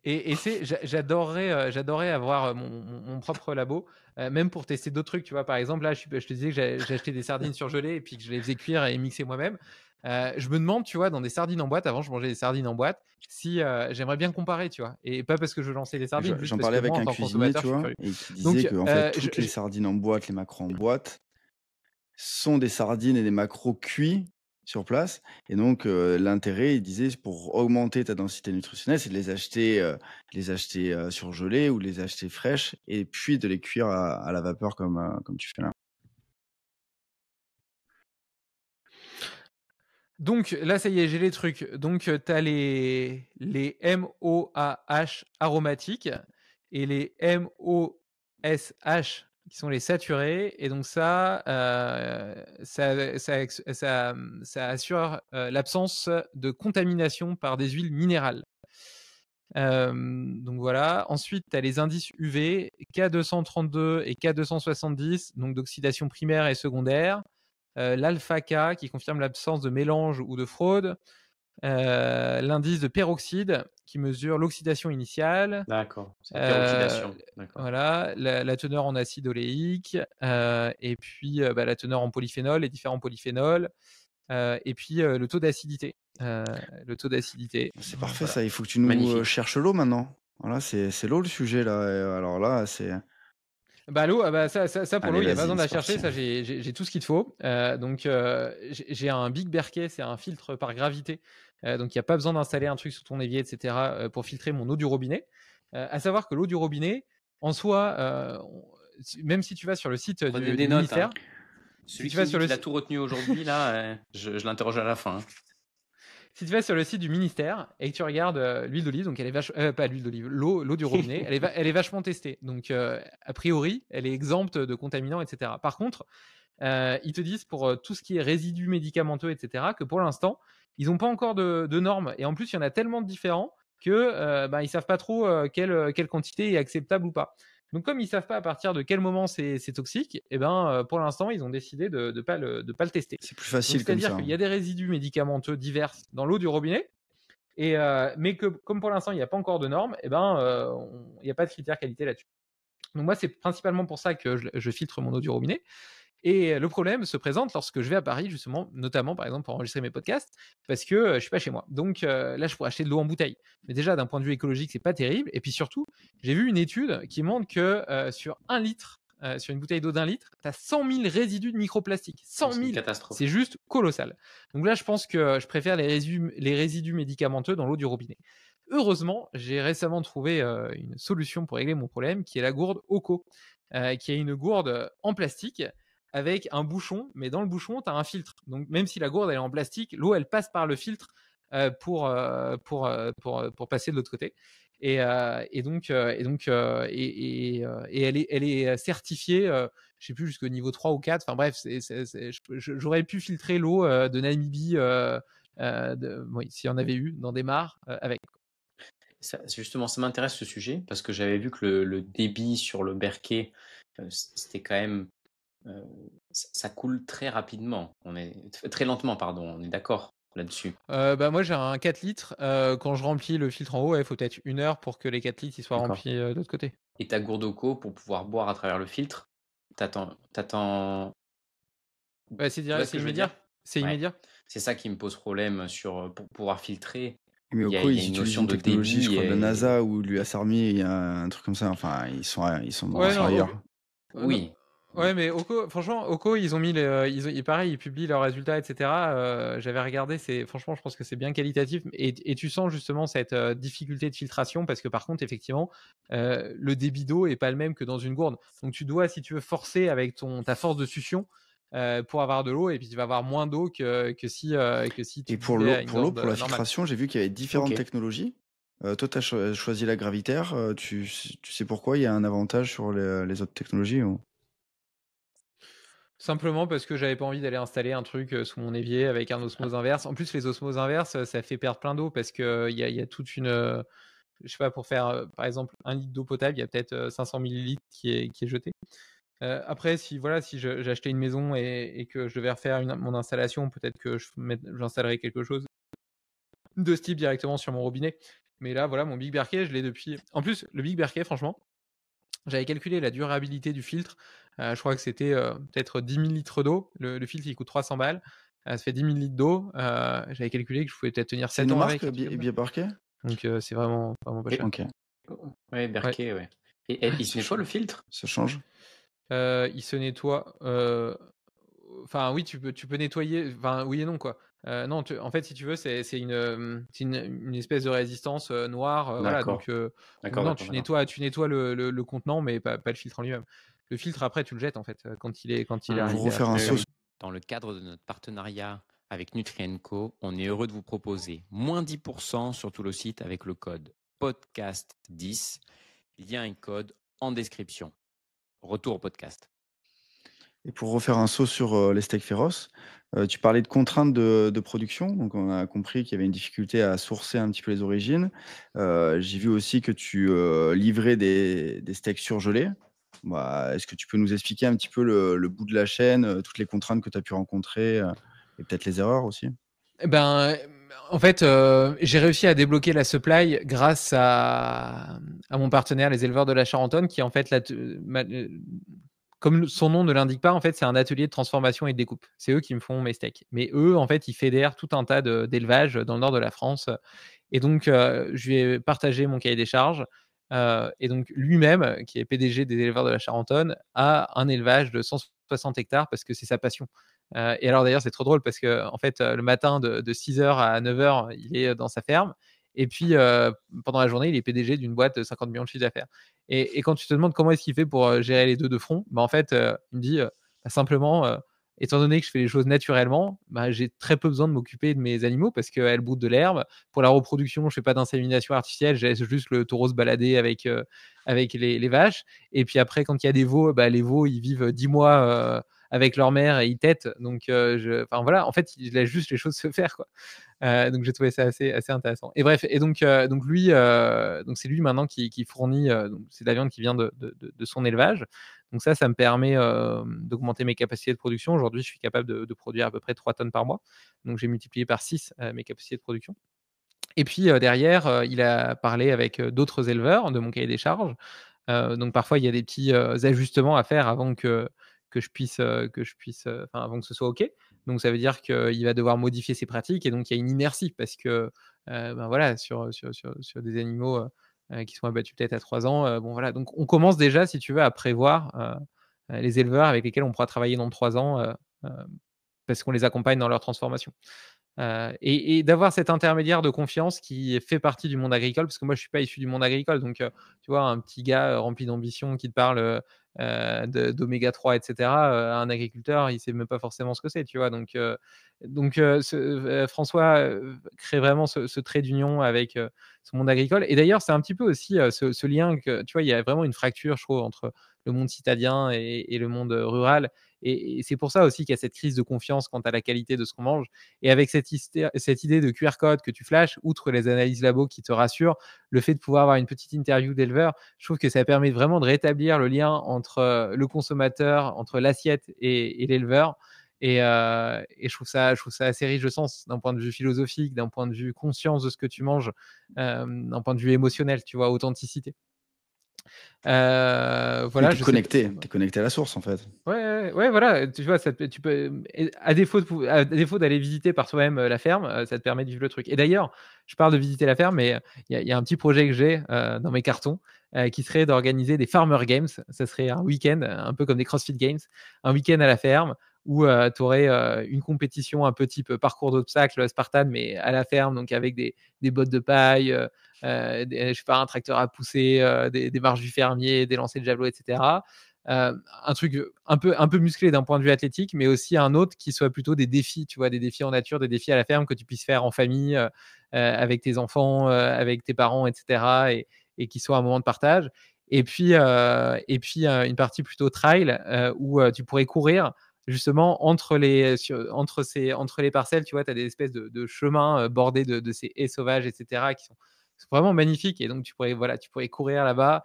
Et j'adorerais avoir mon propre labo, même pour tester d'autres trucs. Tu vois, par exemple, là, je te disais que j'ai acheté des sardines surgelées et puis que je les faisais cuire et mixer moi-même. Je me demande, tu vois, dans des sardines en boîte, avant je mangeais des sardines en boîte, si j'aimerais bien comparer, tu vois. Et pas parce que je lançais des sardines, juste j'en parce parlais que avec moi, un en tant cuisinier, que tu vois, et qui disait que en fait, toutes les sardines en boîte, les macros en boîte, sont des sardines et des macros cuits sur place. Et donc, l'intérêt, il disait, pour augmenter ta densité nutritionnelle, c'est de les acheter surgelées ou de les acheter fraîches et puis de les cuire à la vapeur comme tu fais là. Donc là, ça y est, j'ai les trucs. Donc, tu as les MOAH aromatiques et les MOSH qui sont les saturés. Et donc ça assure l'absence de contamination par des huiles minérales. Donc voilà. Ensuite, tu as les indices UV K232 et K270, donc d'oxydation primaire et secondaire. L'alpha-K qui confirme l'absence de mélange ou de fraude. L'indice de peroxyde qui mesure l'oxydation initiale. D'accord, c'est la peroxydation. Voilà, la teneur en acide oléique, et puis la teneur en polyphénol, les différents polyphénols, et puis le taux d'acidité. C'est parfait, ça. Il faut que tu nous cherches l'eau maintenant. Voilà, c'est l'eau le sujet là. Alors là, c'est. Bah l'eau, ça pour l'eau, Allez, il n'y a pas vas-y, besoin de la c'est chercher. parti. Ça, j'ai tout ce qu'il te faut. J'ai un Big Berkey, c'est un filtre par gravité. Donc il n'y a pas besoin d'installer un truc sur ton évier, etc. Pour filtrer mon eau du robinet. À savoir que l'eau du robinet, en soi, même si tu vas sur le site Prenez du des notes, hein. ministère, Celui tu qui vas me dit sur le qu'il a tout retenu aujourd'hui, là, je l'interroge à la fin, hein. Si tu vas sur le site du ministère et que tu regardes l'huile d'olive, donc elle est pas l'huile d'olive, l'eau du robinet, elle est vachement testée. Donc, a priori, elle est exempte de contaminants, etc. Par contre, ils te disent pour tout ce qui est résidus médicamenteux, etc., que pour l'instant, ils n'ont pas encore de normes. Et en plus, il y en a tellement de différents que ils savent pas trop quelle quantité est acceptable ou pas. Donc, comme ils savent pas à partir de quel moment c'est toxique, et pour l'instant, ils ont décidé de pas le tester. C'est plus Donc, facile comme c'est-à-dire ça. qu'il y a des résidus médicamenteux divers dans l'eau du robinet, mais que comme pour l'instant, il n'y a pas encore de normes, il n'y a pas de critères qualité là-dessus. Donc moi, c'est principalement pour ça que je filtre mon eau du robinet. Et le problème se présente lorsque je vais à Paris, justement, notamment par exemple pour enregistrer mes podcasts, parce que je suis pas chez moi. Donc là, je pourrais acheter de l'eau en bouteille. Mais déjà, d'un point de vue écologique, c'est pas terrible. Et puis surtout, j'ai vu une étude qui montre que sur 1 litre, sur une bouteille d'eau d'1 litre, tu as 100 000 résidus de microplastiques. 100 C'est une 000. catastrophe. C'est juste colossal. Donc là, je pense que je préfère les résidus médicamenteux dans l'eau du robinet. Heureusement, j'ai récemment trouvé une solution pour régler mon problème, qui est la gourde Oco, qui est une gourde en plastique avec un bouchon, mais dans le bouchon, tu as un filtre. Donc, même si la gourde elle est en plastique, l'eau, elle passe par le filtre pour passer de l'autre côté. Et elle est certifiée, je sais plus, jusqu'au niveau 3 ou 4. Enfin bref, j'aurais pu filtrer l'eau de Namibie, oui, s'il y en avait eu, dans des mares avec. Justement, ça m'intéresse ce sujet parce que j'avais vu que le débit sur le Berkey, c'était quand même. Ça coule très rapidement. Très lentement, pardon. On est d'accord là-dessus. Moi, j'ai un 4 litres. Quand je remplis le filtre en haut, il faut peut-être 1 heure pour que les 4 litres ils soient D'accord. remplis de l'autre côté. Et ta gourde Oco, pour pouvoir boire à travers le filtre, t'attends. Ouais, c'est Tu vois ce que je veux immédiat. dire? C'est Ouais. immédiat. C'est ça qui me pose problème pour pouvoir filtrer. Mais Il y a Oco, il y a ils une utilisent notion une de technologie, je débit crois, de la et NASA ou de l'US Army, il y a un truc comme ça. Enfin, ils sont Ouais, sont non, ailleurs. non, oui. ouais, mais Oco, franchement, Oco, ils ont mis pareil, ils publient leurs résultats, etc. J'avais regardé, franchement, je pense que c'est bien qualitatif. Et tu sens justement cette difficulté de filtration parce que par contre, effectivement, le débit d'eau est pas le même que dans une gourde. Donc tu dois, si tu veux, forcer avec ta force de succion pour avoir de l'eau, et puis tu vas avoir moins d'eau que si tu Et pour buvais à une pour gourde la normale. filtration, j'ai vu qu'il y avait différentes Ok. technologies. Toi, tu as choisi la gravitaire. Tu sais pourquoi il y a un avantage sur les autres technologies ou... Simplement parce que j'avais pas envie d'aller installer un truc sous mon évier avec un osmose inverse. En plus, les osmoses inverses, ça fait perdre plein d'eau parce que il y a toute une, je sais pas, pour faire par exemple 1 litre d'eau potable, il y a peut-être 500 millilitres qui est jeté. Après, si j'achetais une maison et que je devais refaire mon installation, peut-être que j'installerais quelque chose de ce type directement sur mon robinet. Mais là, voilà, mon Big Berkey, je l'ai depuis. En plus, le Big Berkey, franchement, j'avais calculé la durabilité du filtre. Je crois que c'était peut-être 10 000 litres d'eau. Le filtre, il coûte 300 balles. Ça fait 10 000 litres d'eau. J'avais calculé que je pouvais peut-être tenir C'est 7 une ans marque, avec. Un truc comme ça. Bia Parquet? Donc, c'est vraiment pas cher. Ok, Ouais, Berkey, ouais. Et il se nettoie le filtre? ça change. Il se nettoie. Enfin, oui, tu peux nettoyer. Enfin, oui et non, quoi. Non, en fait, si tu veux, c'est une espèce de résistance noire. Voilà, D'accord. donc D'accord, non, d'accord, tu nettoies le contenant, mais pas le filtre en lui-même. Le filtre, après, tu le jettes, en fait, quand il est Pour arrivé à refaire un ton saut. Dans le cadre de notre partenariat avec Nutrien&Co, on est heureux de vous proposer moins 10% sur tout le site avec le code podcast10. Il y a un code en description. Retour au podcast. Et pour refaire un saut sur les steaks féroces, tu parlais de contraintes de production. Donc, on a compris qu'il y avait une difficulté à sourcer un petit peu les origines. J'ai vu aussi que tu livrais des steaks surgelés. Est-ce que tu peux nous expliquer un petit peu le bout de la chaîne, toutes les contraintes que tu as pu rencontrer et peut-être les erreurs aussi? En fait, j'ai réussi à débloquer la supply grâce à mon partenaire, les éleveurs de la Charentonne, qui en fait, comme son nom ne l'indique pas, en fait, c'est un atelier de transformation et de découpe. C'est eux qui me font mes steaks. Mais eux, en fait, ils fédèrent tout un tas d'élevages dans le nord de la France. Et donc, je lui ai partagé mon cahier des charges. Et donc lui-même, qui est PDG des éleveurs de la Charentonne, a un élevage de 160 hectares parce que c'est sa passion. Et alors d'ailleurs, c'est trop drôle parce que en fait, le matin de 6 heures à 9 heures, il est dans sa ferme. Et puis, pendant la journée, il est PDG d'une boîte de 50 millions de chiffre d'affaires. Et quand tu te demandes comment est-ce qu'il fait pour gérer les deux de front, bah, en fait, il me dit bah, simplement, étant donné que je fais les choses naturellement, bah, j'ai très peu besoin de m'occuper de mes animaux parce qu'elles boutent de l'herbe. Pour la reproduction, je fais pas d'insémination artificielle, je laisse juste le taureau se balader avec les vaches. Et puis après, quand il y a des veaux, bah, les veaux, ils vivent 10 mois avec leur mère et ils tètent. Donc, enfin voilà, en fait, je laisse juste les choses se faire, quoi. Donc j'ai trouvé ça assez intéressant. Et bref, et donc lui, donc c'est lui maintenant qui fournit, donc c'est de la viande qui vient de son élevage. Donc ça me permet d'augmenter mes capacités de production. Aujourd'hui, je suis capable de produire à peu près 3 tonnes par mois. Donc j'ai multiplié par 6 mes capacités de production. Et puis derrière, il a parlé avec d'autres éleveurs de mon cahier des charges. Donc parfois, il y a des petits ajustements à faire avant enfin, avant que ce soit OK. Donc ça veut dire qu'il va devoir modifier ses pratiques et donc il y a une inertie parce que, ben, voilà, sur des animaux, qui sont abattus peut-être à 3 ans, bon voilà, donc on commence déjà, si tu veux, à prévoir, les éleveurs avec lesquels on pourra travailler dans 3 ans, parce qu'on les accompagne dans leur transformation. Et d'avoir cet intermédiaire de confiance qui fait partie du monde agricole, parce que moi je suis pas issu du monde agricole, donc tu vois un petit gars, rempli d'ambition qui te parle, d'oméga 3 et cetera, un agriculteur, il sait même pas forcément ce que c'est, tu vois? François, crée vraiment ce trait d'union avec, ce monde agricole. Et d'ailleurs, c'est un petit peu aussi, ce lien que tu vois, il y a vraiment une fracture, je trouve, entre le monde citadin et le monde, rural. Et c'est pour ça aussi qu'il y a cette crise de confiance quant à la qualité de ce qu'on mange. Et avec cette idée de QR code que tu flashes, outre les analyses labo qui te rassurent, le fait de pouvoir avoir une petite interview d'éleveur, je trouve que ça permet vraiment de rétablir le lien entre le consommateur, entre l'assiette et l'éleveur. Et je trouve ça assez riche de sens d'un point de vue philosophique, d'un point de vue conscience de ce que tu manges, d'un point de vue émotionnel, tu vois, authenticité. Oui, Voilà, tu es je sais. connecté, tu es connecté à la source en fait. Ouais, ouais, ouais, voilà, tu vois, tu peux, et à défaut d'aller visiter par toi-même, la ferme, ça te permet de vivre le truc. Et d'ailleurs, je parle de visiter la ferme, mais il y a un petit projet que j'ai, dans mes cartons, qui serait d'organiser des Farmer Games. Ça serait un week-end, un peu comme des CrossFit Games, un week-end à la ferme où, tu aurais, une compétition un peu type parcours d'obstacles Spartan, mais à la ferme, donc avec des bottes de paille, des je sais pas, un tracteur à pousser, des marches du fermier, des lancers de javelot et cetera. Un truc un peu musclé d'un point de vue athlétique, mais aussi un autre qui soit plutôt des défis, tu vois, des défis en nature, des défis à la ferme que tu puisses faire en famille, avec tes enfants, avec tes parents, et cetera, et qui soit un moment de partage. Une partie plutôt trail, où tu pourrais courir justement entre les parcelles, tu vois, tu as des espèces de chemins bordés de ces haies sauvages, et cetera, qui sont vraiment magnifiques. Et donc tu pourrais courir là-bas,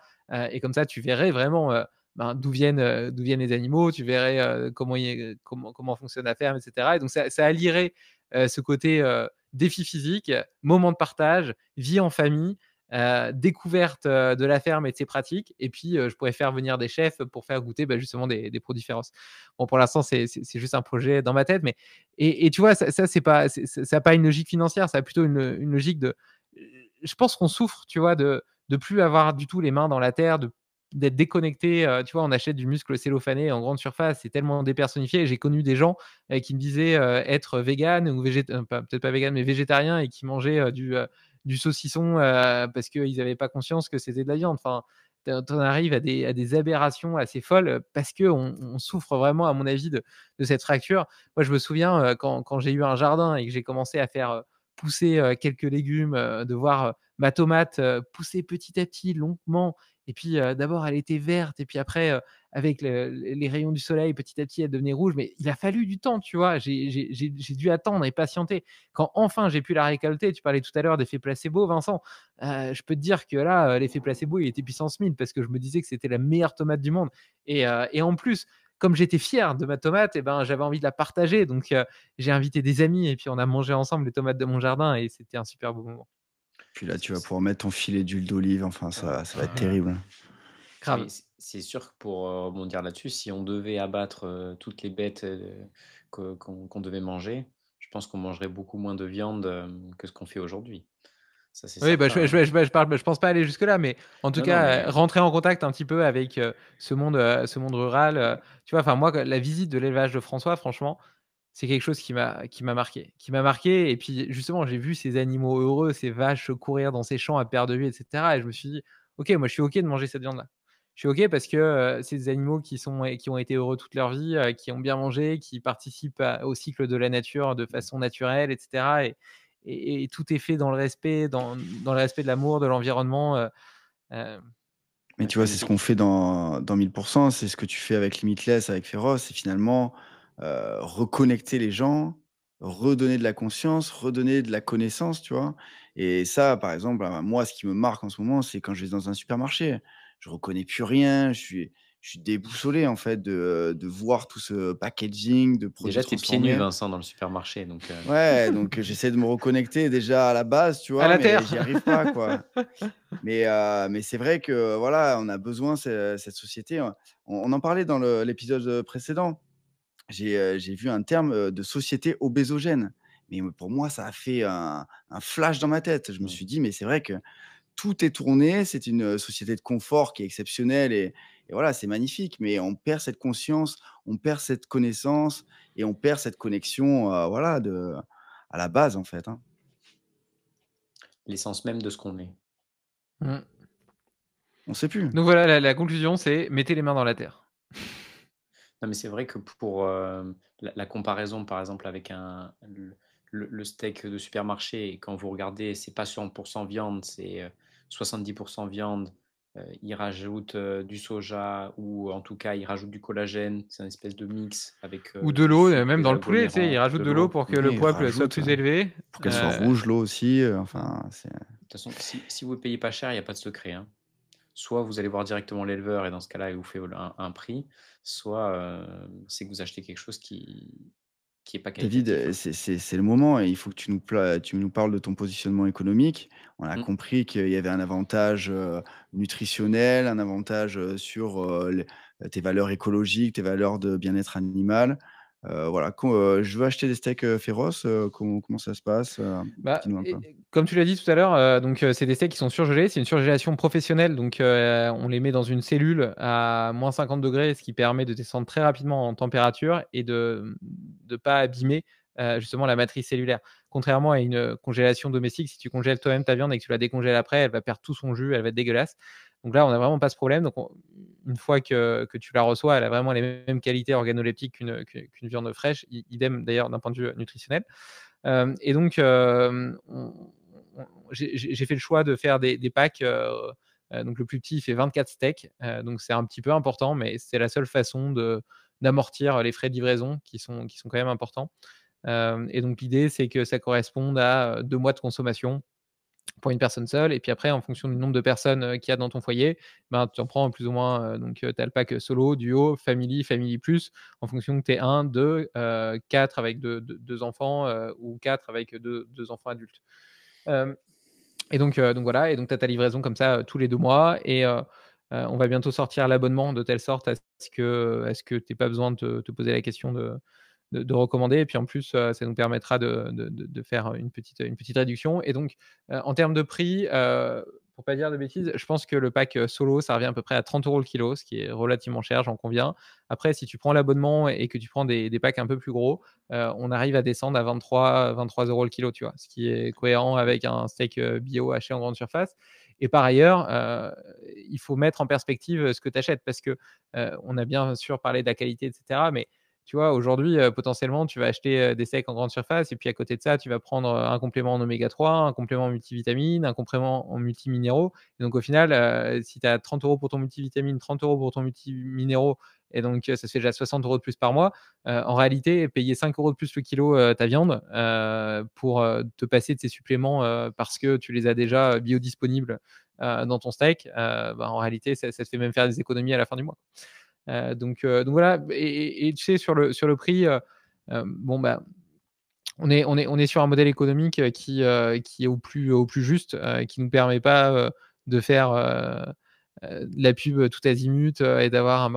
et comme ça tu verrais vraiment, ben, d'où viennent les animaux, tu verrais comment fonctionne la ferme, et cetera. Et donc ça allierait ce côté défi physique, moment de partage, vie en famille, découverte de la ferme et de ses pratiques. Et puis je pourrais faire venir des chefs pour faire goûter, bah, justement des produits féroces. Bon, pour l'instant, c'est juste un projet dans ma tête, mais et tu vois, ça c'est pas, ça n'a pas une logique financière, ça a plutôt une logique de. Je pense qu'on souffre, tu vois, de plus avoir du tout les mains dans la terre, d'être déconnecté. Tu vois, on achète du muscle cellophané en grande surface, c'est tellement dépersonnifié. J'ai connu des gens qui me disaient être vegan ou peut-être pas vegan, mais végétarien, et qui mangeaient du saucisson parce qu'ils n'avaient pas conscience que c'était de la viande. Enfin, t'en arrives à des aberrations assez folles parce qu'on souffre vraiment, à mon avis, de cette fracture. Moi, je me souviens quand j'ai eu un jardin et que j'ai commencé à faire pousser quelques légumes, de voir ma tomate pousser petit à petit, longuement. Et puis d'abord, elle était verte, et puis après, avec les rayons du soleil, petit à petit, elle devenait rouge. Mais il a fallu du temps, tu vois. J'ai dû attendre et patienter. Quand enfin j'ai pu la récolter, tu parlais tout à l'heure d'effet placebo, Vincent. Je peux te dire que là, l'effet placebo, il était puissance 1000 parce que je me disais que c'était la meilleure tomate du monde. Et en plus, comme j'étais fier de ma tomate, et ben, j'avais envie de la partager. Donc, j'ai invité des amis et puis on a mangé ensemble les tomates de mon jardin et c'était un super beau moment. Puis là, tu vas pouvoir mettre ton filet d'huile d'olive. Enfin, ça va être terrible. Grave. Mais c'est sûr que pour rebondir là-dessus, si on devait abattre toutes les bêtes qu'on devait manger, je pense qu'on mangerait beaucoup moins de viande que ce qu'on fait aujourd'hui. Ça, c'est Oui, certain, hein. je pense pas aller jusque-là, mais en tout Non, non, cas, mais rentrer en contact un petit peu avec ce monde rural. Tu vois, enfin moi, la visite de l'élevage de François, franchement, c'est quelque chose qui m'a marqué. Et puis justement, j'ai vu ces animaux heureux, ces vaches courir dans ces champs à perte de vue, etc. Et je me suis dit, ok, moi je suis ok de manger cette viande-là. Je suis ok parce que c'est des animaux qui ont été heureux toute leur vie, qui ont bien mangé, qui participent au cycle de la nature de façon naturelle, etc. Et tout est fait dans le respect, dans le respect de l'amour, de l'environnement. Euh, Mais bah, tu c'est vois, c'est ce qu'on magnifique. fait dans 1000%, c'est ce que tu fais avec Limitless, avec Féroce, c'est finalement reconnecter les gens, redonner de la conscience, redonner de la connaissance, tu vois. Et ça, par exemple, moi, ce qui me marque en ce moment, c'est quand je vais dans un supermarché. Je reconnais plus rien, je suis déboussolé, en fait, de voir tout ce packaging de produits Déjà, tu es pieds nus, transformés. Vincent, dans le supermarché, donc Ouais, donc j'essaie de me reconnecter déjà à la base, tu à vois, la mais j'y terre. arrive pas, quoi. Mais c'est vrai que, voilà, on a besoin cette société, hein. On en parlait dans l'épisode précédent. J'ai vu un terme, de société obésogène. Mais pour moi, ça a fait un flash dans ma tête. Je me mmh. suis dit: «Mais c'est vrai que tout est tourné, c'est une, société de confort qui est exceptionnelle et voilà, c'est magnifique». Mais on perd cette conscience, on perd cette connaissance et on perd cette connexion, voilà, à la base, en fait, hein. L'essence même de ce qu'on est. Mm. On sait plus. Donc voilà, la conclusion, c'est mettez les mains dans la terre. Non, mais c'est vrai que pour, la comparaison, par exemple, avec le steak de supermarché, et quand vous regardez, c'est pas 100 viande, c'est, 70 viande. Ils rajoutent, du soja, ou en tout cas, ils rajoutent du collagène. C'est un espèce de mix avec, Ou de du l'eau, sucre, même des dans le poulet, tu sais, ils agglomérants, rajoutent de de l'eau l'eau. pour que Oui, le ils poids soit rajoutent, plus élevé. pour qu'elle soit rouge, l'eau aussi, enfin, c'est De toute façon, si vous ne payez pas cher, il y a pas de secret, hein. Soit vous allez voir directement l'éleveur et dans ce cas-là, il vous fait un prix, soit, c'est que vous achetez quelque chose qui est pas David, qualitatif, hein. c'est le moment et il faut que tu nous parles de ton positionnement économique. On a Mmh. compris qu'il y avait un avantage, nutritionnel, un avantage, sur, tes valeurs écologiques, tes valeurs de bien-être animal. Voilà, je veux acheter des steaks, féroces, comment ça se passe? Bah, Dis-nous un peu. et comme tu l'as dit tout à l'heure, c'est des steaks qui sont surgelés. C'est une surgélation professionnelle, donc on les met dans une cellule à -50 degrés, ce qui permet de descendre très rapidement en température et de pas abîmer, justement la matrice cellulaire. Contrairement à une congélation domestique, si tu congèles toi-même ta viande et que tu la décongèles après, elle va perdre tout son jus, elle va être dégueulasse. Donc là, on n'a vraiment pas ce problème. Donc une fois que tu la reçois, elle a vraiment les mêmes qualités organoleptiques qu'une viande fraîche. Idem d'ailleurs d'un point de vue nutritionnel. Et donc, j'ai fait le choix de faire des packs. Donc, le plus petit, il fait 24 steaks. Donc, c'est un petit peu important, mais c'est la seule façon d'amortir les frais de livraison qui sont quand même importants. Et donc, l'idée, c'est que ça corresponde à 2 mois de consommation pour une personne seule. Et puis après, en fonction du nombre de personnes qu'il y a dans ton foyer, ben, tu en prends plus ou moins. Donc, tu as le pack solo, duo, family, family plus, en fonction que tu es 1, 2, 4 avec deux enfants ou 4 avec deux enfants adultes. Euh, donc voilà, et donc tu as ta livraison comme ça tous les 2 mois. Et on va bientôt sortir l'abonnement de telle sorte à ce que tu n'aies pas besoin de te poser la question de recommander. Et puis en plus, ça nous permettra de faire une petite réduction. Et donc, en termes de prix, pour pas dire de bêtises, je pense que le pack solo, ça revient à peu près à 30 € le kilo, ce qui est relativement cher, j'en conviens. Après, si tu prends l'abonnement et que tu prends des packs un peu plus gros, on arrive à descendre à 23 € le kilo, tu vois, ce qui est cohérent avec un steak bio acheté en grande surface. Et par ailleurs, il faut mettre en perspective ce que tu achètes, parce que on a bien sûr parlé de la qualité, etc. Mais tu vois, aujourd'hui, potentiellement, tu vas acheter des steaks en grande surface, et puis à côté de ça, tu vas prendre un complément en oméga 3, un complément en multivitamines, un complément en multiminéraux. Et donc, au final, si tu as 30 € pour ton multivitamine, 30 € pour ton multiminéraux, et donc ça se fait déjà 60 € de plus par mois. En réalité, payer 5 € de plus le kilo ta viande pour te passer de ces suppléments parce que tu les as déjà biodisponibles dans ton steak, bah, en réalité, ça te fait même faire des économies à la fin du mois. Donc voilà. Et tu sais, sur le prix, bon, bah, on est sur un modèle économique qui est au plus juste, qui nous permet pas de faire de la pub tout azimut et d'avoir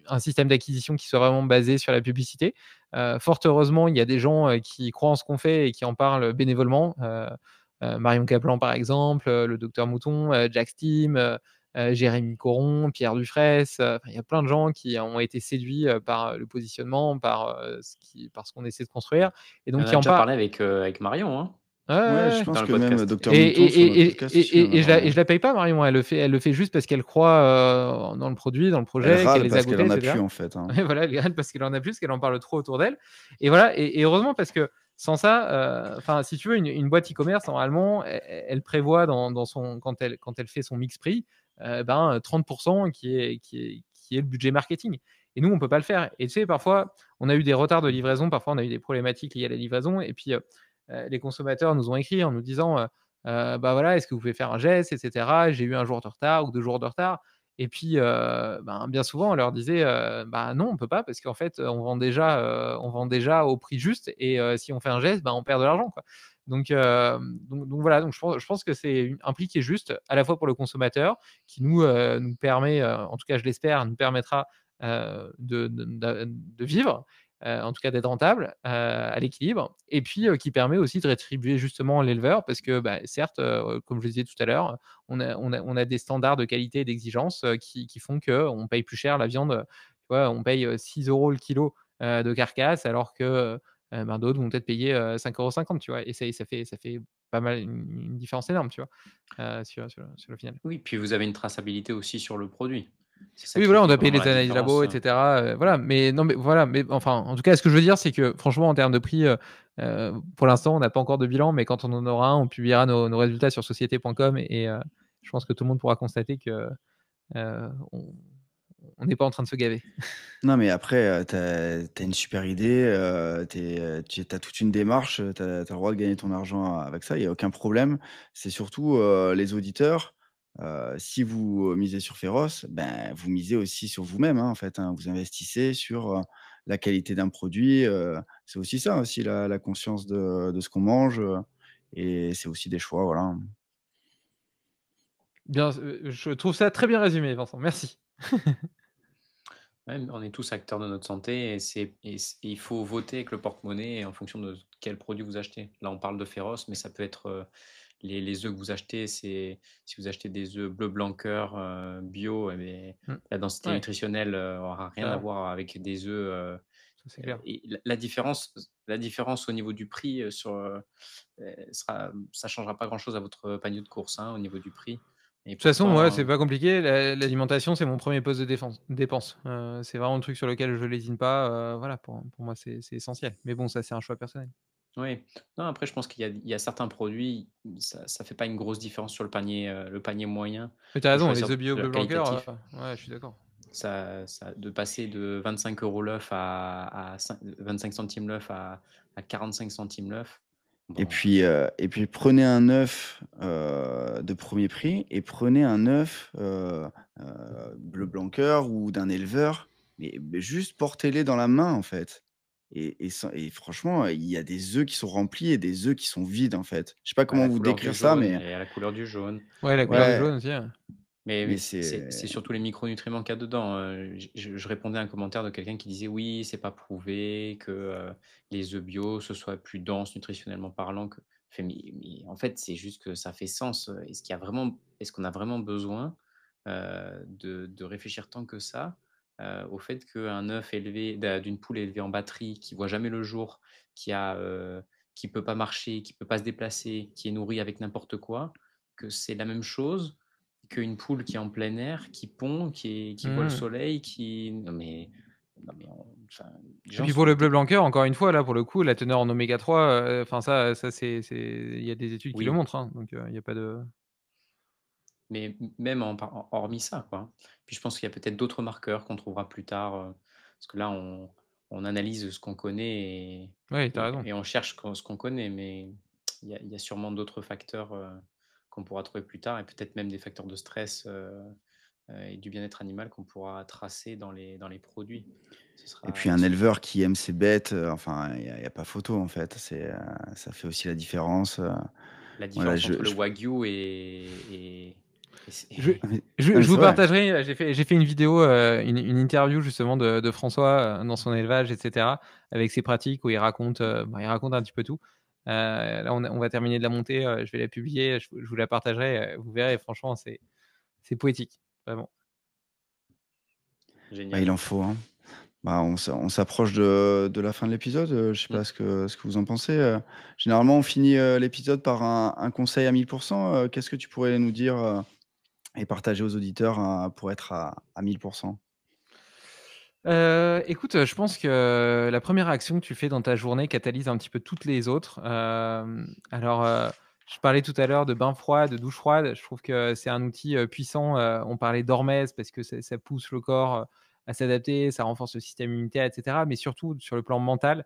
un système d'acquisition qui soit vraiment basé sur la publicité. Fort heureusement, il y a des gens qui croient en ce qu'on fait et qui en parlent bénévolement. Marion Caplan, par exemple, le docteur Mouton, Jack Steam, Jérémy Coron, Pierre Dufraisse. Il y a plein de gens qui ont été séduits par le positionnement, par ce qu'on essaie de construire. Et On donc, a qui en déjà parlent. parlé avec Marion, hein, Ouais, Ouais, je ouais. pense dans le que même podcast. Docteur Mouton sur notre podcast aussi, on en a Et parlé. je la paye pas, Marion. Elle le fait juste parce qu'elle croit dans le produit, dans le Elle projet, qu'elle râle les a parce qu'elle goûtés, en a etc. plus, en fait. Hein. Et voilà, elle râle parce qu'elle en a plus, qu'elle en parle trop autour d'elle. Et voilà, et heureusement, parce que sans ça, enfin, si tu veux, une boîte e-commerce, normalement, elle prévoit dans son, quand elle fait son mix prix, 30% qui est le budget marketing. Et nous, on peut pas le faire. Et tu sais, parfois, on a eu des retards de livraison, parfois, on a eu des problématiques liées à la livraison. Et puis, les consommateurs nous ont écrit en nous disant, bah voilà, est-ce que vous pouvez faire un geste, etc. J'ai eu un jour de retard ou 2 jours de retard. Et puis, bien souvent, on leur disait, bah non, on peut pas parce qu'en fait, on vend déjà au prix juste et si on fait un geste, on perd de l'argent, quoi. Donc voilà, donc je pense que c'est un prix qui est juste à la fois pour le consommateur, qui nous permet, en tout cas je l'espère, nous permettra de vivre, en tout cas d'être rentable à l'équilibre, et puis qui permet aussi de rétribuer justement l'éleveur parce que certes, comme je le disais tout à l'heure, on a des standards de qualité et d'exigence qui font qu'on paye plus cher la viande. Tu vois, on paye 6 € le kilo de carcasse alors que d'autres vont peut-être payer 5,50 €, tu vois, et ça fait pas mal une différence énorme, tu vois, sur le final. Oui, puis vous avez une traçabilité aussi sur le produit. C'est ça Oui, qui voilà, on fait doit payer vraiment les la analyses différence. labo, et cetera, voilà, mais non, mais voilà, mais enfin, en tout cas, ce que je veux dire, c'est que franchement, en termes de prix, pour l'instant, on n'a pas encore de bilan, mais quand on en aura un, on publiera nos résultats sur société.com, et je pense que tout le monde pourra constater que on n'est pas en train de se gaver. Non, mais après, tu as une super idée, tu as toute une démarche, tu as le droit de gagner ton argent avec ça, il y a aucun problème. C'est surtout, les auditeurs, si vous misez sur Pharos, vous misez aussi sur vous-même, hein, en fait, hein. Vous investissez sur, la qualité d'un produit, c'est aussi ça, aussi la conscience de ce qu'on mange, et c'est aussi des choix, voilà. Bien, je trouve ça très bien résumé, Vincent, merci. Ouais, on est tous acteurs de notre santé et il faut voter avec le porte-monnaie en fonction de quel produit vous achetez. Là, on parle de féroce, mais ça peut être les œufs que vous achetez. Si vous achetez des œufs bleu blanc cœur bio, Mmh. la densité Ouais, nutritionnelle aura rien à carrément, voir avec des œufs. ça c'est clair. Et la différence au niveau du prix ça changera pas grand-chose à votre panier de course, hein, au niveau du prix. Et De toute façon, moi, c'est pourtant, pas compliqué. L'alimentation, c'est mon premier poste de dépense. C'est vraiment un truc sur lequel je lésine pas. Voilà, pour moi, c'est essentiel. Mais bon, ça, c'est un choix personnel. oui. Non, après, je pense qu'il y a certains produits, ça fait pas une grosse différence sur le panier moyen. Mais t'as Faut raison, les choisir œufs bio bleu blanc cœur, qualitatif. ouais, je suis d'accord. De passer de 25 € l'œuf à 25 centimes l'œuf à 45 centimes l'œuf. Et Bon, puis prenez un œuf, de premier prix et prenez un œuf, bleu blanc cœur ou d'un éleveur, mais juste portez-les dans la main, en fait, et franchement, il y a des œufs qui sont remplis et des œufs qui sont vides, en fait. Je sais pas à comment la vous couleur du décrire ça, jaune mais et à la couleur du jaune. Ouais, la couleur du ouais, jaune aussi, hein. Mais mais c'est c'est surtout les micronutriments qu'il y a dedans. Je répondais à un commentaire de quelqu'un qui disait oui, c'est pas prouvé que les œufs bio ce soit plus dense nutritionnellement parlant que. Mais en fait, c'est juste que ça fait sens. Est-ce qu'on a vraiment besoin de réfléchir tant que ça au fait qu'un œuf élevé d'une poule élevée en batterie qui voit jamais le jour, qui peut pas marcher, qui peut pas se déplacer, qui est nourri avec n'importe quoi, que c'est la même chose qu'une poule qui est en plein air, qui pond, qui voit le Mmh. soleil, qui. Non mais enfin, les Et gens puis pour le sont. bleu blanc cœur, encore une fois, là, pour le coup, la teneur en oméga 3, enfin ça il y a des études qui le Oui, montrent, hein, donc il y a pas de. mais même hormis ça, quoi. Puis je pense qu'il y a peut-être d'autres marqueurs qu'on trouvera plus tard, parce que là, on analyse ce qu'on connaît Ouais, t'as raison. et on cherche ce qu'on connaît, mais il y a sûrement d'autres facteurs qu'on pourra trouver plus tard et peut-être même des facteurs de stress et du bien-être animal qu'on pourra tracer dans les produits. Ce Et sera puis un éleveur qui aime ses bêtes, enfin, il y a pas photo, en fait. Ça fait aussi la différence, la voilà, différence entre le wagyu et Je non, mais je c'est vous vrai. partagerai, j'ai fait une vidéo, une interview justement de François, dans son élevage, et cetera, avec ses pratiques où il raconte un petit peu tout. Là, on va terminer de la monter. Je vais la publier. Je vous la partagerai. Vous verrez. Franchement, c'est poétique, vraiment. Bah, Génial. il en faut, hein. Bah, on s'approche de la fin de l'épisode. Je sais pas ce que vous en pensez. Généralement, on finit l'épisode par un conseil à 1000%. Qu'est-ce que tu pourrais nous dire et partager aux auditeurs pour être à 1000%? Écoute, je pense que la première action que tu fais dans ta journée catalyse un petit peu toutes les autres. Alors, je parlais tout à l'heure de bain froid, de douche froide. Je trouve que c'est un outil, puissant. On parlait d'hormèse parce que ça pousse le corps, à s'adapter, ça renforce le système immunitaire et cetera. Mais surtout, sur le plan mental,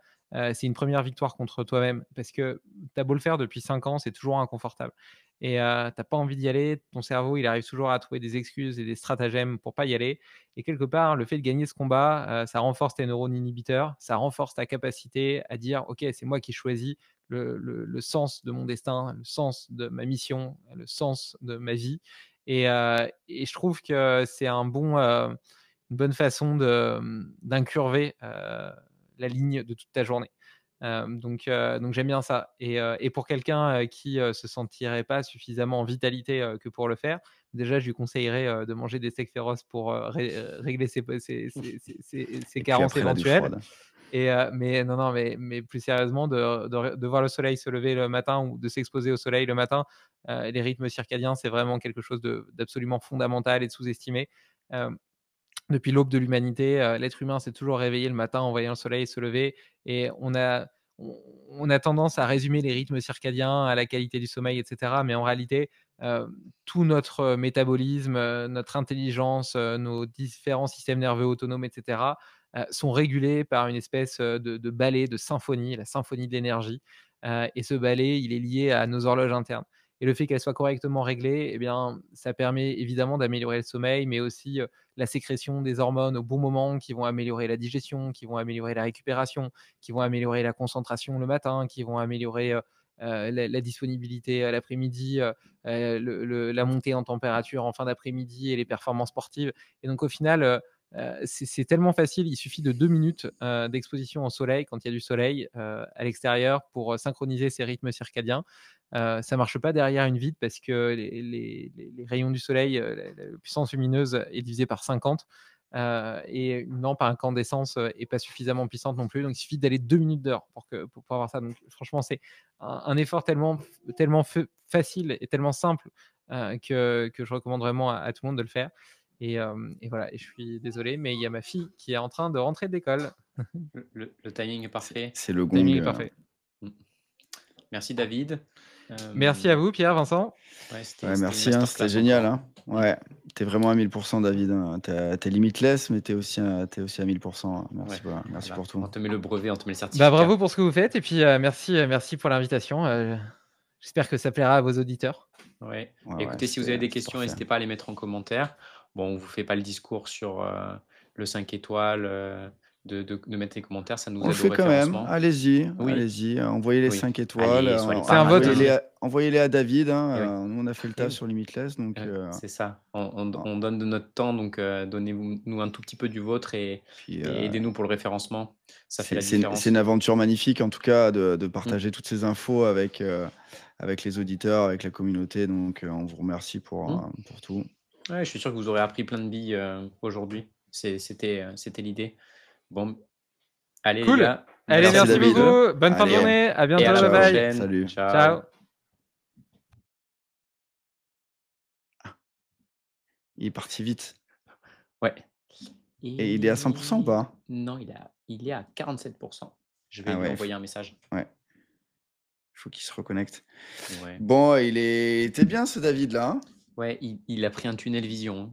c'est une première victoire contre toi-même parce que tu as beau le faire depuis 5 ans, c'est toujours inconfortable et tu pas envie d'y aller. Ton cerveau, il arrive toujours à trouver des excuses et des stratagèmes pour pas y aller et quelque part, le fait de gagner ce combat, ça renforce tes neurones inhibiteurs, ça renforce ta capacité à dire: «OK, c'est moi qui choisis le sens de mon destin, le sens de ma mission, le sens de ma vie» et je trouve que c'est une bonne façon d'incurver, la ligne de toute ta journée. Donc j'aime bien ça et pour quelqu'un, qui, se sentirait pas suffisamment en vitalité, que pour le faire, déjà je lui conseillerais, de manger des steaks féroces pour, régler ses Et puis carences après la douche éventuelles froide. mais non, mais plus sérieusement de voir le soleil se lever le matin ou de s'exposer au soleil le matin, les rythmes circadiens, c'est vraiment quelque chose d'absolument fondamental et de sous-estimé. Hem Depuis l'aube de l'humanité, l'être humain s'est toujours réveillé le matin en voyant le soleil se lever et on a tendance à résumer les rythmes circadiens à la qualité du sommeil et cetera, mais en réalité, tout notre métabolisme, notre intelligence, nos différents systèmes nerveux autonomes et cetera, sont régulés par une espèce, de ballet, de symphonie, la symphonie de l'énergie, et ce ballet, il est lié à nos horloges internes et le fait qu'elle soit correctement réglée eh bien, ça permet évidemment d'améliorer le sommeil, mais aussi, la sécrétion des hormones au bon moment qui vont améliorer la digestion, qui vont améliorer la récupération, qui vont améliorer la concentration le matin, qui vont améliorer, la disponibilité à l'après-midi, la montée en température en fin d'après-midi et les performances sportives et donc au final, c'est tellement facile, il suffit de 2 minutes, d'exposition au soleil quand il y a du soleil, à l'extérieur pour, synchroniser ses rythmes circadiens. Ça marche pas derrière une vitre parce que les rayons du soleil, la puissance lumineuse est divisée par 50, et une lampe à incandescence, est pas suffisamment puissante non plus. Donc il suffit d'aller 2 minutes dehors pour pouvoir avoir ça. Donc franchement, c'est un effort tellement facile et tellement simple, que je recommande vraiment à tout le monde de le faire et voilà et je suis désolé, mais il y a ma fille qui est en train de rentrer d'école. Le timing est parfait. C'est le Le timing gong. est parfait. Mmh. Merci David. Merci à vous Pierre, Vincent. Ouais, c'était Ouais, une merci, c'était masterclass génial. encore. Ouais, t'es vraiment à 1000%, David. T'es limitless, mais t'es aussi à 1000%. Merci, Ouais, merci voilà. pour tout. On te met le brevet, on te met le certificat. Bravo pour ce que vous faites et puis, merci pour l'invitation, j'espère que ça plaira à vos auditeurs. Ouais. Ouais, Écoutez, si vous avez des c'était questions, parfait. n'hésitez pas à les mettre en commentaire. Bon, on vous fait pas le discours sur le 5 étoiles, de mettre les commentaires, ça nous On le aide au fait quand même. référencement. Allez-y, Oui, allez-y. Envoyez les oui. 5 étoiles. Allez, soyez pas C'est un vote radins. aussi. Envoyez-les à David. Eh oui. Nous, on a fait le Eh taf oui. sur Limitless. Donc, C'est ça. On Ah. donne de notre temps, donc donnez-nous un tout petit peu du vôtre et puis, aidez-nous pour le référencement. Ça fait la c'est différence. une aventure magnifique, en tout cas, de partager toutes ces infos avec les auditeurs, avec la communauté. Donc, on vous remercie pour tout. Ouais, je suis sûr que vous aurez appris plein de billes aujourd'hui. C'était l'idée. Bon, allez les Cool. gars. Allez, Merci, merci David. beaucoup. Bonne fin de Allez. journée. À Et bientôt. à la Bye bye. prochaine. Salut. Ciao. Il est parti vite. Ouais. Et il est à 100% ou pas? Non, il est à 47%. Je vais Ah lui ouais, envoyer un message. Ouais. Il faut qu'il se reconnecte. Ouais, Bon, il était bien ce David là. ouais il a pris un tunnel vision.